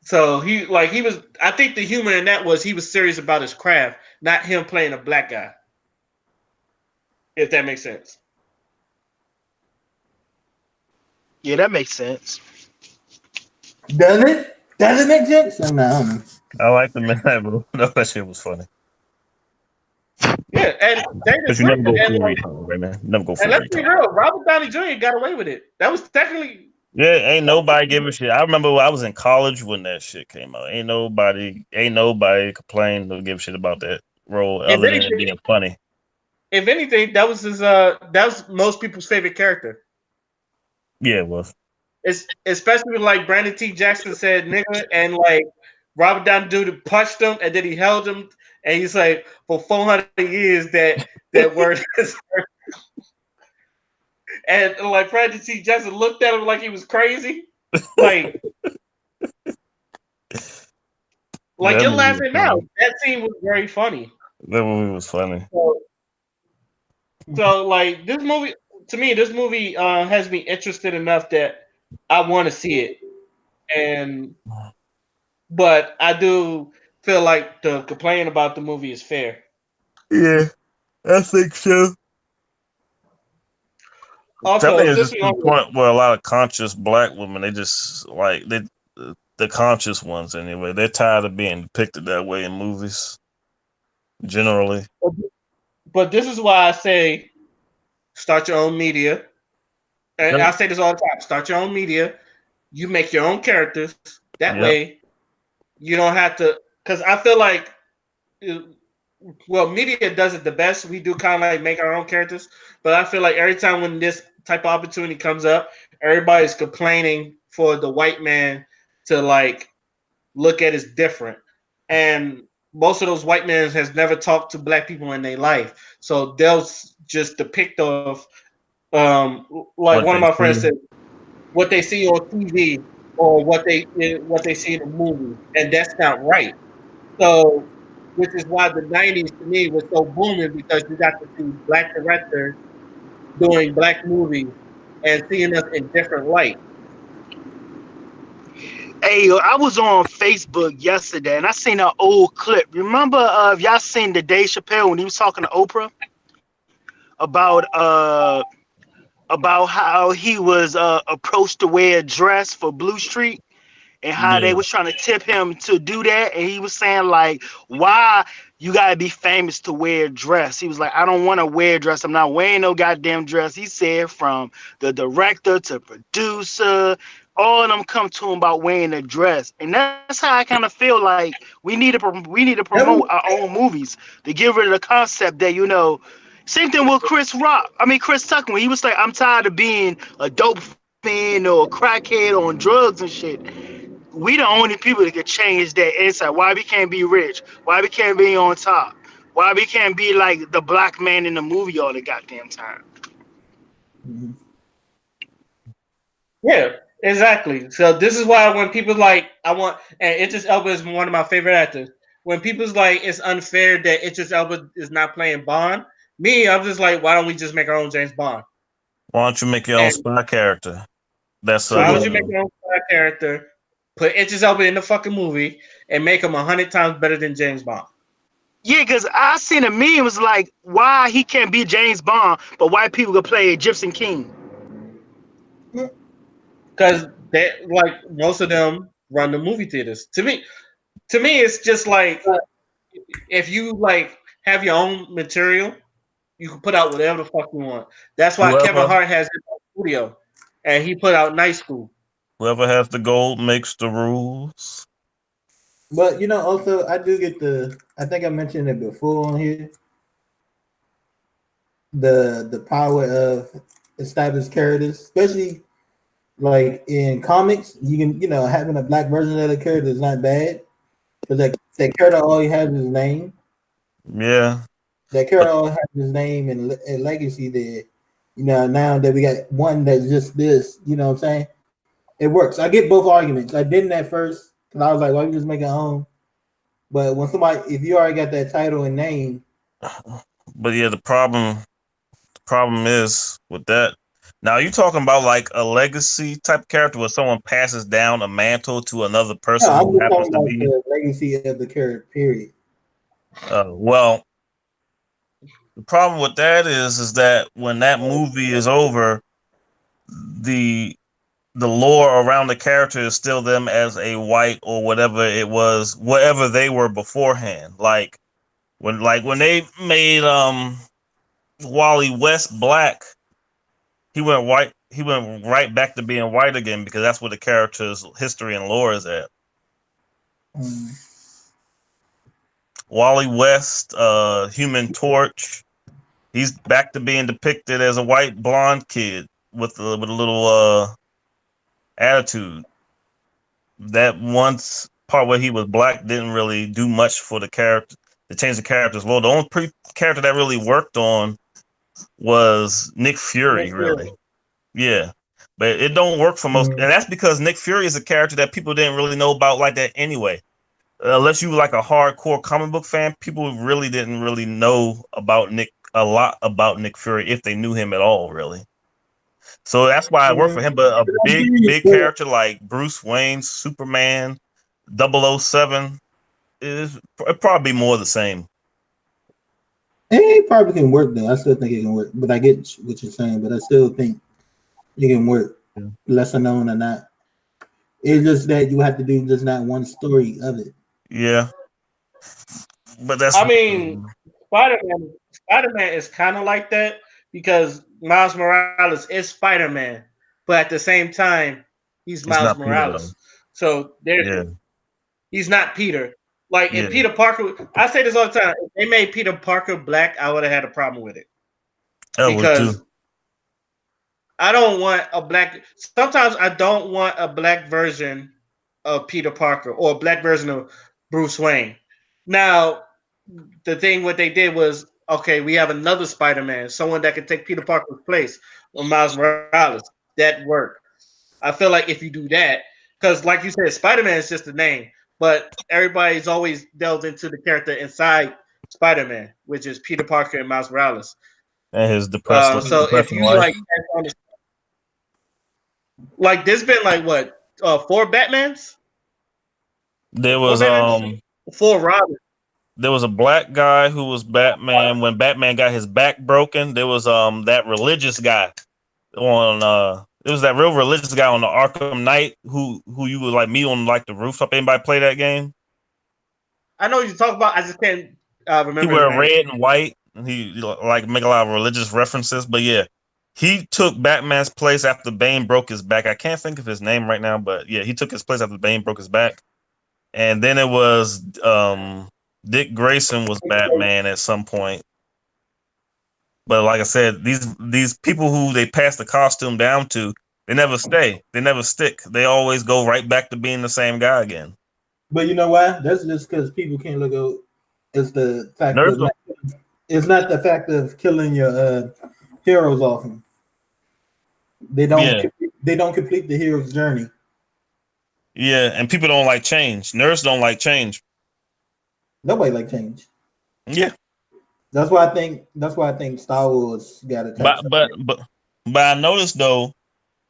So he was I think the humor in that was he was serious about his craft, not him playing a black guy. If that makes sense. Yeah, that makes sense. Does it? Does it make sense? I don't know. I like the man, bro. No, that shit was funny. Yeah, and But you never go full retard, right, man? Never go full let's be retard. real, Robert Downey Jr. got away with it. That was technically Yeah, ain't nobody give a shit. I remember when I was in college when that shit came out. Ain't nobody complained or give a shit about that role if other than it anything, being funny. that was his that was most people's favorite character. Yeah, it was. It's especially when like Brandon T. Jackson said nigga and like Robert Downey Jr. punched him, and then he held him, and he's like, for 400 years that word is. And like Francis T. Jackson looked at him like he was crazy, like That you're movie was laughing now. funny. That scene was very funny. That movie was funny. So like this movie, to me, this movie has me interested enough that I want to see it, and but I do feel like the complaint about the movie is fair. Yeah, I think so. I think Also, it's since just we the on the, point where a lot of conscious black women, they just like the conscious ones anyway. They're tired of being depicted that way in movies generally. but this is why I say start your own media, and Yep. I say this all the time: start your own media. You make your own characters. That Yep. way, you don't have to. Because I feel like, well, media does it the best. We do kind of like make our own characters, but I feel like every time when this type of opportunity comes up, everybody's complaining for the white man to like look at as different, and most of those white men has never talked to black people in their life, so they'll just depict of like What one of they my friends see. said, what they see on TV or what they see in the movie, and that's not right. So, which is why the '90s to me was so booming, because you got to see black directors doing black movies and seeing us in different light. Hey, yo, I was on Facebook yesterday and I seen an old clip. Remember, if y'all seen the Dave Chappelle when he was talking to Oprah about how he was approached to wear a dress for Blue Street, and how they Yeah. was trying to tip him to do that, and he was saying like, why you gotta be famous to wear a dress? He was like, I don't want to wear a dress, I'm not wearing no goddamn dress. He said from the director to producer, all of them come to him about wearing a dress. And that's how I kind of feel like we need to That promote was, our own movies to get rid of the concept that, same thing with Chris Tucker, when he was like, I'm tired of being a dope fiend or a crackhead on drugs and shit. We the only people that can change that inside. Why we can't be rich? Why we can't be on top? Why we can't be like the black man in the movie all the goddamn time? Yeah, exactly. So this is why when people like, I want, and Idris Elba is one of my favorite actors. When people's like, it's unfair that Idris Elba is not playing Bond. Me, I'm just like, why don't we just make our own James Bond? Why don't you make your own And spy character? That's why would you make your own character, put Idris Elba in the fucking movie, and make him 100 times better than James Bond? Yeah, because I seen a meme was like, why he can't be James Bond, but white people can play Egyptian King. Because they like most of them run the movie theaters. To me, it's just like if you like have your own material, you can put out whatever the fuck you want. That's why Kevin whoever Hart has his own studio, and he put out Night School. whoever has the gold makes the rules. but also I do get I think I mentioned it before on here. The power of established characters, especially like in comics, you can having a black version of the character is not bad because that character all he has is his name. Yeah. That But character all has his name and legacy there. Now that we got one that's just this, what I'm saying? It works. I get both arguments. I didn't at first because I was like, why you just make it own? But when if you already got that title and name, but yeah, the problem is with that. Now you talking about like a legacy type character where someone passes down a mantle to another no, person I'm who just happens talking to about be the legacy of the character. Period. well, the problem with that is that when that movie is over, the the lore around the character is still them as a white or whatever it was, whatever they were beforehand. Like when they made Wally West black, he went white. He went right back to being white again because that's where the character's history and lore is at. Mm. Wally West, Human Torch, he's back to being depicted as a white blonde kid with a little attitude. That once part where he was black didn't really do much for the character to change the character's role. The only character that really worked on was Nick Fury, Nick Fury. really. Yeah. But it don't work for most, Mm. and that's because Nick Fury is a character that people didn't really know about like that anyway. Unless you were like a hardcore comic book fan, people really didn't really know about a lot about Nick Fury if they knew him at all, really. So that's why it worked for him. But a big character like Bruce Wayne, Superman, 007 is probably more the same. It probably can work though. I still think it can work, but I get what you're saying. But I still think it can work, lesser known or not. It's just that you have to do just not one story of it. Yeah, but that's. I mean, Spider-Man is kind of like that because Miles Morales is Spider-Man, but at the same time, he's It's Miles not Peter though. Morales. So Yeah, he's not Peter. Like if yeah. Peter Parker, I say this all the time. If they made Peter Parker black, I would have had a problem with it I would because too. I don't want a black. Sometimes I don't want a black version of Peter Parker or a black version of Bruce Wayne. Now, the thing what they did was okay. We have another Spider-Man, someone that can take Peter Parker's place on Miles Morales. That worked. I feel like if you do that, because like you said, Spider-Man is just a name, but everybody's always delved into the character inside Spider-Man, which is Peter Parker and Miles Morales. And his depressing If you life. like there's been like what 4 Batmans? There 4 was Batmans? 4 Robins. there was a black guy who was Batman when Batman got his back broken. There was that religious guy on it was that real religious guy on the Arkham Knight who you would like meet on like the rooftop. Anybody play that game? I know what you talk about. I just can't He remember his wear name. red and white. He like make a lot of religious references, but yeah, he took Batman's place after Bane broke his back. I can't think of his name right now, but yeah, he took his place after Bane broke his back. And then it was Dick Grayson was Batman at some point. But like I said, these people who they pass the costume down to, they never stay. They never stick. They always go right back to being the same guy again. But you know why? That's just because people can't look out. It's the fact Nerds of it's not the fact of killing your heroes off them. They don't. Yeah. They don't complete the hero's journey. Yeah, and people don't like change. Nerds don't like change. Nobody like change. Yeah. That's why I think Star Wars got attacked. But I noticed though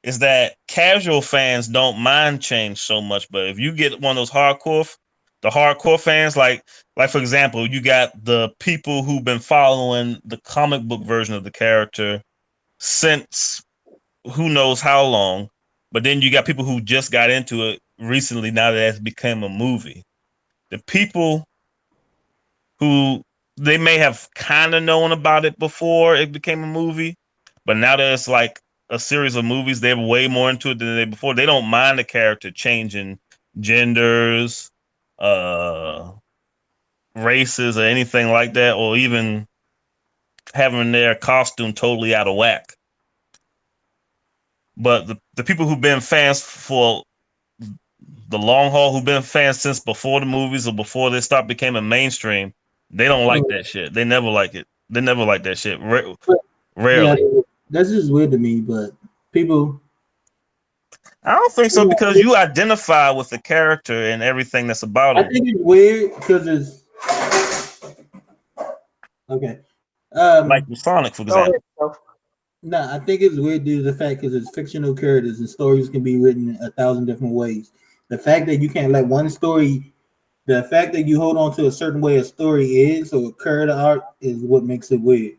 is that casual fans don't mind change so much. But if you get one of those hardcore fans, like for example, you got the people who've been following the comic book version of the character since who knows how long, but then you got people who just got into it recently now that it's become a movie. The people who they may have kind of known about it before it became a movie, but now that it's like a series of movies, they're way more into it than they before. They don't mind the character changing genders, races, or anything like that, or even having their costume totally out of whack. But the people who've been fans for the long haul, who've been fans since before the movies or before they stopped becoming mainstream, they don't like that shit. They never like it. They never like that shit. Rarely. Yeah, that's just weird to me. But people, I don't think so because you identify with the character and everything that's about him. I think it's weird because it's okay. Like Sonic, for example. Nah, I think it's weird due to the fact because it's fictional characters and stories can be written 1,000 different ways. The fact that you can't let one story, the fact that you hold on to a certain way a story is or character art is what makes it weird.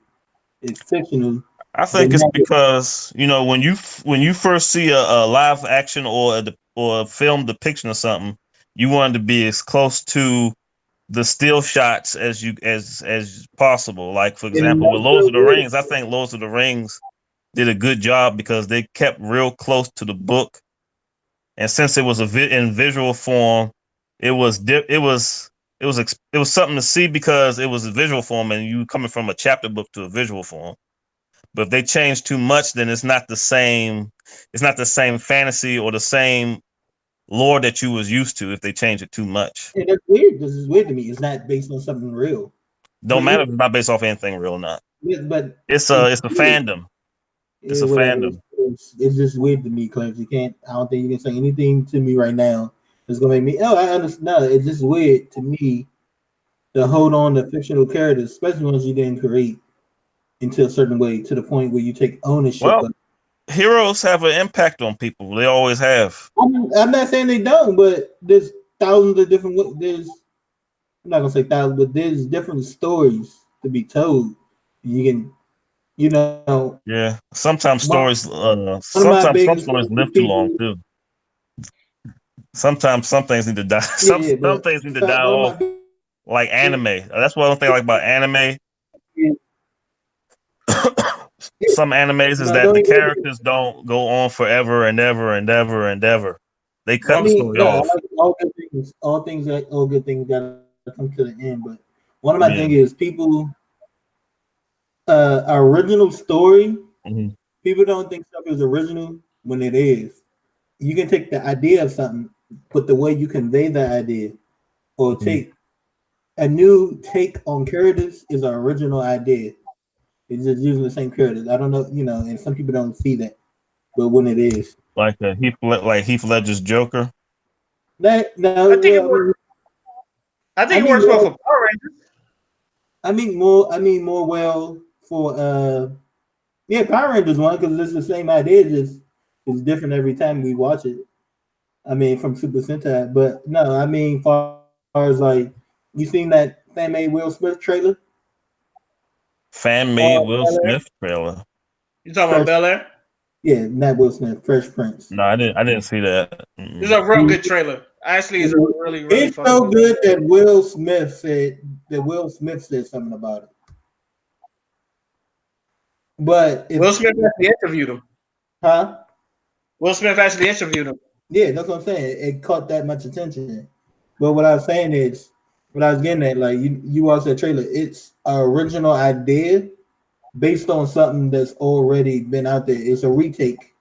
It's fictional. I think it's because when you first see a live action or a film depiction of something, you want it to be as close to the still shots as possible. Like for example, with Lord of the Rings, I think Lord of the Rings did a good job because they kept real close to the book, and since it was in visual form, it was something to see because it was a visual form, and you coming from a chapter book to a visual form. But if they change too much, then it's not the same. It's not the same fantasy or the same lore that you was used to if they change it too much. Yeah, that's weird. This is weird to me. It's not based on something real. Don't matter if it's not based off anything real or not. But It's it's a fandom. It's a whatever. fandom. It's just weird to me, Clarence. You can't. I don't think you can say anything to me right now that's gonna make me. Oh, I understand. No, it's just weird to me to hold on to fictional characters, especially ones you didn't create, into a certain way to the point where you take ownership. Well, heroes have an impact on people. They always have. I'm not saying they don't, but there's thousands of different. I'm not gonna say thousands, but there's different stories to be told. You can, Yeah. Sometimes one stories. of my Sometimes some biggest stories things live with too long people. too. Sometimes some things need to die. Yeah, Some but things need to die one of off, my like anime. That's what I don't think like about anime. Some animes is no, that don't the even. characters don't go on forever and ever and ever and ever. They I cut the Well, mean, story no, I off. like all good things. All good things gotta come to the end. But one of my Yeah. things is people, original story. Mhm. People don't think stuff is original when it is. You can take the idea of something, but the way you convey that idea, or Mhm. take a new take on characters, is an original idea. It's just using the same characters. I don't know, and some people don't see that, but when it is Like Heath Ledger's Joker. that, I no, think it well, works. I I think it mean works well more. for Power Rangers. I mean more well for yeah, Power Rangers one because it's the same idea, just it's different every time we watch it. I mean from Super Sentai, but no, I mean far as like you seen that fan made Will Smith trailer? Fan made Uh, Will Smith trailer. You talking about Fresh, Bel Air? yeah, not Will Smith, Fresh Prince. No, I didn't see that. It's Mm-mm. a real good trailer. Actually, it's a really, really It's fucking so good good trailer. that Will Smith said something about it. But if Will Smith actually interviewed him. huh? Will Smith actually interviewed him. Yeah, that's what I'm saying. It caught that much attention. But what I was saying is, what I was getting at, like you watched that trailer, it's an original idea based on something that's already been out there. It's a retake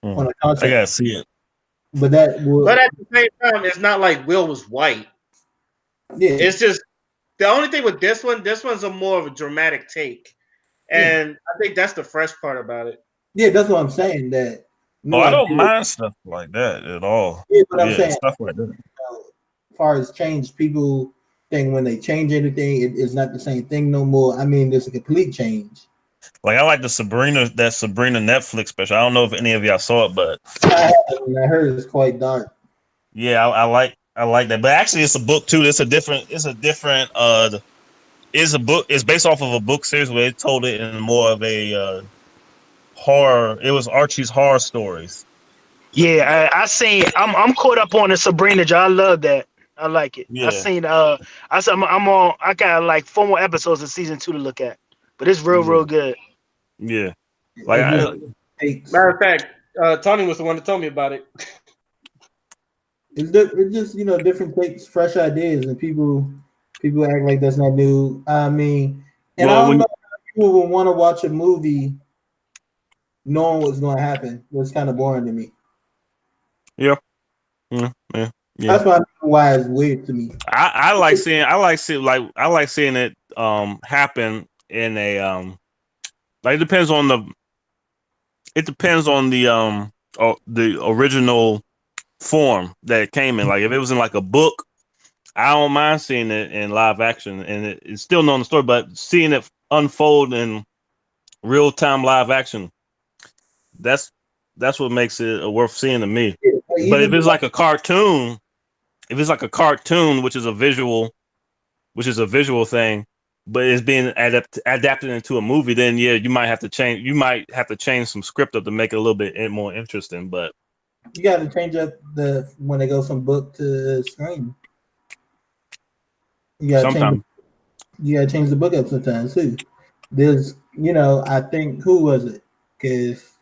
on a I concept. gotta see it. But that But will, at the same time, it's not like Will was white. yeah, It's just the only thing with this one. This one's a more of a dramatic take, yeah, and I think that's the fresh part about it. yeah. That's what I'm saying. That Oh, new I idea. don't mind stuff like that at all. Yeah, but I'm Yeah, saying, stuff like that. as far as change, people think when they change anything, it's not the same thing no more. I mean, there's a complete change. Like I like the Sabrina Netflix special. I don't know if any of y'all saw it, but I heard it's quite dark. yeah, I like that. But actually, it's a book too. It's a book. It's based off of a book series where it told it in more of a horror. It was Archie's horror stories. Yeah, I seen. I'm caught up on the Sabrina. I love that. I like it. I Yeah, seen. I said I'm on. I got like 4 more episodes of season 2 to look at, but it's real, yeah, real good. yeah. Like It just I, takes. Matter of fact, Tony was the one that told me about it. It's just different takes, fresh ideas, and people act like that's not new. I mean, and I well, don't when know how people would want to watch a movie knowing what's going to happen. It's kind of boring to me. yeah, yeah, yeah, yeah. That's why it's weird to me. I like seeing it happen in a like it depends on the original form that it came in. Like if it was in like a book, I don't mind seeing it in live action and it's still knowing the story, but seeing it unfold in real time live action, that's that's what makes it worth seeing to me. Like, But if even it's like a cartoon, if it's like a cartoon, which is a visual thing, but it's being adapted into a movie, then yeah, you might have to change. You might have to change some script up to make it a little bit more interesting. But you got to change up the when it goes from book to screen. You got to change. sometimes, You got to change the book up sometimes too. There's, I think who was it? Because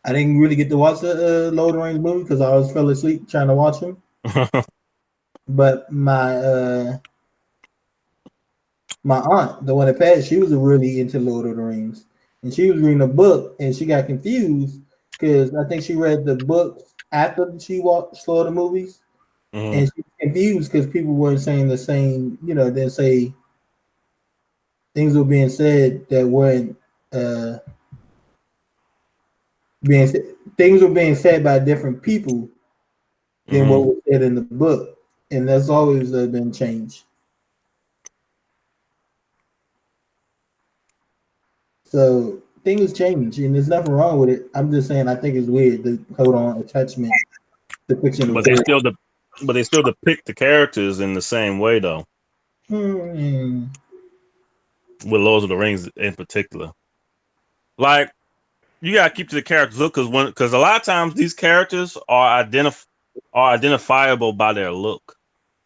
I didn't really get to watch the Lord of the Rings movie because I always fell asleep trying to watch them. But my aunt, the one that passed, she was really into Lord of the Rings, and she was reading a book, and she got confused because I think she read the books after she saw the movies, Hmm. and she was confused because people weren't saying the same. They say things were being said that weren't uh, being things were being said by different people than what Hmm. was said in the book, and that's always been changed. So things change, and there's nothing wrong with it. I'm just saying I think it's weird to hold on attachment to fictional But they characters. still but they still depict the characters in the same way though, Hmm. with Lord of the Rings in particular. Like you gotta keep to the characters look because a lot of times these characters are identifiable by their look.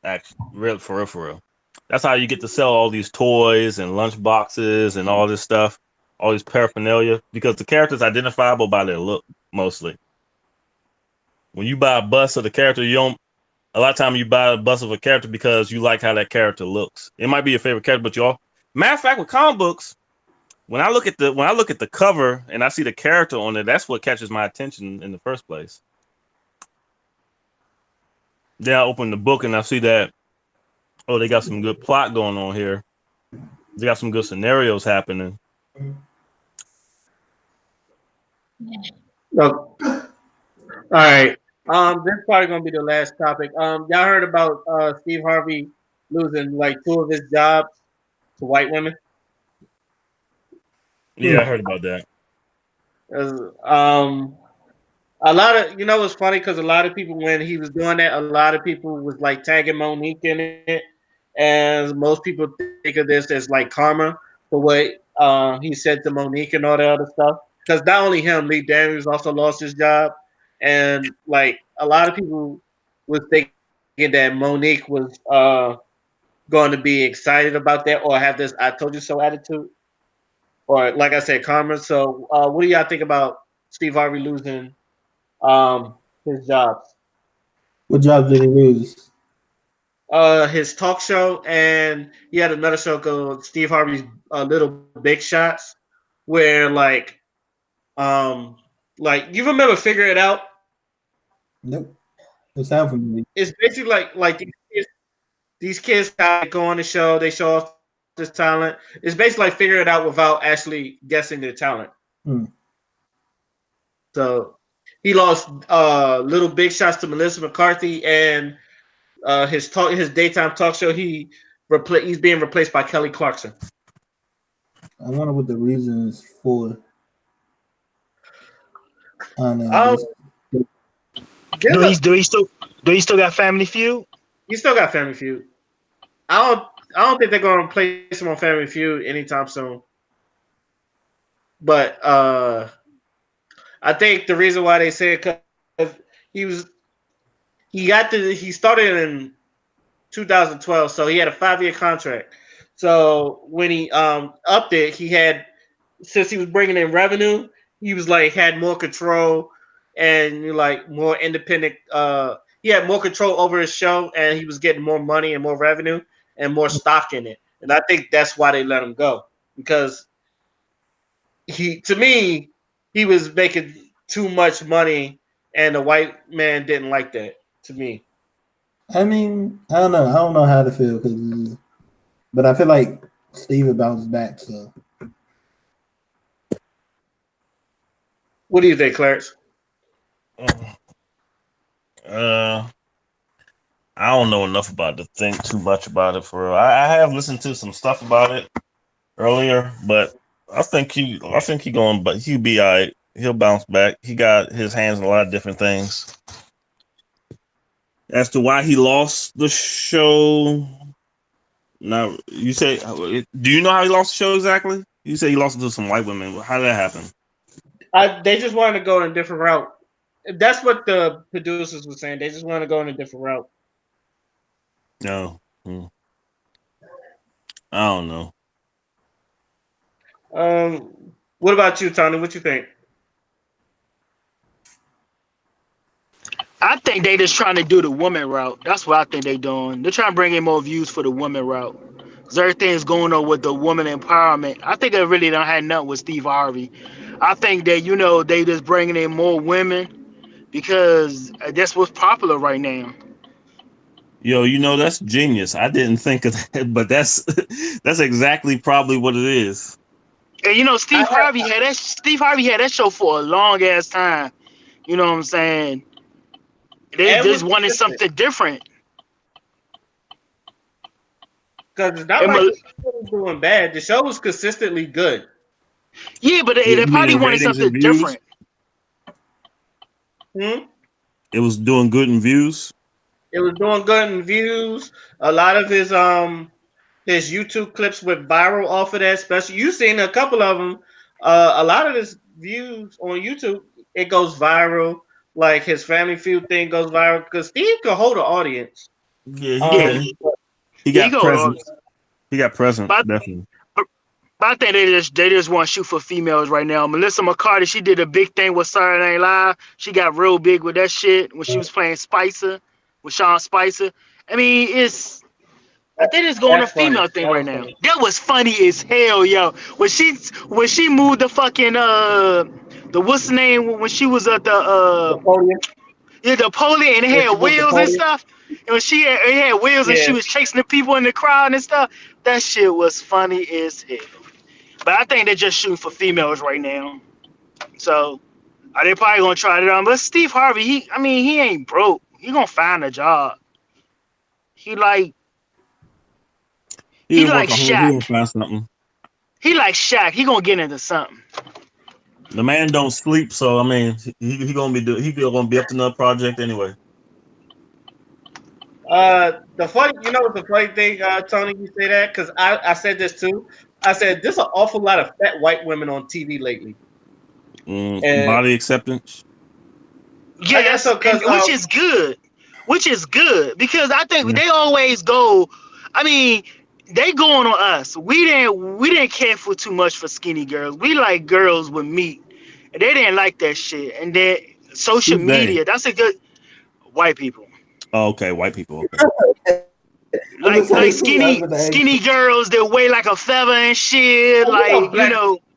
Actually, real for real, for real. That's how you get to sell all these toys and lunch boxes and all this stuff, all these paraphernalia, because the character's identifiable by their look mostly. When you buy a bus of the character, you don't. A lot of time you buy a bus of a character because you like how that character looks. It might be your favorite character, but you all. Matter of fact, with comic books, when I look at the cover and I see the character on it, that's what catches my attention in the first place. Then I open the book and I see that oh, they got some good plot going on here. They got some good scenarios happening. So, all right. This is probably gonna be the last topic. Y'all heard about Steve Harvey losing like two of his jobs to white women? Yeah, I heard about that. Um, a lot of it's funny because a lot of people when he was doing that, a lot of people was like tagging Monique in it, and most people think of this as like karma for what he said to Monique and all that other stuff. Because not only him, Lee Daniels also lost his job, and like a lot of people was thinking that Monique was going to be excited about that or have this "I told you so" attitude, or like I said, karma. So, what do y'all think about Steve Harvey losing his jobs? What job did he lose? His talk show, and he had another show called Steve Harvey's Little Big Shots, where um, like you remember Figure It Out? Nope. It sounds familiar. It's basically like these kids how they go on the show, they show off this talent. It's basically like Figure It Out without actually guessing their talent. Hmm. So he lost Little Big Shots to Melissa McCarthy, and his daytime talk show. He's being replaced by Kelly Clarkson. I wonder what the reasons for. I don't know. Um, there's Do a he still got Family Feud? he still got Family Feud. I don't I don't think they're gonna replace him on Family Feud anytime soon. But I think the reason why they said because he was he started in 2012, so he had a 5 year contract. So when he upped it, he had since he was bringing in revenue, he was like had more control and like more independent. He had more control over his show, and he was getting more money and more revenue and more stock in it. And I think that's why they let him go because he, to me, he was making too much money, and the white man didn't like that. To me, I mean, I don't know. I don't know how to feel because, but I feel like Steven bounced back. So what do you think, Clarence? Uh, I don't know enough about to think too much about it for real. I have listened to some stuff about it earlier, but I think he going, but he'll be alright. He'll bounce back. He got his hands in a lot of different things. As to why he lost the show, now you say, do you know how he lost the show exactly? You say he lost it to some white women. How did that happen? They just wanted to go in a different route. That's what the producers were saying. They just want to go in a different route. No, I don't know. What about you, Tony? What you think? I think they just trying to do the woman route. That's what I think they doing. They're trying to bring in more views for the woman route. Cause everything's going on with the woman empowerment. I think they really don't have nothing with Steve Harvey. I think that they just bringing in more women because that's what's popular right now. Yo, that's genius. I didn't think of that, but that's that's exactly probably what it is. And I have, Steve Harvey had that show for a long ass time. You know what I'm saying? They and was just wanted consistent something different. because it's not And like the show was doing bad. The show was consistently good. yeah, but You they mean probably in wanted ratings and something views? different. Hmm? It was doing good in views. It was doing good in views. A lot of his YouTube clips went viral off of that. Especially you seen a couple of them. A lot of his views on YouTube, it goes viral. Like his Family Feud thing goes viral because Steve could hold an audience. Yeah, he Yeah, can. Um, He yeah, you got go with all this. presence. He got presence, But definitely. But I think they just want to shoot for females right now. Melissa McCarthy, she did a big thing with Saturday Night Live. She got real big with that shit when she was playing Spicer with Sean Spicer. I mean, I think it's going a that's funny. female thing That right was now. funny. That was funny as hell, yo. When she moved the fucking the what's the name when she was at the The podium the pole and it when she had was the wheels and podium. stuff. And when it had wheels and Yeah, she was chasing the people in the crowd and stuff. That shit was funny as hell. But I think they're just shooting for females right now. So they probably gonna try it on. But Steve Harvey, he ain't broke. He gonna find a job. He like He he been like working hard. He gonna Shaq. find something. He like Shaq. He gonna get into something. The man don't sleep, so I mean, he gonna gonna be up to another project anyway. the funny, what's the funny thing, Tony? You say that because I said this too. I said there's an awful lot of fat white women on TV lately, and Body acceptance. I guess Yes, so and because which is good. Which is good because I think Yeah. they always go. I mean, they going on us. We didn't care for too much for skinny girls. We like girls with meat. And they didn't like that shit. And then social Who's they? media, that's a good white people. Oh, okay, white people. Okay. I'm Like gonna like say I was skinny gonna ask. skinny girls that weigh like a feather and shit. Like, black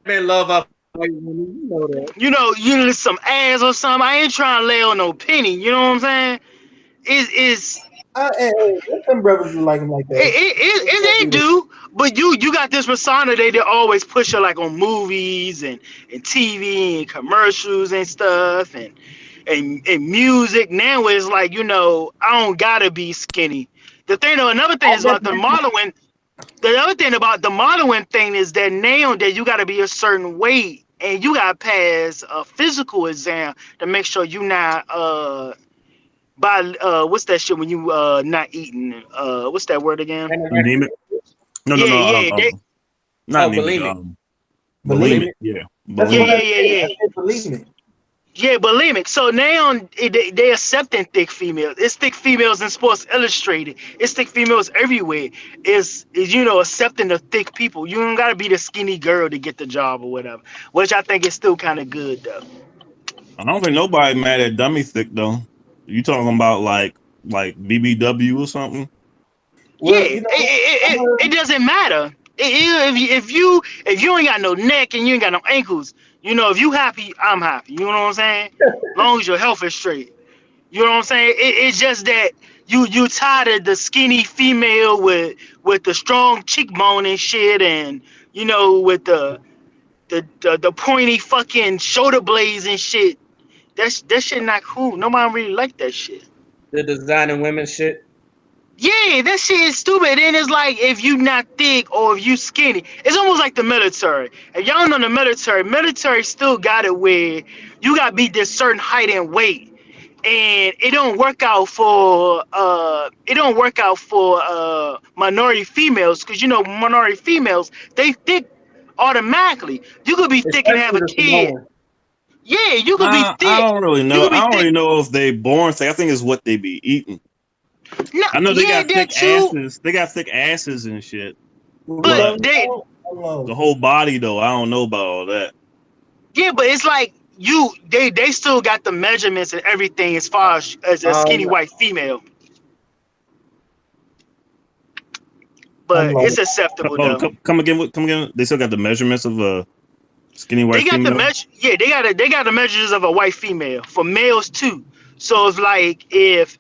men love up white women. You know that. you need some ass or something. I ain't trying to lay on no penny. You know what I'm saying? It's Hey, let them brothers be like him like that. They do, but you got this persona they always push her like on movies and TV and commercials and stuff and music. Now it's like I don't gotta be skinny. Another thing I is bet about the modeling. The other thing about the modeling thing is that now that you gotta be a certain weight and you gotta pass a physical exam to make sure you not by what's that shit when you not eating what's that word again? Anemic? No, no, Yeah, no. yeah, Not anemic. bulimic. Bulimic. Bulimic. Yeah, That's what I bulimic. said. yeah. I said bulimic. Yeah, bulimic. So now they accepting thick females. It's thick females in Sports Illustrated. It's thick females everywhere. Is accepting the thick people. You don't gotta be the skinny girl to get the job or whatever. Which I think is still kind of good though. I don't think nobody mad at dummy thick though. You talking about like BBW or something? Yeah, Well, I'm it doesn't matter. If you ain't got no neck and you ain't got no ankles, if you happy, I'm happy. You know what I'm saying? As long as your health is straight. You know what I'm saying? It's just that you tired of the skinny female with the strong cheekbone and shit, and with the pointy fucking shoulder blades and shit. That shit not cool. Nobody really like that shit. The designing women shit. Yeah, that shit is stupid. And it's like if you not thick or if you skinny, it's almost like the military. If y'all know the military still got it where you gotta be this certain height and weight. And it don't work out for minority females because minority females they thick automatically. You could be thick and have Especially a the kid. Samoans. Yeah, you could be I thick. don't really You know. could I be don't thick. really know if they born thick. I think it's what they be eating. No, I know they yeah, got that thick too. asses. They got thick asses and shit. But But well, they I don't know. the whole body though, I don't know about all that. Yeah, but it's like they still got the measurements and everything as far as a Um, skinny white female, I'm but it's lost. acceptable Oh, though. come again. Come again. They still got the measurements of a. Skinny They white got the female. measure. Yeah, they got the measures of a white female for males too. So it's like if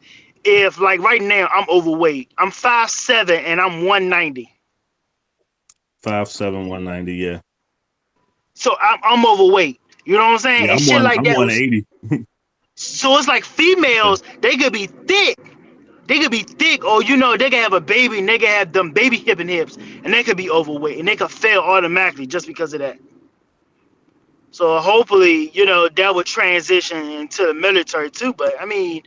like right now I'm overweight. I'm 5'7" and I'm 190. 5'7", 190. Yeah. So I'm overweight. You know what I'm saying? Yeah. And shit like I'm that was 180. so it's like Yeah. females, they could be thick. They could be thick, or they can have a baby and they can have them baby hip and hips, and they could be overweight and they could fail automatically just because of that. So hopefully, that would transition into the military too. But I mean,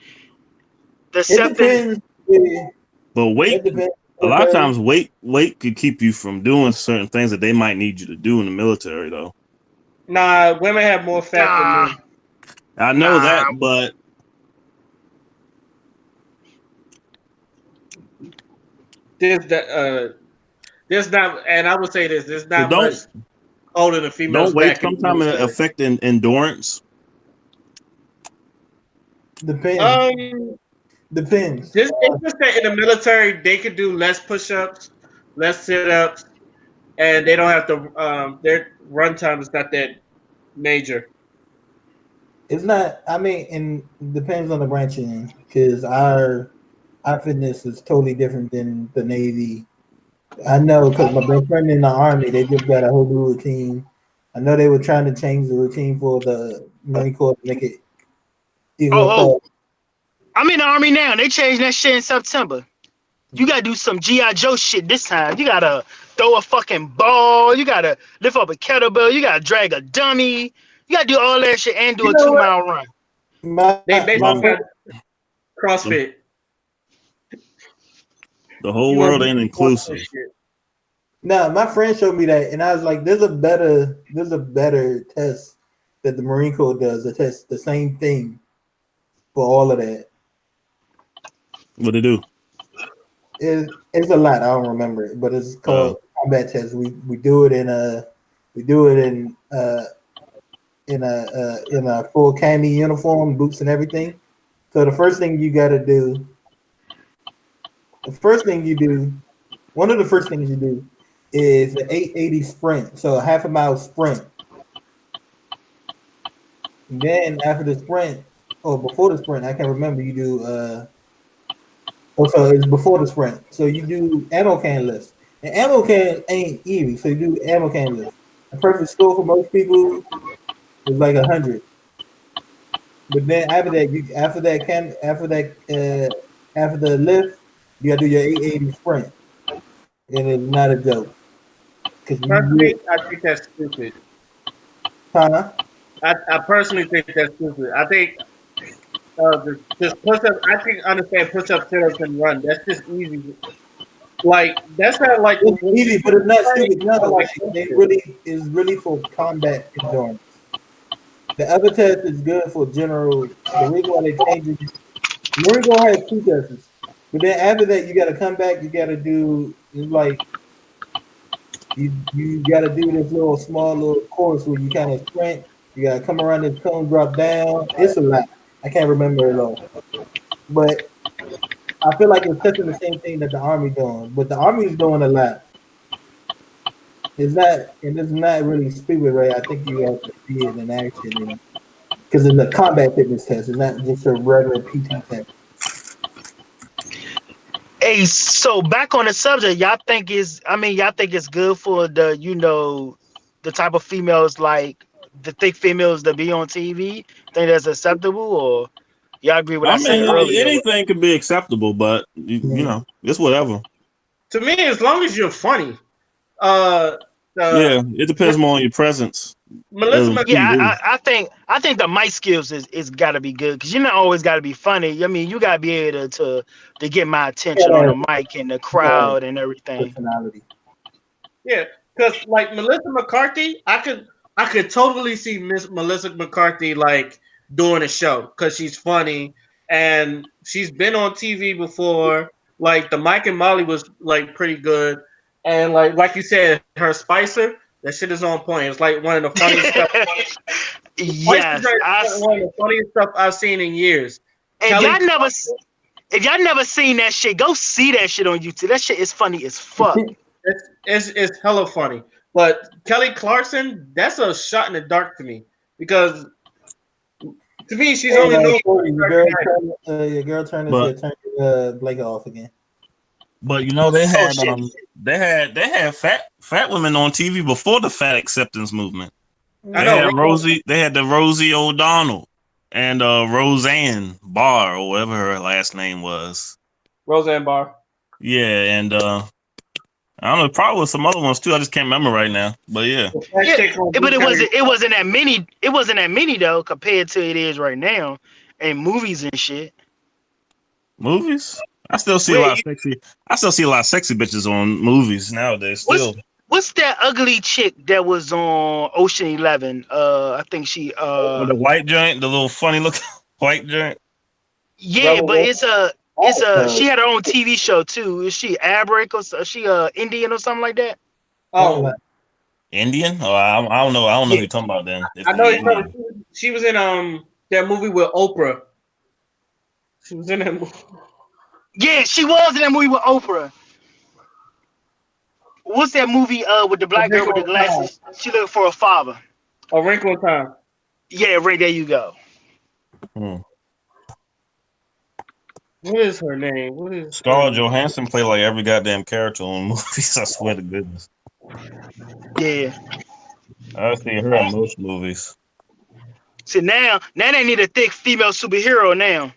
the It accepting. depends. Yeah, But it weight, depends. a lot of times, Military. weight could keep you from doing certain things that they might need you to do in the military, though. Nah, women have more fat than Nah, men. I know nah. that, but There's there's not, and I would say this: there's so not much holding the females don't weight back in the sometimes military. affect endurance. Depends. Um, Depends. it's just that in the military they could do less push-ups, less sit-ups, and they don't have to. Their run time is not that major. It's not. I mean, and it depends on the branch you're in, because our fitness is totally different than the Navy. I know because my best friend in the Army, they just got a whole new routine. I know they were trying to change the routine for the Marine Corps to make it even more Oh, tough. I'm in the army now. They changed that shit in September. You gotta do some GI Joe shit this time. You gotta throw a fucking ball. You gotta lift up a kettlebell. You gotta drag a dummy. You gotta do all that shit and do You a know two what? mile run. They My basically Well, friend, got the, CrossFit. the whole You want world to ain't do CrossFit inclusive. shit? no, my friend showed me that, and I was like, there's a better test that the Marine Corps does. It tests the same thing for all of that. What they do? It's a lot. I don't remember it, but it's Uh, called combat test. We do it we do it in a full cami uniform, boots and everything. So the first thing you do, one of the first things you do is an 880 sprint. So a half a mile sprint. And then after the sprint, or before the sprint, I can't remember. You do so it's before the sprint. So you do ammo can lifts. And ammo can ain't easy. So you do ammo can lifts. A perfect score for most people is like 100. But then after the lift, you gotta do your 880 sprint. And it's not a joke. Cause Personally, you I think that's stupid. huh? I personally think that's stupid. I think just push up. I can understand push up, sit ups, and run. That's just easy. Like that's not like It's when you easy, but it's not training, stupid. No, it's not like like that they shit. really is really for combat endurance. The other test is good for general. The reason why they changed it, Marine Corps has two tests, but then after that, you got to come back. You got to do it's like you got to do this little small little course where you kind of sprint. You got to come around this cone, drop down. It's a lot. I can't remember it all, but I feel like it's testing the same thing that the Army doing. But the Army is doing a lot. It's not really stupid, right? I think you have to see it in action, because it's a combat fitness test. It's not just a regular PT test. Hey, so back on the subject, y'all think it's good for the type of females like the thick females that be on TV? Think that's acceptable, or y'all agree with what I I said mean, earlier? anything could be acceptable, but you Mm. know, it's whatever. To me, as long as you're funny, uh, Yeah, uh, it depends more on your presence Melissa on Mc- Yeah, TV. I think the mic skills is got to be good because you're not always got to be funny. I mean, you got to be able to get my You attention on gotta the mic and the have crowd and everything. personality. yeah, because like Melissa McCarthy, I could totally see Miss Melissa McCarthy like doing a show because she's funny and she's been on TV before. Like the Mike and Molly was like pretty good, and like you said, her Spicer, that shit is on point. It's like one of the funniest stuff. Spicer Yes, is one of the funniest stuff I've seen in years. if Kelly y'all never Clarkson, if y'all never seen that shit, go see that shit on YouTube. That shit is funny as fuck. it's hella funny. But Kelly Clarkson, that's a shot in the dark to me because to me she's only known for your girl Turner But said turn Blake off again. but you know they Oh had shit. they had fat women on TV before the fat acceptance movement. I They know had Rosie. They had the Rosie O'Donnell and Roseanne Barr or whatever her last name was. Roseanne Barr. Yeah, and I don't know, probably some other ones too. I just can't remember right now. But yeah, Yeah, but it wasn't that many. It wasn't that many though compared to it is right now, in movies and shit. movies. I still see a Wait, lot of sexy. I still see a lot of sexy bitches on movies nowadays. what's Still, what's that ugly chick that was on Ocean 11? I think she with the white joint, the little funny looking white joint. yeah, Rebel but Wilson. it's a she had her own TV show too. Is she Arabic or is she Indian or something like that? Oh, Indian? Oh, I don't know. I don't know who Yeah, you're talking about then. If I know you you Indian. probably she was in that movie with Oprah. She was in that movie. yeah, she was in that movie with Oprah. What's that movie with the A black girl with Wrinkle the in Time. glasses? She looking for a father. A Wrinkle in Time. Yeah, right there you go. Hmm. What is her name? What is her Scarlett name? Johansson play like every goddamn character on movies. I swear to goodness. Yeah. I see her in most movies. See now they need a thick female superhero now.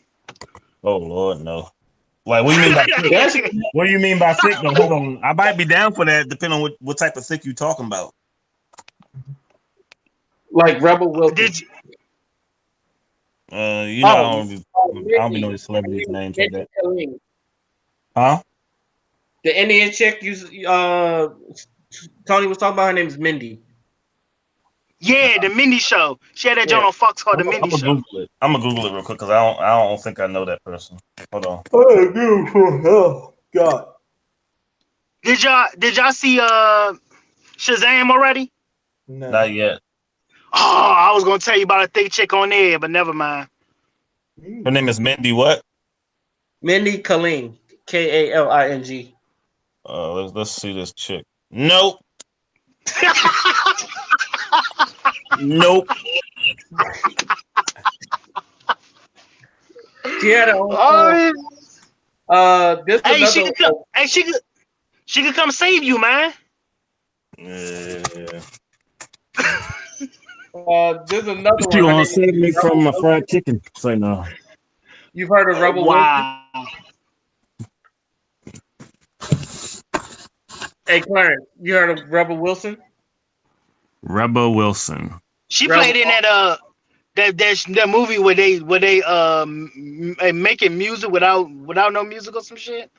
Oh Lord, no. Like, what do you mean by thick? That's What do you mean by thick? Though, hold on. I might be down for that, depending on what type of thick you talking about. like Rebel Wilson. Did you, You know, Oh, I don't be knowing Mindy. celebrities' names like Mindy that. Kaling. Huh? The Indian chick Tony was talking about. Her name is Mindy. yeah, the Mindy Show. She had that Yeah. joint on Fox called the I'm Mindy gonna Show. Google it. I'm gonna Google it real quick because I don't think I know that person. Hold on. Oh, beautiful. Oh God. Did y'all see Shazam already? No. Not yet. Oh, I was gonna tell you about a thick chick on there, but never mind. Her name is Mindy. What? Mindy Kaling. Kaling. Let's see this chick. Nope. Nope. She had her own. This hey, she another. could come. Hey, she could come save you, man. Yeah. There's another She one. Her gonna name save me is Rebel from my Wilson. fried chicken. Say no. You've heard of Rebel Wilson? Wow. Hey, Clarence, you heard of Rebel Wilson? Rebel Wilson. She Rebel, played in that movie where they making music without no music or some shit.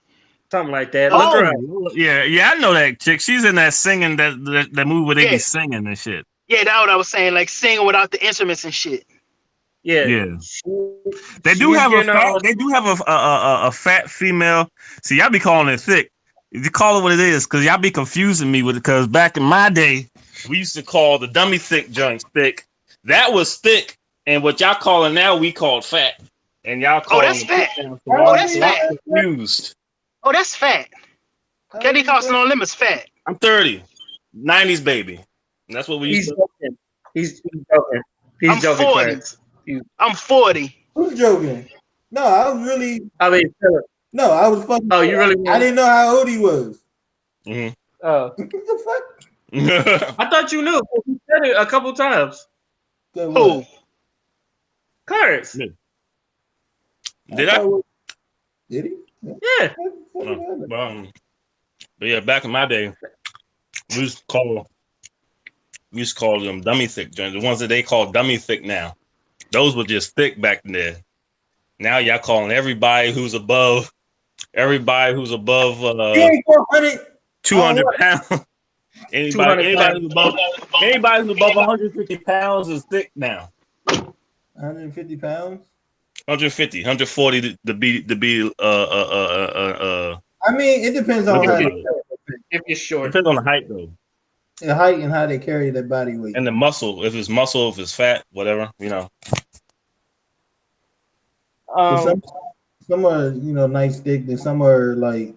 something like that. Look her up. Oh, yeah, I know that chick. She's in that singing that movie where they be Yeah, singing and shit. yeah, that's what I was saying, like singing without the instruments and shit. Yeah, Yeah, they she do is have a getting fat. They do have a fat female. See, y'all be calling it thick. You call it what it is, because y'all be confusing me with it. Because back in my day, we used to call the dummy thick joints thick. That was thick, and what y'all calling now, we called fat, and y'all Oh, calling that's it thick fat. now. Oh, that's So I'm fat. confused. Oh, that's fat. Kelly Carson on Limits fat. I'm 30, 90s baby. And that's what we used He's to. joking. He's joking. He's I'm joking, 40. Clarence. I'm 40. Who's joking? No, I was really. I mean, No, I was fucking. oh, you really? I didn't know how old he was. Mm-hmm. What the fuck? I thought you knew. He said it a couple times. So Who? what? Clarence. Did I? Did he? Yeah. No. But yeah, back in my day, we used to call them dummy thick joints. The ones that they call dummy thick now. Those were just thick back then. Now y'all calling everybody who's above 200 pounds. Anybody 200 pounds. who's above 150 pounds is thick now. 150 pounds. 150, 140 to be I mean, it depends on how If you're short. depends on the height though. the height and how they carry their body weight. And the muscle, if it's muscle, if it's fat, whatever, you know. Some are, nice thick, and some are like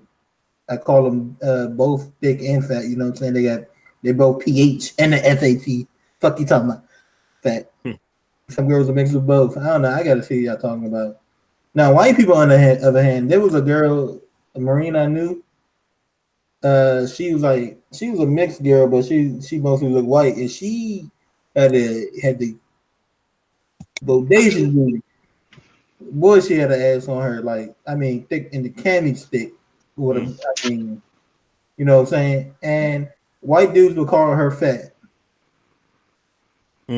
I call them both thick and fat. You know what I'm saying? They got They both PH and the SAT. Fuck you talking about? Fat. Some girls are mixed with both. I don't know. I gotta see y'all talking about. Now, white people on the other hand, there was a girl, a Marine I knew. She was a mixed girl, but she mostly looked white, and she had the bodacious booty. Boy, she had an ass on her, thick in the cami stick. What I mean, you know what I'm saying? And white dudes would call her fat. I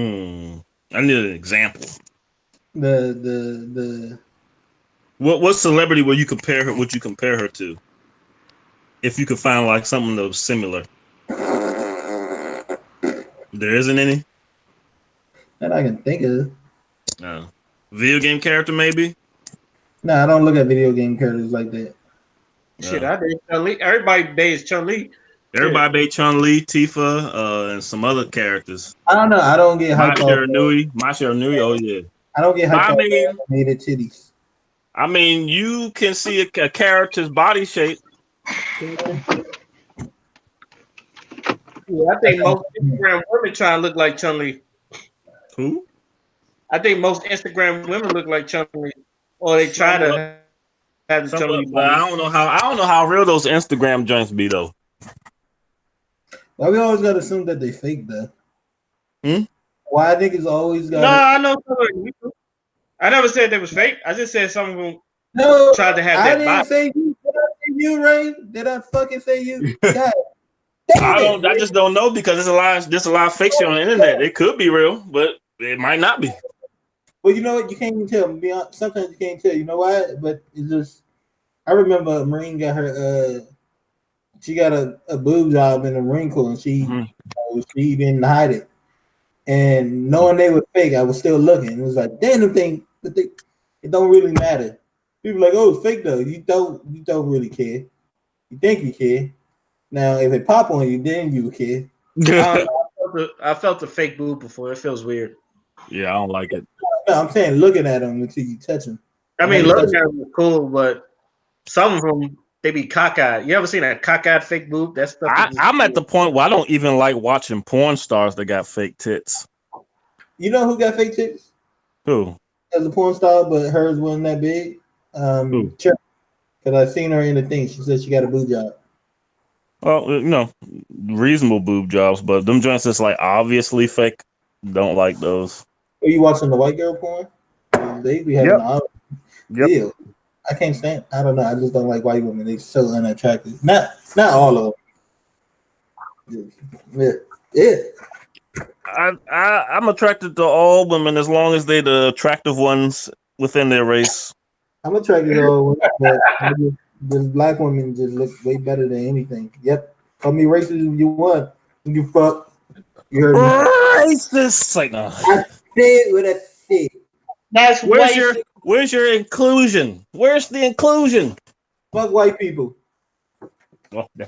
need an example. The What celebrity would you compare her? Would you compare her to? If you could find like something that was similar, there isn't any. that I can think of. No. Video game character maybe. No, I don't look at video game characters like that. Shit, I did Chun-Li. Everybody dates Chun-Li. Everybody made Chun-Li, Tifa, and some other characters. I don't know. I don't get hyped off. Masha Nui. Oh yeah. I don't get hyped off. Animated titties. I mean, you can see a character's body shape. Yeah, I think most Instagram women try to look like Chun-Li. Who? I think most Instagram women look like Chun-Li, or they try to have the Chun-Li. But I don't know how real those Instagram joints be though. Why we always gotta assume that they fake though? Why I think it's always got. No, I know. I never said they was fake. I just said some of them tried to have that. I didn't say you. Did I say you, Ray? Did I fucking say you? God. I just don't know because there's a lot of fake shit on the internet. It could be real, but it might not be. Well, you know what? You can't even tell. Sometimes you can't tell. You know why? But it's just. I remember Marine got her. She got a boob job in the Marine Corps, and she didn't hide it. And knowing they were fake, I was still looking. It was like, damn, them thing, it don't really matter. People are like, oh, it's fake though. You don't really care. You think you care. Now, if it pop on you, then you care. I felt a fake boob before. It feels weird. Yeah, I don't like it. No, I'm saying looking at them until you touch them. I mean, looking at them is cool, but some of them, they be cockeyed. You ever seen a cockeyed fake boob? That stuff. I'm at the point where I don't even like watching porn stars that got fake tits. You know who got fake tits? Who? As a porn star, but hers wasn't that big. Who? Because I seen her in the thing. She said she got a boob job. Well, reasonable boob jobs, but them joints that's like obviously fake. Don't like those. Are you watching the white girl porn? They be having Yep. I can't stand. I don't know. I just don't like white women. They're so unattractive. Not all of them. Yeah. I'm attracted to all women as long as they're the attractive ones within their race. I'm attracted to all women, but the black women just look way better than anything. Yep. Call me racist if you want. You fuck. You heard me. Racist. Like no. I said what I said. That's Where's your inclusion? Where's the inclusion? Fuck white people. Oh, yeah.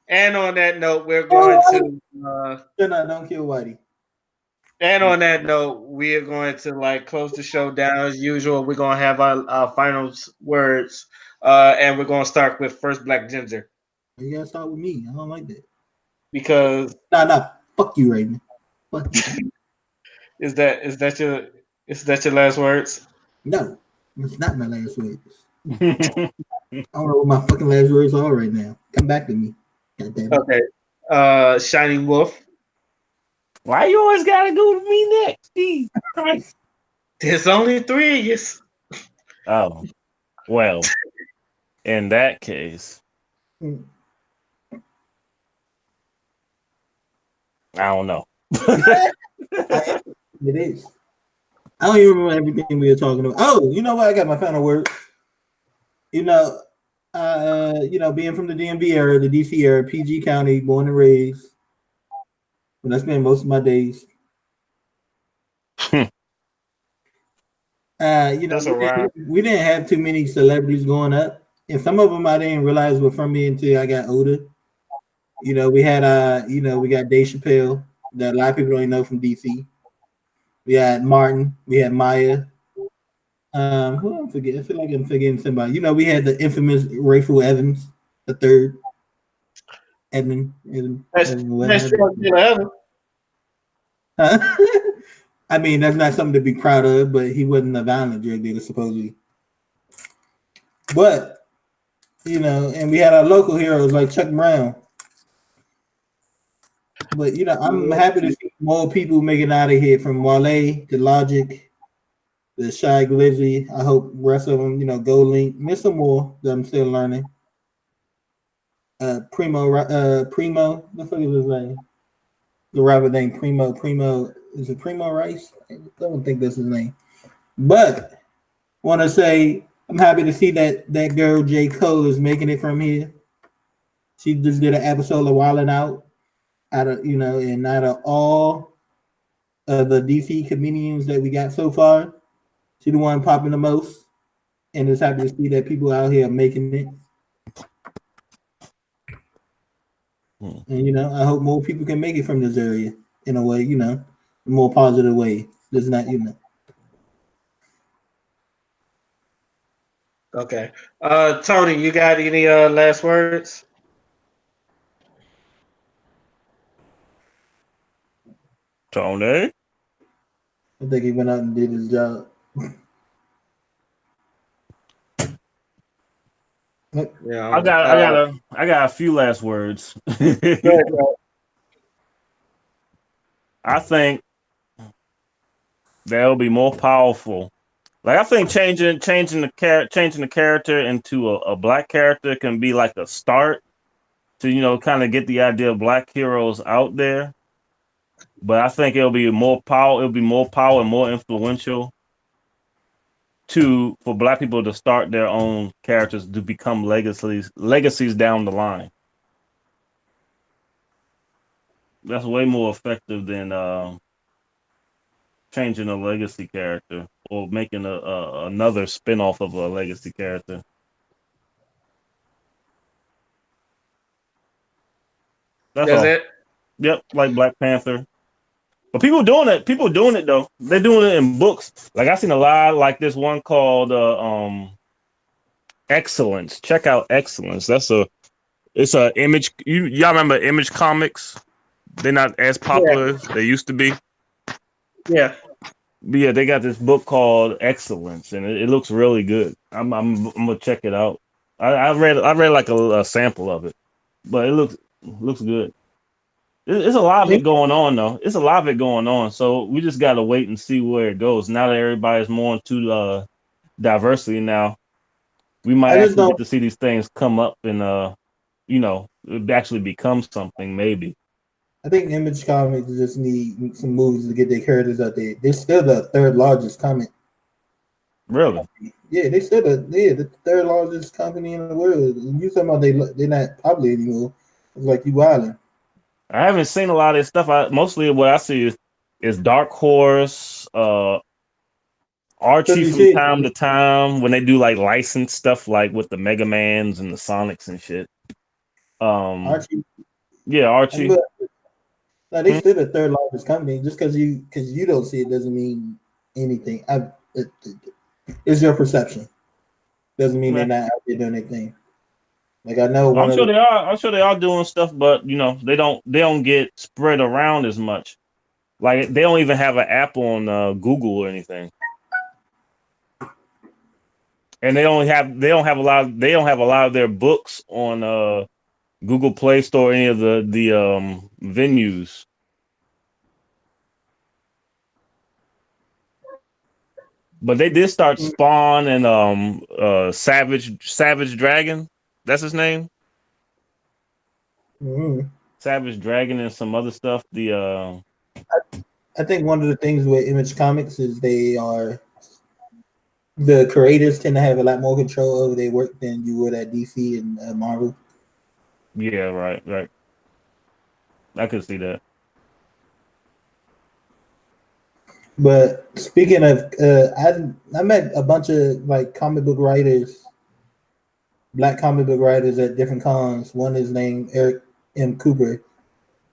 And on that note, we're going to don't kill Whitey. And on that note, we are going to close the show down as usual. We're gonna have our final words, and we're gonna start with first Black Ginger. You gotta start with me. I don't like that. Because fuck you, Raven. Fuck you. Is that your last words? No, it's not my last words. I don't know what my fucking last words are right now. Come back to me. God damn it. Okay. Shining Wolf. Why you always gotta go to me next? Jeez Christ. There's only 3 of you. Oh, well, in that case, I don't know. It is. I don't even remember everything we were talking about. Oh, you know what? I got my final word. Being from the DMV area, the DC area, PG County, born and raised. When I spend most of my days. We didn't have too many celebrities going up, and some of them I didn't realize were from me until I got older. We had we got Dave Chappelle that a lot of people don't even know from DC. We had Martin, we had Maya. Who I'm forgetting? I feel like I'm forgetting somebody. We had the infamous Rayful Evans, the third. Edmund, Best whatever. drug dealer ever. I mean, that's not something to be proud of, but he wasn't a violent drug dealer, supposedly. But, and we had our local heroes like Chuck Brown. But, I'm happy to see more people making out of here, from Wale to Logic, the Shy Glizzy. I hope the rest of them, Go Link. There's some more that I'm still learning. Primo, the fuck is his name? The rapper named Primo, is it Primo Rice? I don't think that's his name. But want to say I'm happy to see that girl J. Cole is making it from here. She just did an episode of Wildin' Out and out of all of the DC comedians that we got so far, she the one popping the most. And just happy to see that people out here are making it. And I hope more people can make it from this area in a way, a more positive way. Just not, Okay. Tony, you got any last words? Tony? I think he went out and did his job. Yeah. I got a few last words. I think that'll be more powerful. Like, I think changing the character into a black character can be like a start to kind of get the idea of black heroes out there. But I think it'll be more power. It'll be more power and more influential for black people to start their own characters to become legacies down the line. That's way more effective than changing a legacy character or making another spin-off of a legacy character. That's all. it? Yep, like Black Panther. But people doing it though. They're doing it in books. Like, I seen a lot, like this one called Excellence. Check out Excellence. It's a Image. Y'all remember Image Comics? They're not as popular as they used to be. Yeah. But yeah, they got this book called Excellence, and it looks really good. I'm gonna check it out. I read like a sample of it, but it looks good. It's a lot of it going on though. It's a lot of it going on. So we just gotta wait and see where it goes. Now that everybody's more into diversity now, we might actually get to see these things come up and it actually become something maybe. I think Image Comics just need some movies to get their characters out there. They're still the third largest comic. Really? Yeah, they still the third largest company in the world. You talking about they're not popular anymore? It's like you wilding. I haven't seen a lot of this stuff. Mostly what I see is Dark Horse, Archie from time to time when they do like licensed stuff, like with the Mega Mans and the Sonics and shit. Archie. Yeah, Archie. No, they still the third largest company. Just because you don't see it doesn't mean anything. It's your perception. Doesn't mean they're not out there doing anything. Like, I know I'm sure they are. I'm sure they are doing stuff, but they don't get spread around as much. Like, they don't even have an app on Google or anything, and they don't have a lot of their books on Google Play Store, any of the venues. But they did start Spawn and Savage Dragon. That's his name. Mm-hmm. Savage Dragon and some other stuff. I think one of the things with Image Comics is the creators tend to have a lot more control over their work than you would at DC and Marvel. Yeah, right. I could see that. But speaking of, I met a bunch of like comic book writers, black comic book writers at different cons. One is named Eric M. Cooper.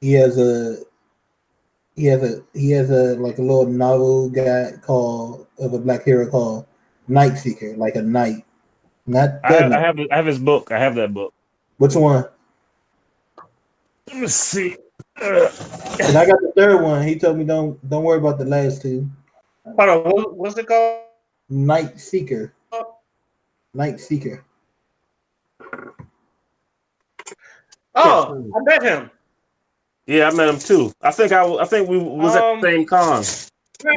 He has a like a little novel of a black hero called Night Seeker, like a night. I have his book. I have that book. Which one? Let me see. And I got the third one. He told me don't worry about the last two. Hold on, what's it called? Night Seeker. Night Seeker. Oh, I met him. Yeah, I met him too. I think we was at the same con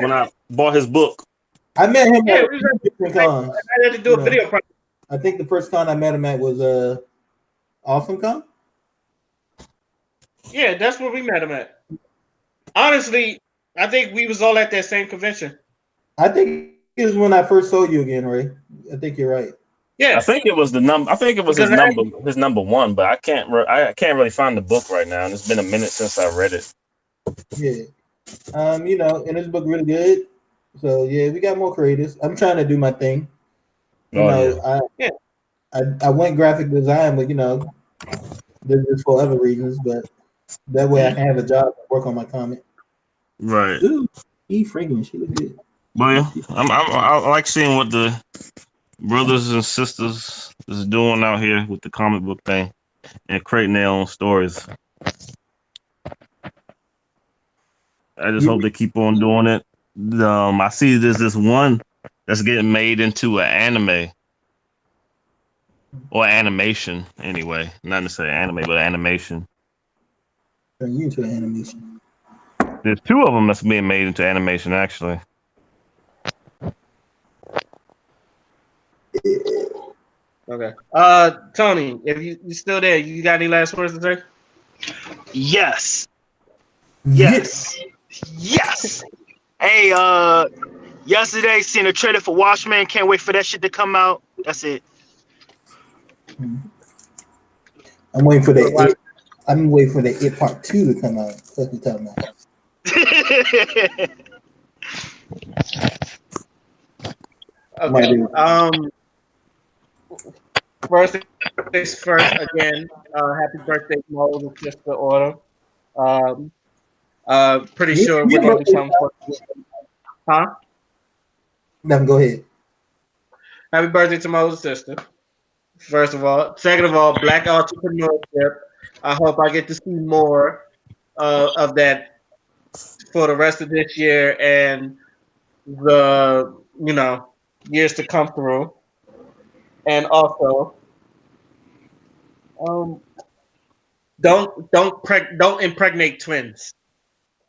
when I bought his book. I met him Yeah, at we two different cons. I had to do a video project. I think the first con I met him at was Awesome Con. Yeah, that's where we met him at. Honestly, I think we was all at that same convention. I think it was when I first saw you again, Ray. I think you're right. Yeah, I think it was the number. I think it was Because his number one, but I can't really find the book right now, and it's been a minute since I read it. Yeah. And this book really good. So yeah, we got more creators. I'm trying to do my thing. I went graphic design, but this is for other reasons. But that way I can have a job and work on my comic. Right. Ooh, freaking she look good. Well, yeah, I like seeing what the brothers and sisters is doing out here with the comic book thing and creating their own stories. I just hope they keep on doing it. I see there's this one that's getting made into an anime or animation anyway, not necessarily anime, but animation. Turn you into an animation. There's two of them that's being made into animation actually. Okay. Tony, if you still there, you got any last words to say? Yes. Hey, yesterday seen a trailer for Watchmen. Can't wait for that shit to come out. That's it. I'm waiting for the I'm waiting for the It Part 2 to come out. What you talking about? Okay. First things first. Again, happy birthday, Mo, the sister order. Pretty sure we're gonna be coming for. Huh? No, go ahead. Happy birthday to Mo's sister. First of all. Second of all, Black entrepreneurship. I hope I get to see more of that for the rest of this year and the years to come through. And also, don't impregnate twins.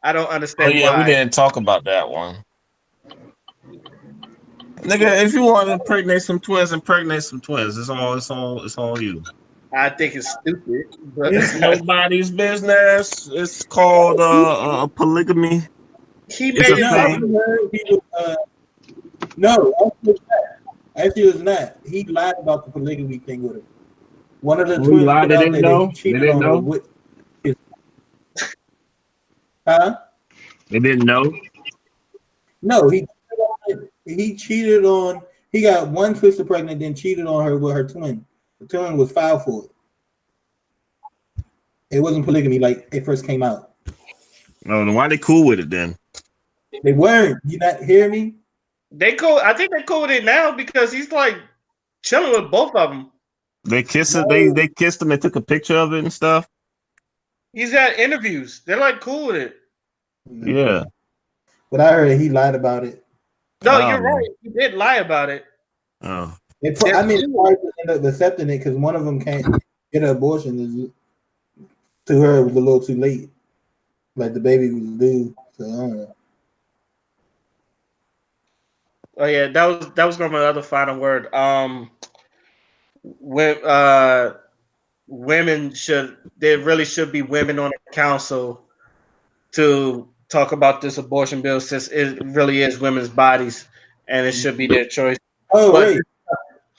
I don't understand why. We didn't talk about that one. Nigga, if you want to impregnate some twins. It's all you. I think it's stupid, but It's nobody's business. It's called polygamy. He made it. No, actually, it was not. He lied about the polygamy thing with her. One of the twins lied. They didn't know. They didn't know. Huh? They didn't know. No, he cheated on. He got one sister pregnant, then cheated on her with her twin. The twin was filed for it. It wasn't polygamy like it first came out. No, then why they cool with it then? They weren't. You not hear me? They cool. I think they cool with it now because he's like chilling with both of them. They kissed it. They kissed him. They took a picture of it and stuff. He's got interviews. They're like cool with it. Yeah. But I heard he lied about it. No, you're right. He did lie about it. Oh. They probably end up accepting it because one of them can't get an abortion. To her, it was a little too late. Like the baby was due. So I don't know. Oh yeah, that was going to my other final word. Women there really should be women on the council to talk about this abortion bill since it really is women's bodies and it should be their choice. Oh, wait.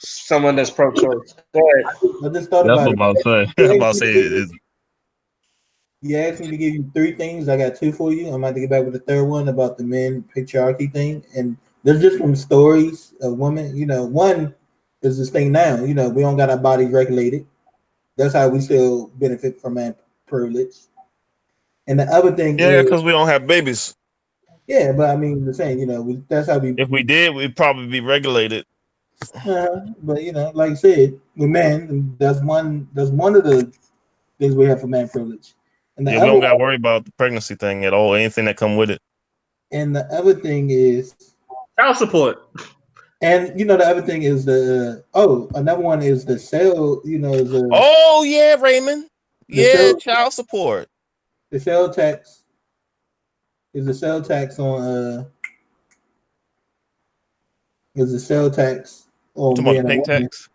Someone that's pro-choice. Go ahead. I just thought about it. I'm about to say You asked me to give you 3 things. I got 2 for you. I'm about to get back with the third one about the men patriarchy thing. And there's just some stories of women. One is this thing now. We don't got our bodies regulated. That's how we still benefit from man privilege. And the other thing is because we don't have babies. Yeah, but I mean the same, that's how we. If we did, we'd probably be regulated. But like I said, with men, that's one of the things we have for man privilege. And the Yeah, we other don't gotta worry about the pregnancy thing at all. Anything that come with it. and the other thing is, Child support. and the other thing is another one is the sale. Is Oh yeah, Raymond. the Yeah, sale child support. the sale tax is the sale tax on is the sale tax You on talking about being the a pink woman. tax?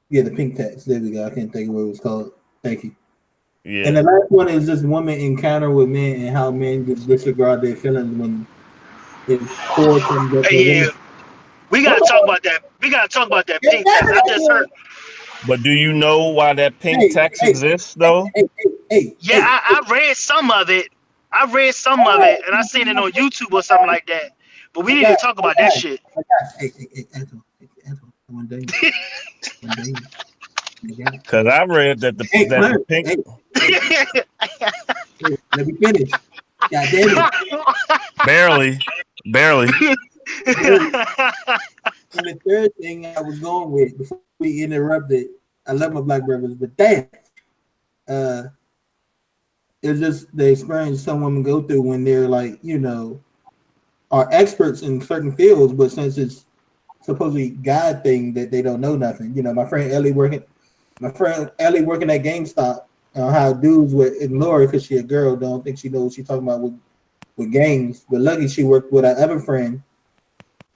Yeah, the pink tax. There we go. I can't think of what it was called. Thank you. And Yeah. the last one is just women encounter with men and how men just disregard their feelings when it's towards them that Hey, they're yeah, women. we Hold gotta talk on. about that. We gotta talk about that Hey, pink tax. I just heard. But do you know why that pink hey, tax hey, exists though? hey, hey, Yeah, hey, I read some of it. I read some of it, and I seen it on YouTube or something like that. But we my need guy, to talk my about that guy, shit. my guy. Hey, Antoine, one day, one day, my guy. Because I read that Hey, the Clarence, pink hey, let me finish. God damn it. barely. And the third thing I was going with before we interrupted, I love my black brothers, but damn, uh, it's just the experience some women go through when they're like, are experts in certain fields, but since it's supposedly God thing that they don't know nothing. My friend Ellie working at GameStop, how dudes would ignore her because she a girl, don't think she knows what she talking about with games. But lucky she worked with her other friend.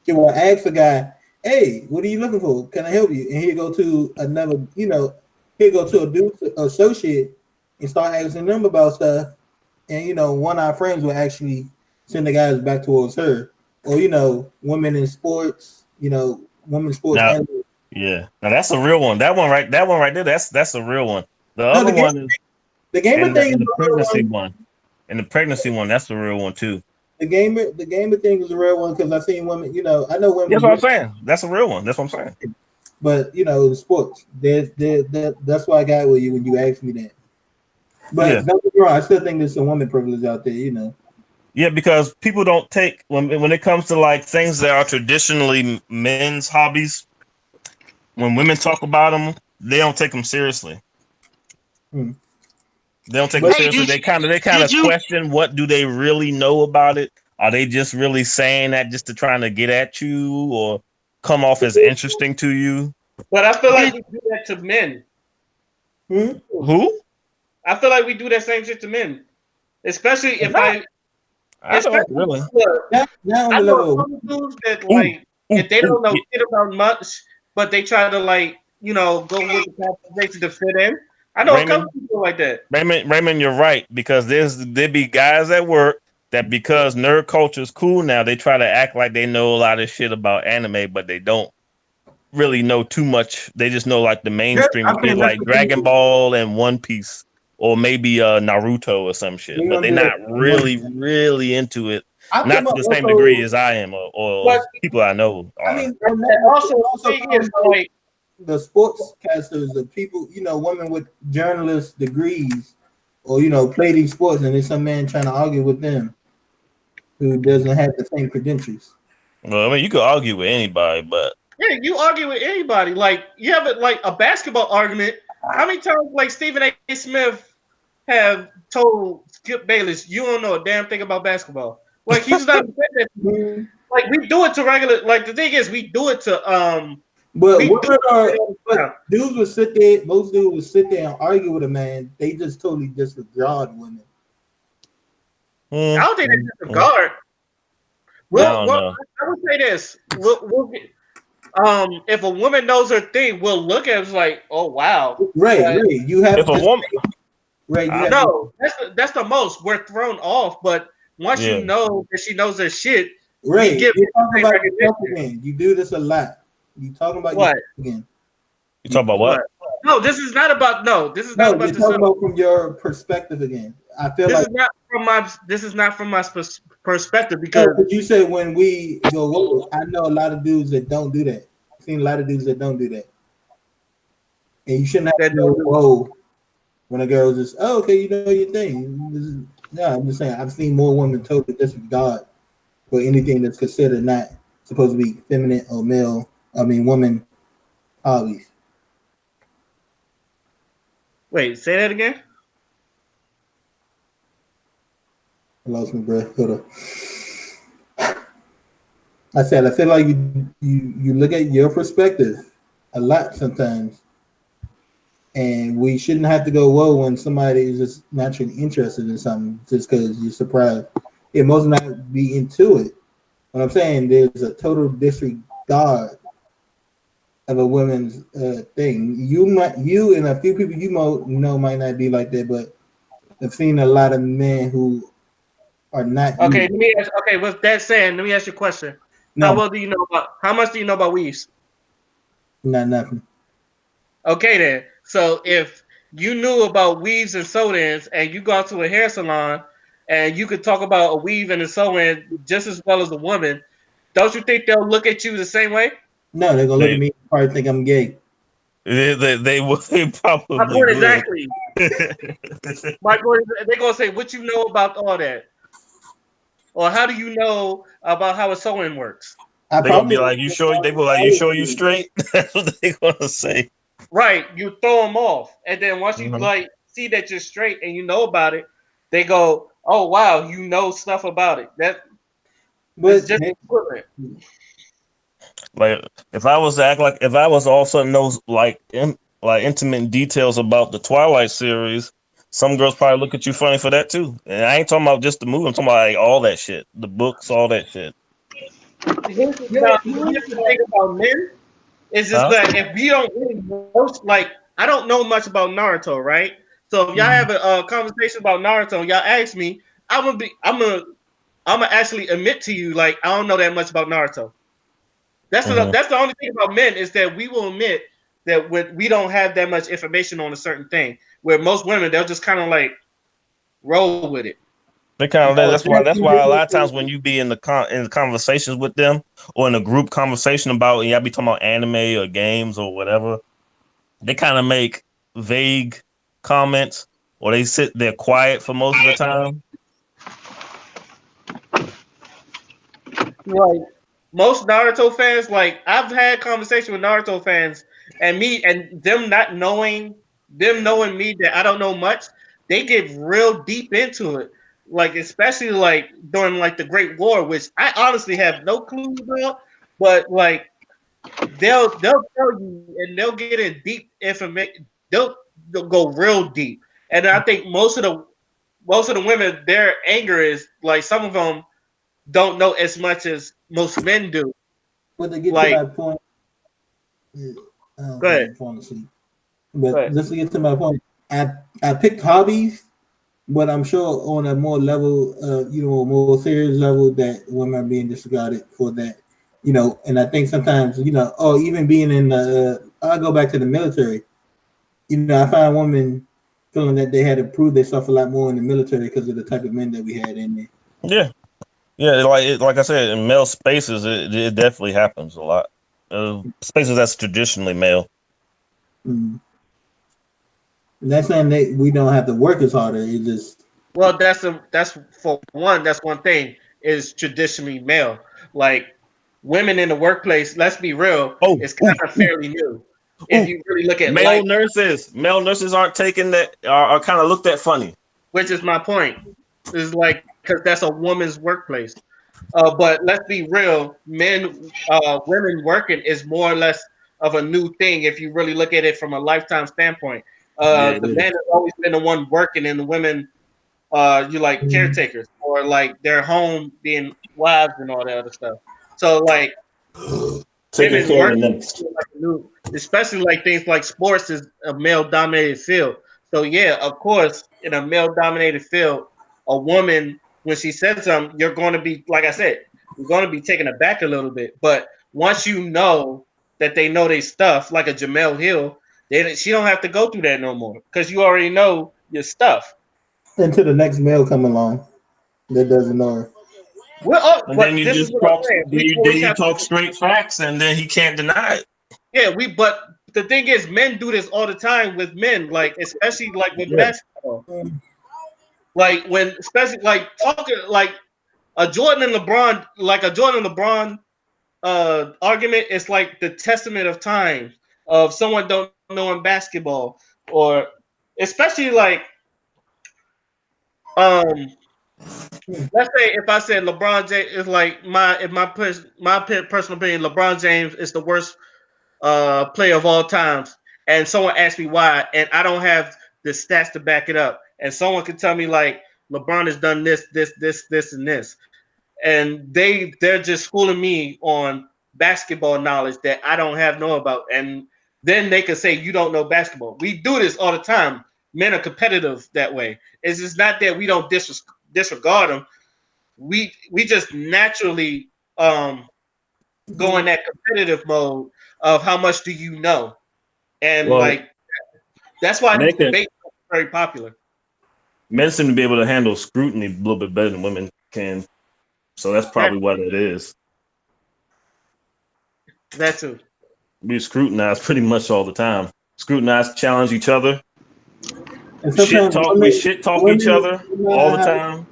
She will ask the guy, "Hey, what are you looking for? Can I help you?" And he'll go to another, he'll go to a dude's associate and start asking them about stuff. And one of our friends will actually send the guys back towards her, or women in sports, women sports. Now, And yeah. Now that's a real one. That one right there, that's a real one. The no, other one is the gamer thing is and the the real pregnancy one. one. And the pregnancy one, that's the real one too. The gamer thing is a real one because I've seen women. I know That's women, what I'm saying. That's a real one. That's what I'm saying. but in sports, that's why I got with you when you asked me that. Yeah. But don't get me wrong, I still think there's some woman privilege out there. Yeah, because people don't take when it comes to like things that are traditionally men's hobbies. When women talk about them, they don't take them seriously. Hmm. They don't take them But Hey, seriously. They kind of did you question what do they really know about it. Are they just really saying that just to trying to get at you or come off as interesting to you? But I feel like did we do that to men. hmm? Who? I feel like we do that same shit to men. Especially if Not. I, I don't especially really. look, not on I the know level of some dudes that Ooh, like if they ooh. don't know Yeah. shit about much, but they try to like go with the conversation to fit in. I know a couple Raymond, people like that. Raymond, you're right because there be guys at work that because nerd culture is cool now, they try to act like they know a lot of shit about anime, but they don't really know too much. They just know like the mainstream I'm shit, saying that's like the Dragon thing. Ball and One Piece, or maybe Naruto or some shit. We're But gonna they're do that not in one. really into it, I not come to up the same degree also. as I am, or But people I know I are. mean, and it also the also thing is comes like like the sportscasters, the people, women with journalist degrees, or play these sports, and there's some man trying to argue with them who doesn't have the same credentials. Well, I mean, you could argue with anybody, but yeah, you argue with anybody. Like you have it like a basketball argument. How many times like Stephen A. Smith have told Skip Bayless, you don't know a damn thing about basketball. Like he's not Mhm. like we do it to regular like the thing is we do it to But we do women are, it all the time. but dudes would sit there. Most dudes would sit there and argue with a man. They just totally disregard women. I mm, don't think mm, that's a mm, guard. I But don't know. I would say this. We'll get, if a woman knows her thing, we'll look at it as like, oh wow. But Ray, you If have a to. woman, Ray, you I, have to. no, that's the most. We're thrown off. But once you yeah, know that she knows her shit, we Ray, give you're the talking same about yourself recognition. again. You do this a lot. You talking about What? yourself again. you talk You, about What? what? No, this is not about no. This is not no, about you're the talking show. about from your perspective again. I feel This like is not from my. This is not from my perspective no, because but you said when we go, whoa, I know a lot of dudes that don't do that. I've seen a lot of dudes that don't do that, and you shouldn't have that to don't go, do. whoa, when a girl just, oh, okay, you know your thing. No, I'm just saying, I've seen more women totally disregard for anything that's considered not supposed to be feminine or male. I mean, woman hobbies. Wait, say that again. I lost my breath. Hold up. I said I feel like you look at your perspective a lot sometimes, and we shouldn't have to go whoa when somebody is just naturally interested in something just because you're surprised. It must not be into it. What I'm saying, there's a total disregard of a woman's thing. You and a few people you know might not be like that, but I've seen a lot of men who are not Okay, you. let me ask, okay, with that saying, let me ask you a question. How No, well do you know about how much do you know about weaves? not nothing. Okay then. So if you knew about weaves and sew-ins and you go to a hair salon and you could talk about a weave and a sew-in just as well as a woman, don't you think they'll look at you the same way? No, they're gonna look at They me and probably think I'm gay. they would they My probably point would. exactly. My point is they're gonna say what you know about all that. Or how do you know about how a sew-in works? I They're gonna be probably like, "You sure?" They be like, "You sure you straight?" That's what they gonna say. Right, you throw them off, and then once you Mhm. like see that you're straight and you know about it, they go, "Oh wow, you know stuff about it." That is but just equivalent. Like if I was to act like if I was all of a sudden knows like intimate details about the Twilight series, some girls probably look at you funny for that too. And I ain't talking about just the movie. I'm talking about like all that shit, the books, all that shit. Now, here's the thing about men is just Huh? that if we don't really know, like I don't know much about Naruto, right? So if y'all have a conversation about Naruto, and y'all ask me, I'm gonna actually admit to you, like I don't know that much about Naruto. Hmm. That's the only thing about men is that we will admit that we don't have that much information on a certain thing. Where most women they'll just kind of like roll with it. They kind of no, that's why a lot of times when you be in in the conversations with them or in a group conversation about and y'all be talking about anime or games or whatever, they kind of make vague comments or they sit there quiet for most of the time. Like most Naruto fans, like I've had conversation with Naruto fans, and me and them knowing me that I don't know much, they get real deep into it. Like especially like during like the Great War, which I honestly have no clue about, but like they'll tell you and they'll get in deep information. They'll go real deep, and I think most of the women their anger is like some of them don't know as much as most men do. but to get to Like, my point, I don't go think ahead, I'm falling asleep. go But ahead. just to get to my point, I picked hobbies, but I'm sure on a more level, more serious level, that women are being disregarded for that. And I think sometimes, even being in I go back to the military. I find women feeling that they had to prove themselves a lot more in the military because of the type of men that we had in there. Yeah, yeah. Like I said, in male spaces, it definitely happens a lot. Spaces that's traditionally male. Mm. And that's saying that we don't have to work as harder. It's just Well, that's for one. That's one thing is traditionally male. Like women in the workplace. Let's be real, Oh, it's ooh, kind of ooh, fairly new. If ooh. you really look at life, Male nurses aren't taking that. Are kind of looked at funny. which is my point, is like because that's a woman's workplace. But let's be real, women working is more or less of a new thing if you really look at it from a lifetime standpoint. Yeah, it The is. men have always been the one working, and the women, you like caretakers or like their home being wives and all that other stuff. So like Taking women care of the working, next. like new, especially like things like sports is a male dominated field. So yeah, of course, in a male dominated field, a woman when she says something, you're going to be like I said, you're going to be taken aback a little bit. But once you know that they know their stuff, like a Jamel Hill, then she don't have to go through that no more because you already know your stuff. until the next male come along that doesn't know her. Well, And then but you this is just what I'm talk. saying. We Then always you have talk straight facts, and then he can't deny it. yeah, but the thing is, men do this all the time with men, like especially like with Yeah. basketball. Like when, especially like talking like a Jordan and LeBron argument is like the testament of time of someone don't know in basketball, or especially like um Let's say if I said LeBron James is like my personal opinion, LeBron James is the worst player of all times, and someone asked me why, and I don't have the stats to back it up, and someone could tell me like LeBron has done this, and this, and they're just schooling me on basketball knowledge that I don't have know about, and then they could say you don't know basketball. We do this all the time. Men are competitive that way. It's just not that we don't disregard them. We just naturally go in that competitive mode of how much do you know, and Well, like that's why these men can debates are very popular. men seem to be able to handle scrutiny a little bit better than women can. So that's That probably what it is. that too. We scrutinize pretty much all the time. Scrutinize, challenge each other. And Shit sometimes talk. We women, shit talk each women, other no all matter the how, time.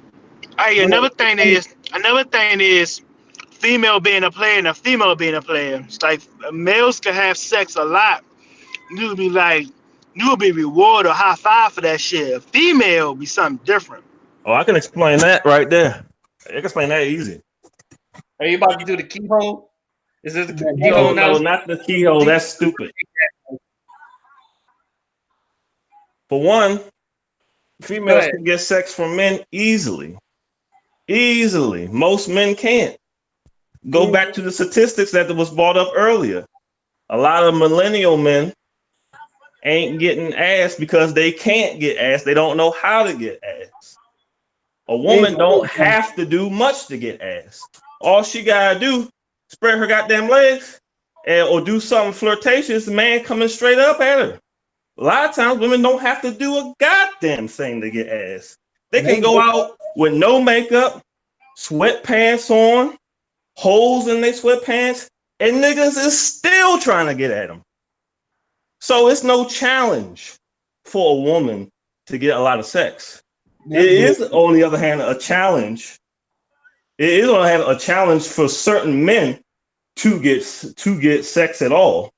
Hey, women, another thing is female being a player and a female being a player. It's like males can have sex a lot. You would be like, you would be rewarded or high five for that shit. A female be something different. Oh, I can explain that right there. I can explain that easy. Are you about to do the keyhole? Is this the No, keyhole that, now? no, not the keyhole. That's stupid. For one, Go females ahead. can get sex from men easily. Easily. Most men can't. Go yeah, back to the statistics that was brought up earlier. A lot of millennial men ain't getting ass because they can't get ass. They don't know how to get ass. A yeah, woman don't have to do much to get ass. All she gotta do, spread her goddamn legs, or do something flirtatious. The man coming straight up at her. A lot of times, women don't have to do a goddamn thing to get ass. They can they go out with no makeup, sweatpants on, holes in their sweatpants, and niggas is still trying to get at them. So it's no challenge for a woman to get a lot of sex. It that's is, on the other hand, a challenge. It is, on the other hand, a challenge for certain men to get sex at all.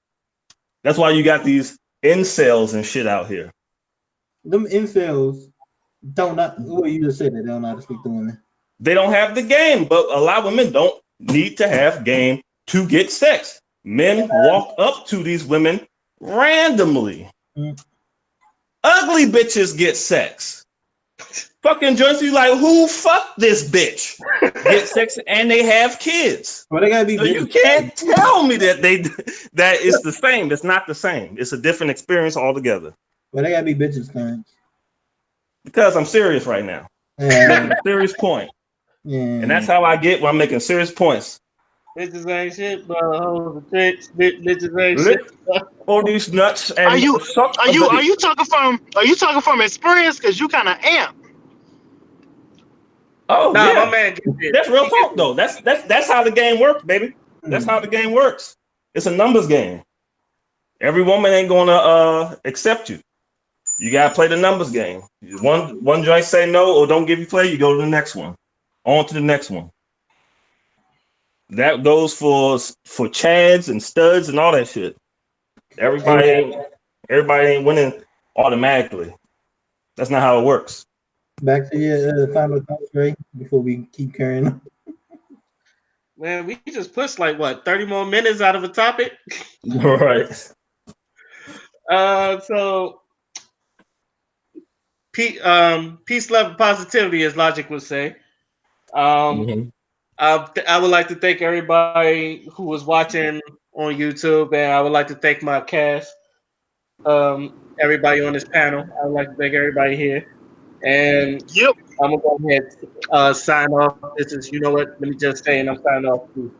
That's why you got these incels and shit out here. them incels don't not. Well, you just said that they don't know how to speak to women. They don't have the game, but a lot of women don't need to have game to get sex. Men walk up to these women randomly. Mm. Ugly bitches get sex. Fucking joints be like, who fucked this bitch? Get sex and they have kids. But they gotta be So you bitches. can't tell me that that it's the same. It's not the same. It's a different experience altogether. But they gotta be bitches, Clarence. Because I'm serious right now. Making a serious point. And that's how I get when I'm making serious points. Bitches ain't shit, but hoes and tricks. Bitches ain't Lick shit. all these nuts Are and you suck are a you dick. are you talking from experience? Cause you kind of amp. Oh Nah, my yeah. man gets it. That's real He gets talk though. That's how the game works, baby. That's how the game works. It's a numbers game. Every woman ain't gonna accept you. You gotta play the numbers game. One joint say no or don't give you play, you go to the next one. On to the next one. That goes for chads and studs and all that shit. Everybody ain't winning automatically. That's not how it works. Back to your final thoughts, Ray, before we keep carrying on. Man, we just pushed like what 30 more minutes out of a topic. Right. So peace, love, and positivity, as Logic would say. Mhm. I would like to thank everybody who was watching on YouTube, and I would like to thank my cast, everybody on this panel. I would like to thank everybody here, and Yep. I'm gonna go ahead sign off. This is, you know what? Let me just say, and I'm signing off too.